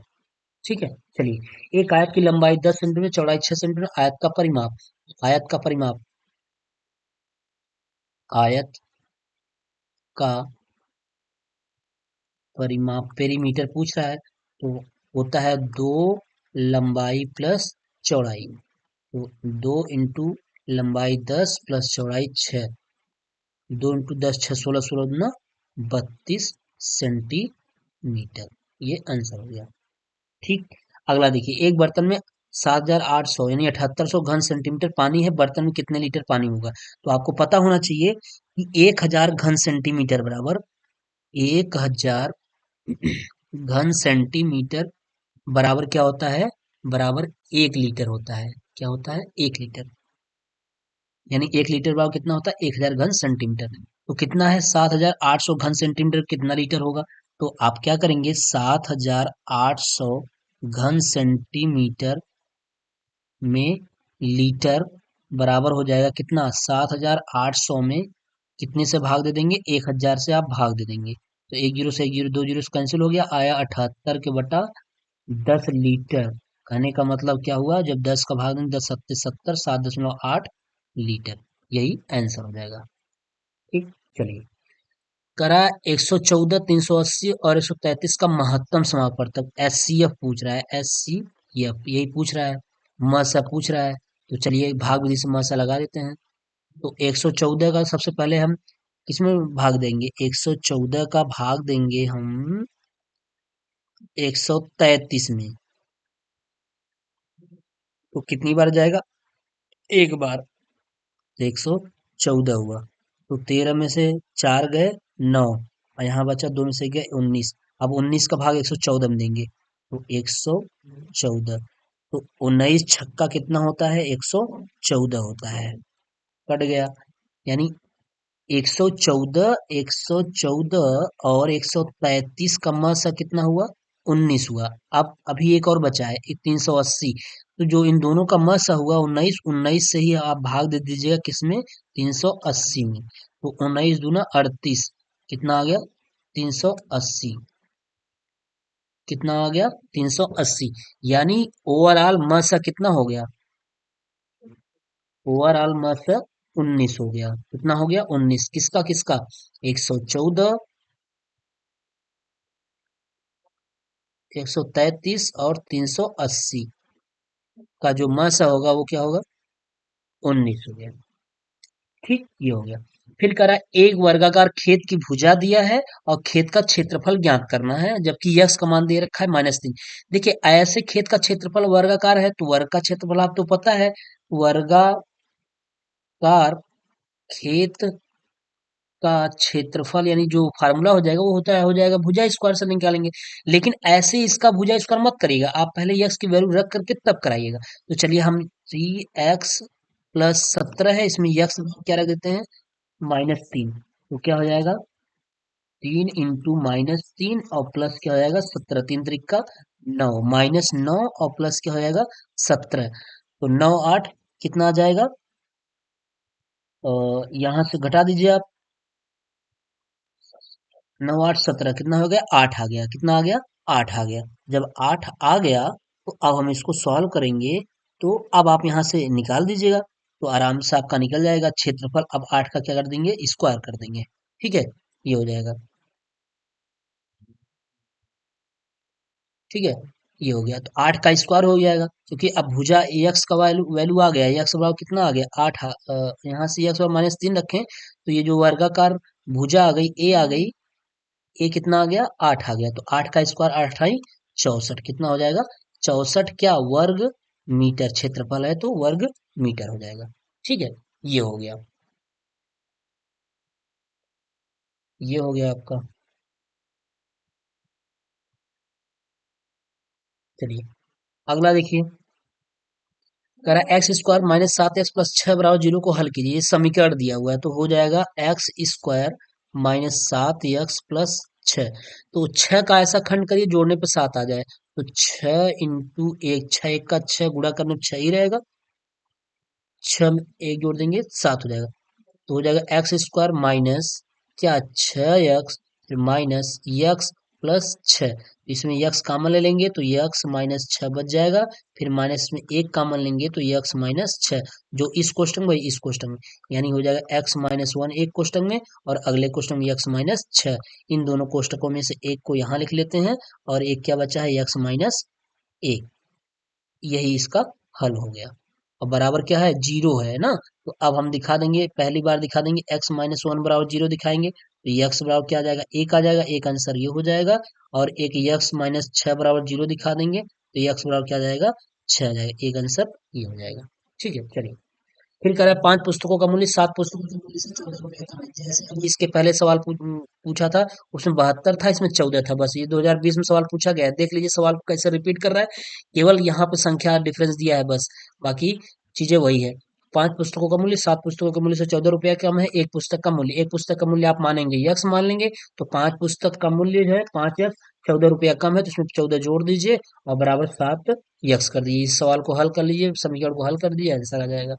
ठीक है, चलिए। एक आयत की लंबाई 10 सेंटीमीटर, चौड़ाई 6 सेंटीमीटर। आयत का परिमाप, आयत का परिमाप, आयत का परिमाप पेरीमीटर पूछ रहा है, तो होता है 2 लंबाई प्लस चौड़ाई। तो 2 इंटू लंबाई 10 प्लस चौड़ाई 6, 2 इंटू 10 6 16 16 दूना 32 सेंटीमीटर। ये आंसर हो गया। ठीक। अगला देखिए, एक बर्तन में 7,800 यानी 7,800 घन सेंटीमीटर पानी है। बर्तन में कितने लीटर पानी होगा? तो आपको पता होना चाहिए कि 1000 घन सेंटीमीटर बराबर 1000 घन सेंटीमीटर बराबर क्या होता है? बराबर 1 लीटर होता है। क्या होता है? 1 लीटर। यानी 1 लीटर बराबर कितना होता है? 1000 घन सेंटीमीटर। तो कितना है? 7,800 घन सेंटीमीटर कितना लीटर होगा? तो आप क्या करेंगे? 7,800 घन सेंटीमीटर में लीटर बराबर हो जाएगा कितना? 7,800 में कितने से भाग दे देंगे? 1000 से आप भाग दे देंगे, तो एक जीरो से एक जीरो, 2 जीरो से कैंसिल हो गया, आया 78 के बटा 10 लीटर। कहने का मतलब क्या हुआ? जब 10 का भाग देंगे, 10 सत्ते 70, 7.8 लीटर। यही आंसर हो जाएगा। ठीक, चलिए। करा 114, 380 और 133 का महत्तम समापवर्तक एचसीएफ पूछ रहा है। एचसीएफ यही पूछ रहा है, मसा पूछ रहा है। तो चलिए भाग विधि से मसा लगा देते हैं। तो 114 का सबसे पहले हम किसमें भाग देंगे? 114 का भाग देंगे हम 133 में। तो कितनी बार जाएगा? एक बार। तो 114 हुआ। तो 13 में से 4 गए 9, और यहाँ बचा 2 में से गए 19। अब 19 का भाग 114 में देंगे तो 114। तो 19 छक्का कितना होता है? 114 होता है। कट गया, यानी 114, 114 और 133 का मसा कितना हुआ? 19 हुआ। अब अभी एक और बचा है, 380। तो जो इन दोनों का मसा हुआ 19, 19 से ही आप भाग दे दीजिएगा किसमें? 380 में। तो 19 दूना 38, कितना आ गया? 380। कितना आ गया? 380। यानी ओवरऑल मसा कितना हो गया? ओवरऑल मसा 19 हो गया। कितना हो गया? 19। किसका किसका? 114, 133 और 380 का जो मसा होगा वो क्या होगा? 19 हो गया। ठीक, ये हो गया। फिर करा एक वर्गाकार खेत की भुजा दिया है और खेत का क्षेत्रफल ज्ञात करना है, जबकि यक्स का मान दे रखा है -3। देखिए ऐसे खेत का क्षेत्रफल वर्गाकार है तो वर्ग का क्षेत्रफल आपको पता है। वर्गाकार खेत का क्षेत्रफल यानी जो फार्मूला हो जाएगा वो हो जाएगा भुजा स्क्वायर से निकालेंगे। लेकिन ऐसे इसका भुजा स्क्वायर मत करिएगा, आप पहले यक्स की वैल्यू रख करके तब कराइएगा। तो चलिए हम 3x+17 है, इसमें यक्स क्या रख देते हैं? -3। तो क्या हो जाएगा? 3 × -3 और प्लस क्या हो जाएगा? 17। 3 × 3 = 9, -9 और प्लस क्या हो जाएगा? 17। तो 9 8 कितना आ जाएगा? यहाँ से घटा दीजिए आप। 9 8 17 कितना हो गया? 8 आ गया। कितना आ गया? 8 आ गया। जब 8 आ गया तो अब हम इसको सॉल्व करेंगे। तो अब आप यहाँ से निकाल दीजिएगा तो आराम से आपका निकल जाएगा क्षेत्रफल। अब 8 का क्या कर देंगे? स्क्वायर कर देंगे। ठीक है, ये हो जाएगा। ठीक है, ये हो गया। तो 8 का स्क्वायर हो जाएगा क्योंकि अब भुजा एक्स का वैल्यू वैल्यू आ गया। एक्स बराबर कितना आ गया? 8। यहाँ से एक्स बराबर -3 रखें तो ये जो वर्गाकार भुजा आ गई ए आ गई। ए कितना आ गया? 8 आ गया। तो 8 का स्क्वायर 8 × 64 कितना हो जाएगा? 64 क्या? वर्ग मीटर क्षेत्रफल है तो वर्ग मीटर हो जाएगा। ठीक है, ये हो गया। ये हो गया आपका। चलिए अगला देखिए। कह रहा है x² - 7x + 6 = 0 को हल कीजिए। ये समीकरण दिया हुआ है तो हो जाएगा x² - 7x + 6। तो 6 का ऐसा खंड करिए जोड़ने पे 7 आ जाए। तो 6 × 1, 6 1 का 6 गुणा करने पे 6 ही रहेगा। 6 में 1 जोड़ देंगे 7 हो जाएगा। तो हो जाएगा x² माइनस क्या? 6x फिर माइनस यक्स प्लस 6। इसमें यक्स कॉमन ले लेंगे तो यक्स -6 बच जाएगा। फिर माइनस में 1 कॉमन लेंगे तो यक्स -6। जो इस क्वेश्चन में वही इस क्वेश्चन में, यानी हो जाएगा x-1 एक क्वेश्चन में और अगले क्वेश्चन में x-6। इन दोनों कोष्टकों में से एक को यहाँ लिख लेते हैं और एक क्या बचा है? x-1। यही इसका हल हो गया। और बराबर क्या है? 0 है ना। तो अब हम दिखा देंगे, पहली बार दिखा देंगे x-1 बराबर 0 दिखाएंगे तो x बराबर क्या आ जाएगा? 1 आ जाएगा। एक आंसर ये हो जाएगा। और एक x-6 बराबर 0 दिखा देंगे तो x बराबर क्या आ जाएगा? 6 आ जाएगा। एक आंसर ये हो जाएगा। ठीक है, चलिए फिर कह रहा है 5 पुस्तकों का मूल्य 7 पुस्तकों के मूल्य से 14 रुपए कम है। जैसे अभी इसके पहले सवाल पूछा था उसमें 72 था, इसमें 14 था। बस ये 2020 में सवाल पूछा गया है। देख लीजिए सवाल को कैसे रिपीट कर रहा है। केवल यहाँ पे संख्या डिफरेंस दिया है बस, बाकी चीजें वही है। 5 पुस्तकों का मूल्य 7 पुस्तकों के मूल्य से 14 रुपया कम है। एक पुस्तक का मूल्य, एक पुस्तक का मूल्य आप मानेंगे यक्स मान लेंगे तो 5 पुस्तक का मूल्य जो है 5x 14 रुपया कम है तो उसमें 14 जोड़ दीजिए और बराबर 7 यक्स कर दीजिए। इस सवाल को हल कर लीजिए, समीकरण को हल कर दीजिए, आंसर आ जाएगा।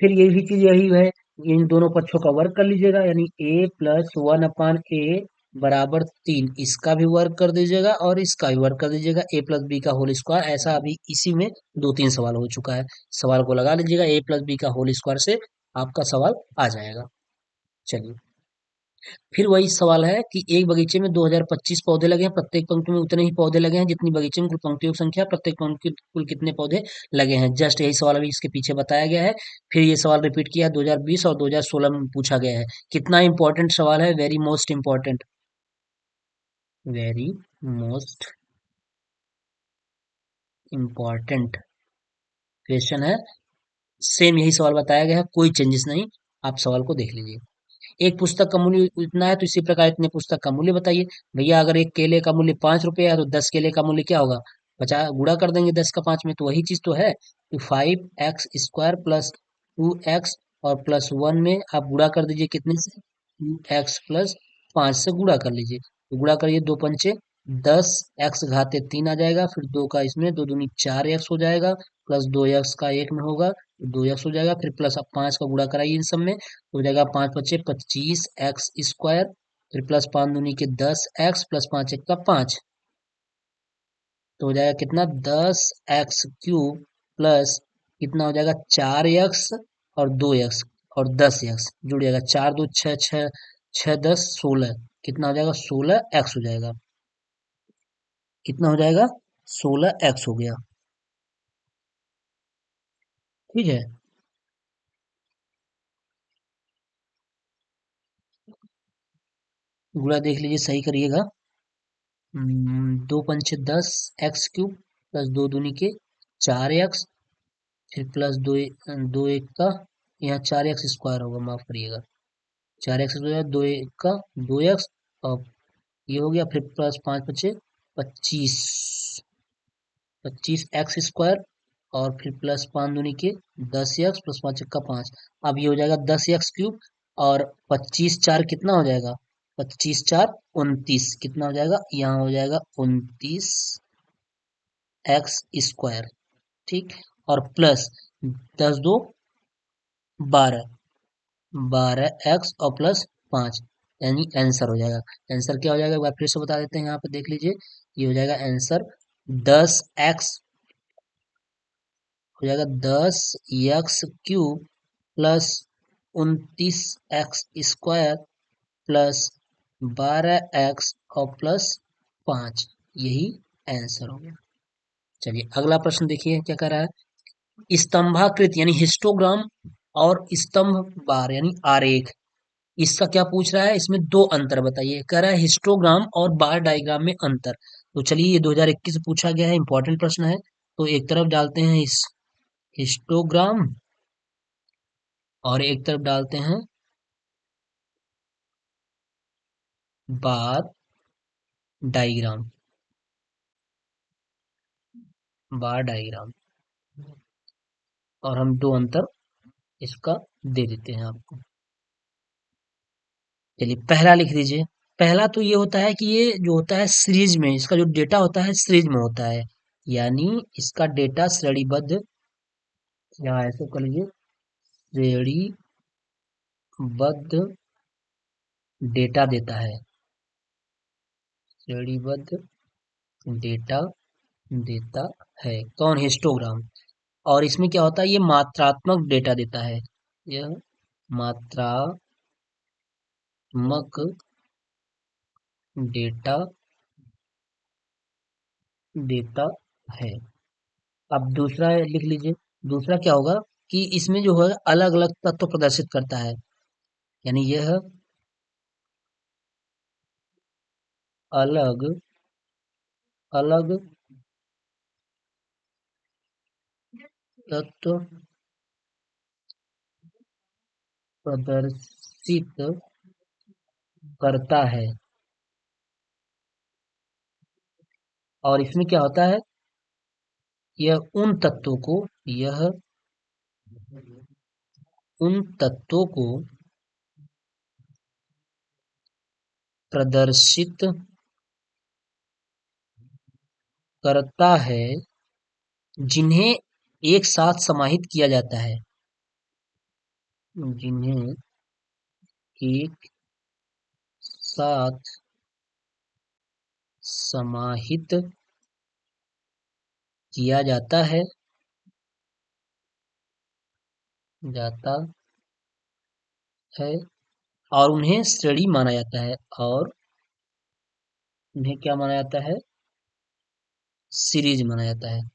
फिर यही चीज यही है, इन दोनों पक्षों का वर्ग कर लीजिएगा यानी a+1/a बराबर 3। इसका भी वर्ग कर दीजिएगा और इसका भी वर्ग कर दीजिएगा a+b का होल स्क्वायर। ऐसा अभी इसी में 2 3 सवाल हो चुका है। सवाल को लगा लीजिएगा a+b का होल स्क्वायर से आपका सवाल आ जाएगा। चलिए फिर वही सवाल है कि एक बगीचे में 2025 पौधे लगे हैं, प्रत्येक पंक्ति में उतने ही पौधे लगे हैं जितनी बगीचे में कुल पंक्तियों की संख्या है, प्रत्येक पंक्ति में कुल कितने पौधे लगे हैं। जस्ट यही सवाल अभी इसके पीछे बताया गया है। फिर ये सवाल रिपीट किया है 2020 और 2016 में पूछा गया है। कितना इंपॉर्टेंट सवाल है, very most important, very most important question है। सेम यही सवाल बताया गया है, कोई चेंजेस नहीं। आप सवाल को देख लीजिए। एक पुस्तक का मूल्य इतना है तो इसी प्रकार इतने पुस्तक का मूल्य बताइए। भैया अगर एक केले का मूल्य 5 रुपये है तो 10 केले का मूल्य क्या होगा? 50 गुणा कर देंगे 10 का 5 में, तो वही चीज तो है। तो 5x² प्लस 2x और प्लस 1 में आप गुणा कर दीजिए कितने से? 2x प्लस 5 से गुणा कर लीजिए। तो गुणा करिए, 2 पंचे 10, x घाते 3 आ जाएगा, फिर 2 का इसमें 2 दूनी 4x हो जाएगा, प्लस 2x का 1 में होगा तो 2x हो जाएगा, फिर प्लस अब 5 का गुणा कराइए इन सब में, तो हो जाएगा 5 × 5 = 25x², फिर प्लस 5 दूनी के 10x प्लस 5 × 1 = 5, तो हो जाएगा कितना? 10x³ प्लस कितना हो जाएगा? 4x और 2x और 10x जुड़ जाएगा, 4 × 2 = 6, 6 6 10 16, कितना हो जाएगा? 16x हो जाएगा। कितना हो जाएगा? 16x हो गया। ठीक है, गुणा देख लीजिए, सही करिएगा। 2 × 5 = 10, x³ प्लस 2 दूनी के 4x, फिर प्लस 2 1 का, यहाँ 4x² होगा, माफ करिएगा, 4x हो जाएगा, 2 1 का 2x, और ये हो गया, फिर प्लस 5 × 5 = 25, 25x² और फिर प्लस 5 दूनी के 10x प्लस 5 × 1 = 5। अब ये हो जाएगा 10x³ और 25 × 4 कितना हो जाएगा? 25 × 4 = 29, कितना हो जाएगा? यहाँ हो जाएगा 29x²। ठीक, और प्लस 10 × 2 = 12, 12x और प्लस 5, यानी आंसर हो जाएगा। आंसर क्या हो जाएगा एक बार फिर से बता देते हैं, यहाँ पे देख लीजिए। ये हो जाएगा आंसर 10x हो जाएगा, 10x³ plus 29x² plus 12x और प्लस 5, यही आंसर हो गया। चलिए अगला प्रश्न देखिए क्या कह रहा है। स्तंभाकृत यानी हिस्टोग्राम और स्तंभ बार यानी आरेख, इसका क्या पूछ रहा है? इसमें दो अंतर बताइए। कह रहा है हिस्टोग्राम और बार डायग्राम में अंतर। तो चलिए, ये 2021 से पूछा गया है, इंपॉर्टेंट प्रश्न है। तो एक तरफ डालते हैं इस हिस्टोग्राम और एक तरफ डालते हैं बार डायग्राम, बार डायग्राम, और हम दो अंतर इसका दे देते हैं आपको। चलिए पहला लिख दीजिए। पहला तो ये होता है कि ये जो होता है सीरीज में, इसका जो डेटा होता है सीरीज में होता है, यानी इसका डेटा श्रेणीबद्ध, या ऐसे कर लीजिए, श्रेणीबद्ध डेटा देता है, श्रेणीबद्ध डेटा देता है। कौन? हिस्टोग्राम। और इसमें क्या होता है? ये मात्रात्मक डेटा देता है, यह मात्रात्मक डेटा देता है। अब दूसरा लिख लीजिए। दूसरा क्या होगा कि इसमें जो है अलग अलग तत्व प्रदर्शित करता है, यानी यह अलग अलग तत्व प्रदर्शित करता है। और इसमें क्या होता है? यह उन तत्वों को प्रदर्शित करता है जिन्हें एक साथ समाहित किया जाता है, जिन्हें एक साथ समाहित किया जाता है और उन्हें श्रेणी माना जाता है, और उन्हें क्या माना जाता है, सीरीज माना जाता है।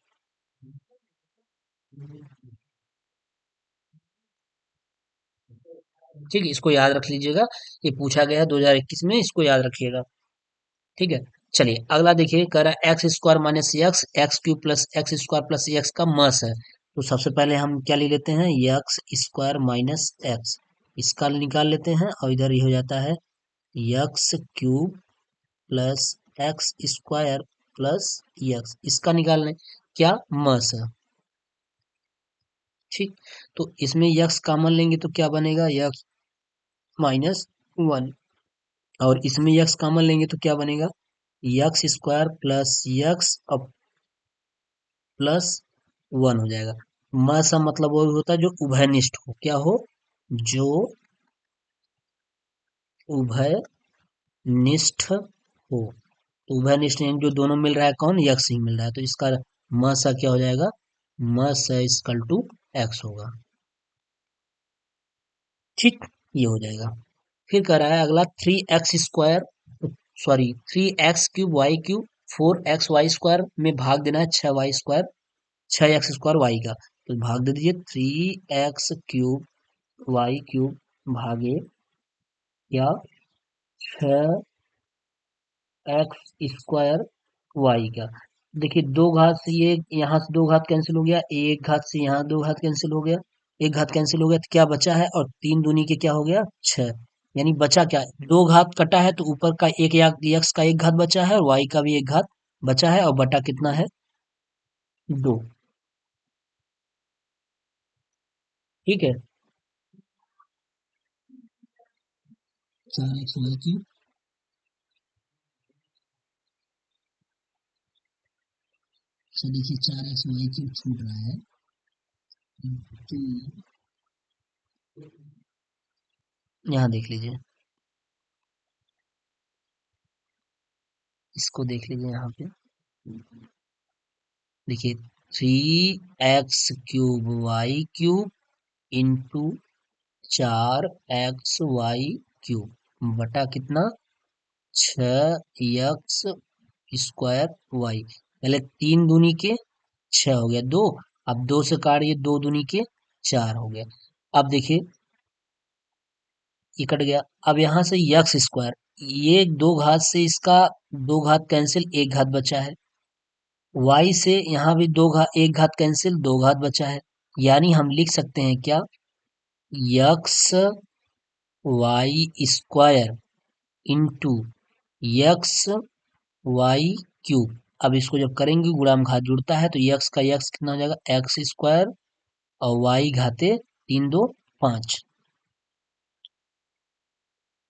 ठीक है, इसको याद रख लीजिएगा, ये पूछा गया है 2021 में, इसको याद रखिएगा। ठीक है, चलिए अगला देखिए, कह रहा है x square minus x x cube plus x square plus x का मस है। तो सबसे पहले हम क्या ले लेते हैं, एक्स स्क्वायर माइनस एक्स, इसका निकाल लेते हैं, और इधर ये हो जाता है x cube plus x square plus x, इसका निकाल लें, क्या मस है। ठीक, तो इसमें यक्स कॉमन लेंगे तो क्या बनेगा, यक्स माइनस वन, और इसमें यक्स कॉमन लेंगे तो क्या बनेगा, यक्स स्क्वायर प्लस यक्स अब प्लस वन हो जाएगा। म सा मतलब वो होता है जो उभयनिष्ठ हो, क्या हो, जो उभयनिष्ठ हो। तो उभयनिष्ठ यानी जो दोनों मिल रहा है, कौन, यक्स ही मिल रहा है, तो इसका म सा क्या हो जाएगा, म सा इक्वल टू एक्स होगा। ठीक, ये हो जाएगा। फिर कह रहा है अगला, three X square, sorry, three X cube Y cube four X Y square में भाग देना है छह वाई स्क्वायर, छह एक्स स्क्वायर वाई का, तो भाग दे दीजिए, three X cube Y cube भागे या छह एक्स स्क्वायर वाई का। देखिए दो घात से ये यहाँ से दो घात कैंसिल हो गया, एक घात से यहाँ दो घात कैंसिल हो गया, एक घात कैंसिल हो गया, तो क्या बचा है, और तीन दूनी के क्या हो गया, छह, यानी बचा क्या, दो घात कटा है तो ऊपर का एक यक्स का एक घात बचा है और वाई का भी एक घात बचा है, और बटा कितना है, दो। ठीक है, चार एक्स वाई क्यूब, तो देखिए चार एक्स वाई क्यूब छूट रहा है, तो यहाँ देख लीजिए, इसको देख लीजिए यहाँ पे, देखिए three X cube Y cube into चार एक्स वाई क्यूब बटा कितना, छ एक्स स्क्वायर वाई, पहले तीन दूनी के छह हो गया दो, अब दो से काटिए, दो दूनी के चार हो गया। अब देखिए ये कट गया, अब यहाँ से यक्स स्क्वायर, ये दो घात से इसका दो घात कैंसिल, एक घात बचा है, y से यहाँ भी दो घात, एक घात कैंसिल, दो घात बचा है, यानी हम लिख सकते हैं क्या, X Y square into X Y cube. अब इसको जब करेंगे गुणा में घात जुड़ता है, तो यक्स का यक्स कितना हो जाएगा, एक्स स्क्वायर, और वाई घाते तीन दो पांच,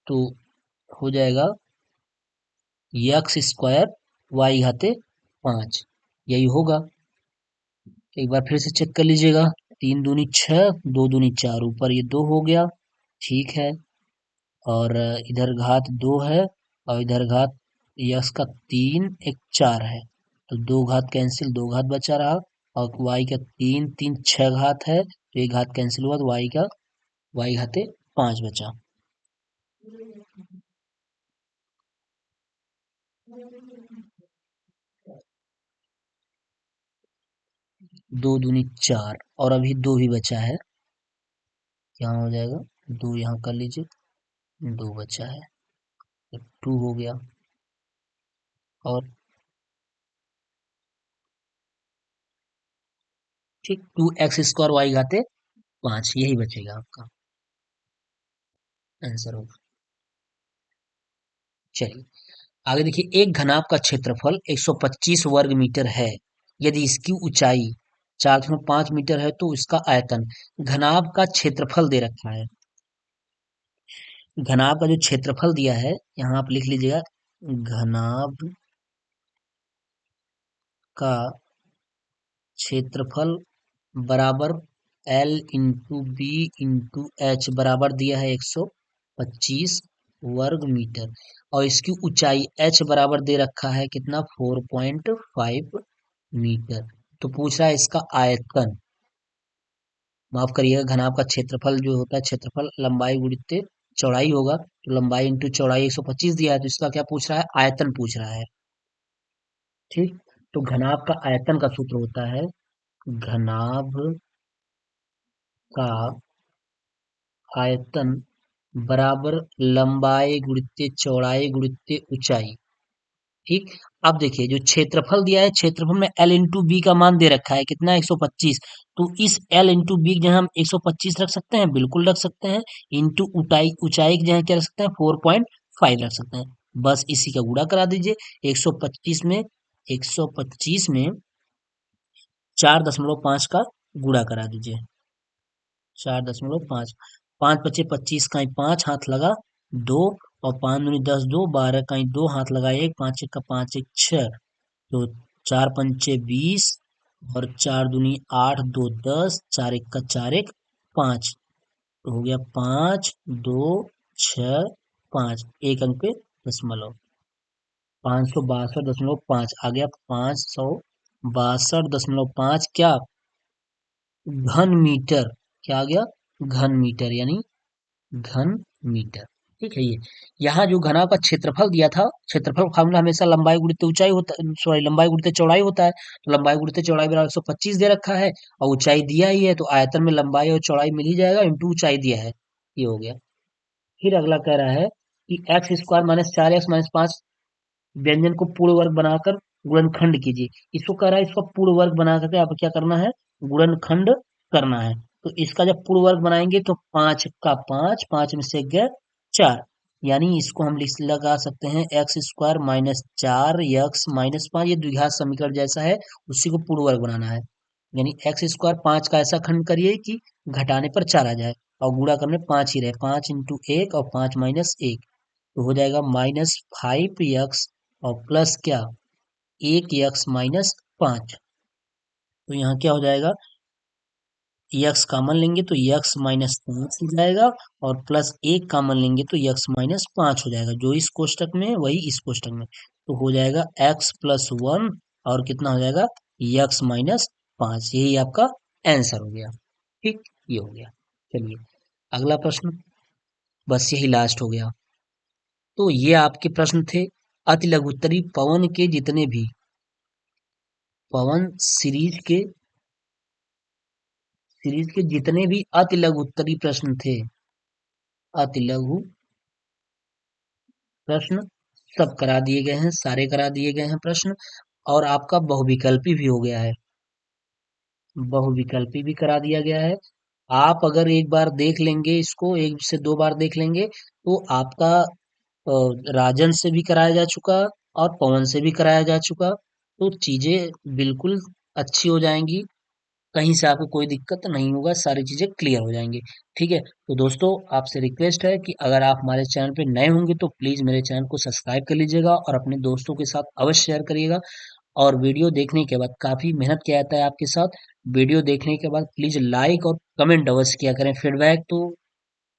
तो हो जाएगा यक्स स्क्वायर वाई घाते पांच, यही होगा। एक बार फिर से चेक कर लीजिएगा, तीन दूनी छह, दो दूनी चार, ऊपर ये दो हो गया, ठीक है, और इधर घात दो है, और इधर घात यक्स का तीन एक चार है, तो दो घात कैंसिल, दो घात बचा रहा, और वाई का तीन तीन छह घात है, तो एक घात कैंसिल हुआ, तो वाई का वाई घाते पांच बचा। दो दूनी चार, और अभी दो ही बचा है, यहाँ हो जाएगा, दो यहाँ कर लीजिए, दो बचा है, तो टू हो गया, और ठीक, टू एक्स स्क्वायर वाई घाते पांच, यही बचेगा आपका आंसर होगा। चलिए आगे देखिए, एक घनाभ का क्षेत्रफल 125 वर्ग मीटर है, यदि इसकी ऊंचाई 4.5 मीटर है तो इसका आयतन, घनाभ का क्षेत्रफल दे रखा है, घनाभ का जो क्षेत्रफल दिया है, यहाँ आप लिख लीजिएगा, घनाभ का क्षेत्रफल बराबर L into B into H बराबर दिया है 125 वर्ग मीटर, और इसकी ऊंचाई एच बराबर दे रखा है कितना, 4.5 मीटर। तो पूछ रहा है इसका आयतन, माफ करिएगा, घनाभ का क्षेत्रफल जो होता है, क्षेत्रफल लंबाई गुणित चौड़ाई होगा तो लंबाई इंटू चौड़ाई 125 दिया है, तो इसका क्या पूछ रहा है, आयतन पूछ रहा है। ठीक, तो घनाभ का आयतन का सूत्र होता है, घनाभ का आयतन बराबर लंबाई गुणित चौड़ाई गुणित ऊंचाई। ठीक, अब देखिए जो क्षेत्रफल दिया है, क्षेत्रफल में एल इंटू बी का मान दे रखा है कितना, 125। तो इस एल इंटू बी की जगह हम 125 रख सकते हैं, बिल्कुल रख सकते हैं। इंटू ऊंचाई, ऊंचाई की जगह क्या रख सकते हैं, 4.5 रख सकते हैं। बस इसी का गुणा करा दीजिए। 125 में 4.5 का गुणा करा दीजिए। 4.5, 5 × 5 = 25 का ही 5 हाथ लगा 2, और 5 दूनी 10, 2 12 का ही 2 हाथ लगा 1, 5 1 का 5 1 6, तो 4 पंचे 20, और 4 दूनी 8, 2 10, 4 1 का 4 1 5, तो हो गया 5 2 6 5, एक अंक पे दशमलव, 562.5 आ गया, 562.5 क्या, घन मीटर। क्या आ गया, घन मीटर, यानी घन मीटर। ठीक है, ये यहाँ जो घना का क्षेत्रफल दिया था, क्षेत्रफल फार्मूला हमेशा लंबाई गुणित ऊंचाई होता है, सॉरी लंबाई गुणित चौड़ाई होता है। तो लंबाई गुणित चौड़ाई बराबर 125 दे रखा है, और ऊंचाई दिया ही है, तो आयतन में लंबाई और चौड़ाई मिल ही जाएगा, इंटू ऊंचाई दिया है, ये हो गया। फिर अगला कह रहा है कि x² - 4x - 5 व्यंजन को पूर्ण वर्ग बनाकर गुणनखंड कीजिए। इसको कह रहा है, इसका पूर्ण वर्ग बना करके आपको क्या करना है, गुणनखंड करना है। तो इसका जब पूर्ण वर्ग बनाएंगे तो 5 का 5, 5 में से गया 4, यानी इसको हम लिख लगा सकते हैं x² - 4x - 5, ये द्विघात समीकरण जैसा है, उसी को पूर्ण वर्ग बनाना है। यानी x² 5 का ऐसा खंड करिए कि घटाने पर 4 आ जाए, और गुणा करने 5 ही रहे, 5 इंटू 1 और 5 माइनस 1, तो हो जाएगा -5x, और प्लस क्या, 1x - 5। तो यहाँ क्या हो जाएगा, x कॉमन लेंगे तो x - 5 हो जाएगा, और प्लस 1 कॉमन लेंगे तो x - 5 हो जाएगा, जो इस कोष्टक में है वही इस कोष्टक में, तो हो जाएगा x+1, और कितना हो जाएगा, x - 5, यही आपका आंसर हो गया। ठीक, ये हो गया। चलिए अगला प्रश्न, बस यही लास्ट हो गया। तो ये आपके प्रश्न थे अति लघुत्तरी पवन के जितने भी, पवन सीरीज के जितने भी अति लघुत्तरी प्रश्न थे, अति लघु प्रश्न सब करा दिए गए हैं, सारे करा दिए गए हैं प्रश्न, और आपका बहुविकल्पी भी हो गया है, बहुविकल्पी भी करा दिया गया है। आप अगर एक बार देख लेंगे इसको, एक से दो बार देख लेंगे, तो आपका राजन से भी कराया जा चुका और पवन से भी कराया जा चुका, तो चीजें बिल्कुल अच्छी हो जाएंगी, कहीं से आपको कोई दिक्कत नहीं होगा, सारी चीजें क्लियर हो जाएंगी। ठीक है, तो दोस्तों आपसे रिक्वेस्ट है कि अगर आप हमारे चैनल पे नए होंगे तो प्लीज मेरे चैनल को सब्सक्राइब कर लीजिएगा, और अपने दोस्तों के साथ अवश्य शेयर करिएगा। और वीडियो देखने के बाद, काफी मेहनत किया जाता है आपके साथ, वीडियो देखने के बाद प्लीज लाइक और कमेंट अवश्य किया करें। फीडबैक तो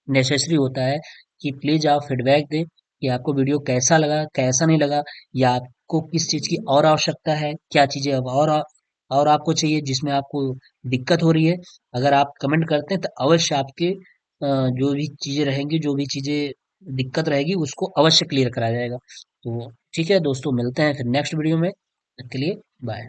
नेसेसरी होता है, कि प्लीज आप फीडबैक दें कि आपको वीडियो कैसा लगा, कैसा नहीं लगा, या आपको किस चीज की और आवश्यकता है, क्या चीजें अब और आपको चाहिए जिसमें आपको दिक्कत हो रही है। अगर आप कमेंट करते हैं तो अवश्य आपके जो भी चीजें रहेंगी, जो भी चीजें दिक्कत रहेगी, उसको अवश्य क्लियर कराया जाएगा। तो ठीक है दोस्तों, मिलते हैं फिर नेक्स्ट वीडियो में, तब के लिए बाय।